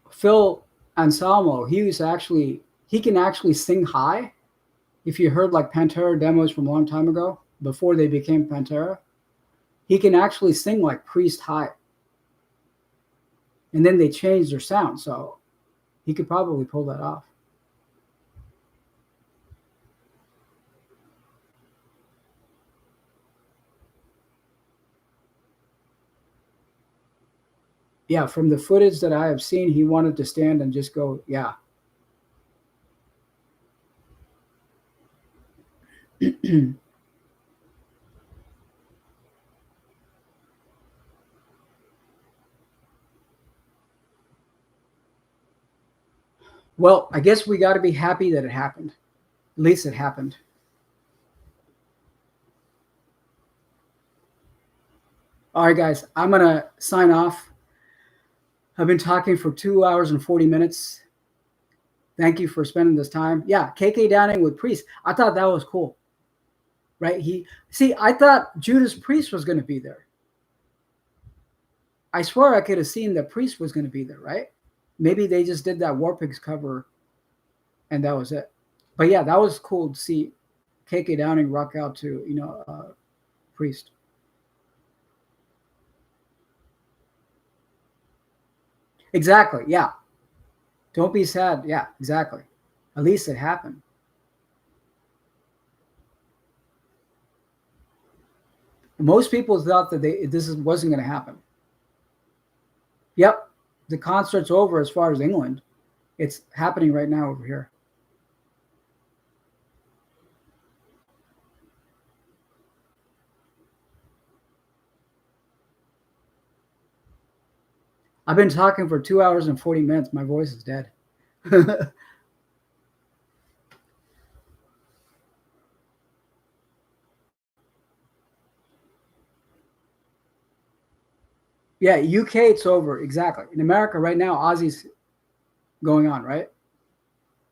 Phil Anselmo, he can actually sing high. If you heard like Pantera demos from a long time ago, before they became Pantera, he can actually sing like Priest high. And then they changed their sound, so he could probably pull that off. Yeah, from the footage that I have seen, he wanted to stand and just go, yeah. Well, I guess we got to be happy that it happened. At least it happened. All right, guys, I'm going to sign off. I've been talking for 2 hours and 40 minutes. Thank you for spending this time. Yeah, KK Downing with Priest. I thought that was cool, right? I thought Judas Priest was going to be there. I swear I could have seen that Priest was going to be there, right? Maybe they just did that War Pigs cover and that was it. But yeah, that was cool to see KK Downing rock out to, Priest. Exactly. Yeah. Don't be sad. Yeah, exactly. At least it happened. Most people thought that wasn't going to happen. Yep. The concert's over as far as England. It's happening right now over here. I've been talking for 2 hours and 40 minutes. My voice is dead. Yeah, UK, it's over. Exactly. In America right now, Ozzy's going on, right?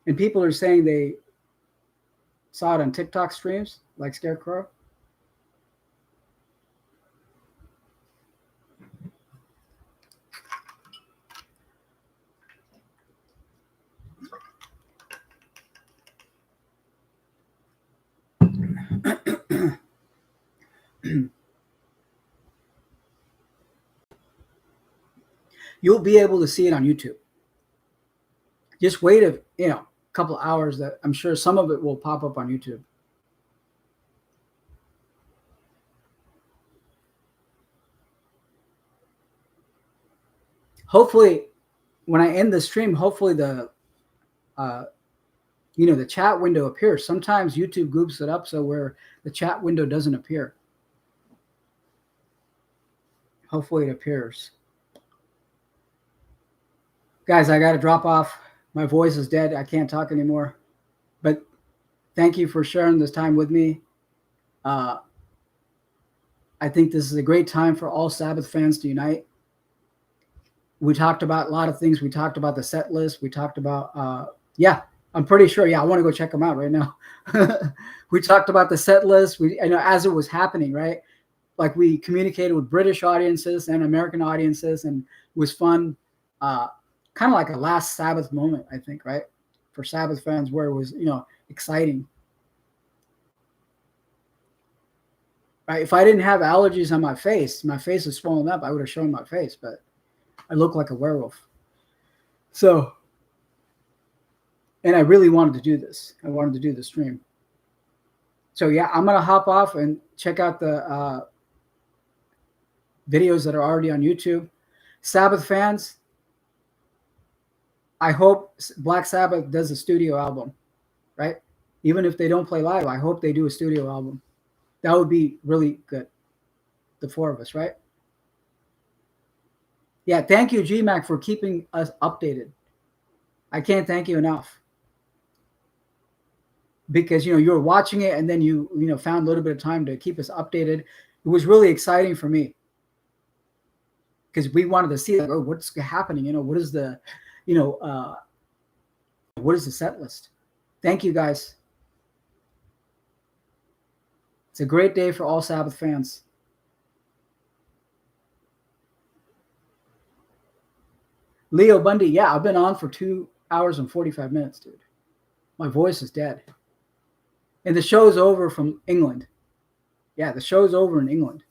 And people are saying they saw it on TikTok streams, like Scarecrow. you'll be able to see it on YouTube. Just wait a couple hours. That I'm sure some of it will pop up on YouTube. Hopefully, when I end the stream, hopefully the the chat window appears. Sometimes YouTube groups it up so where the chat window doesn't appear. Hopefully it appears. Guys, I got to drop off. My voice is dead. I can't talk anymore. But thank you for sharing this time with me. I think this is a great time for all Sabbath fans to unite. We talked about a lot of things. We talked about the set list. We talked about, I'm pretty sure. Yeah, I want to go check them out right now. We talked about the set list. As it was happening, right? Like we communicated with British audiences and American audiences, and it was fun. Kind of like a last Sabbath moment, I think, right? For Sabbath fans, where it was, exciting. Right? If I didn't have allergies on my face is swollen up, I would have shown my face, but I look like a werewolf. So, and I really wanted to do this. I wanted to do the stream. So yeah, I'm going to hop off and check out the videos that are already on YouTube. Sabbath fans, I hope Black Sabbath does a studio album, right? Even if they don't play live, I hope they do a studio album. That would be really good. The four of us, right? Yeah, thank you, GMAC, for keeping us updated. I can't thank you enough. Because you were watching it and then you found a little bit of time to keep us updated. It was really exciting for me. Because we wanted to see what's happening, what is the what is the set list? Thank you, guys. It's a great day for all Sabbath fans. Leo Bundy, yeah, I've been on for 2 hours and 45 minutes, dude. My voice is dead. And the show's over from England. Yeah, the show's over in England.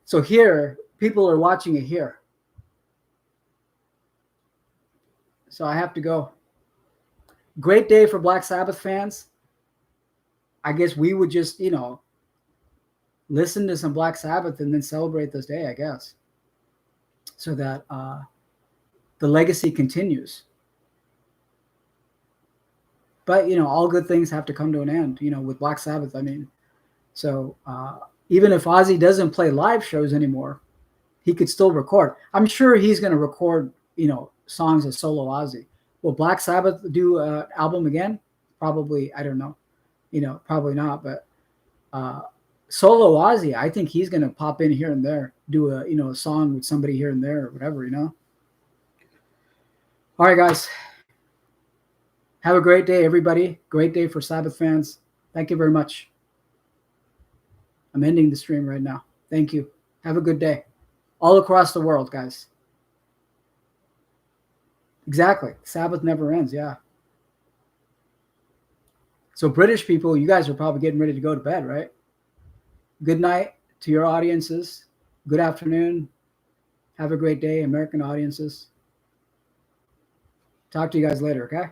So here, people are watching it here. So I have to go. Great day for Black Sabbath fans. I guess we would just, listen to some Black Sabbath and then celebrate this day, I guess. So that the legacy continues. But, all good things have to come to an end, with Black Sabbath, I mean. So even if Ozzy doesn't play live shows anymore, he could still record. I'm sure he's going to record, songs as solo Ozzy. Will Black Sabbath do an album again? Probably, I don't know. Probably not. But solo Ozzy, I think he's going to pop in here and there, do a song with somebody here and there or whatever, All right, guys. Have a great day, everybody. Great day for Sabbath fans. Thank you very much. I'm ending the stream right now. Thank you. Have a good day. All across the world, guys. Exactly. Sabbath never ends, yeah. So British people, you guys are probably getting ready to go to bed, right? Good night to your audiences. Good afternoon. Have a great day, American audiences. Talk to you guys later, okay?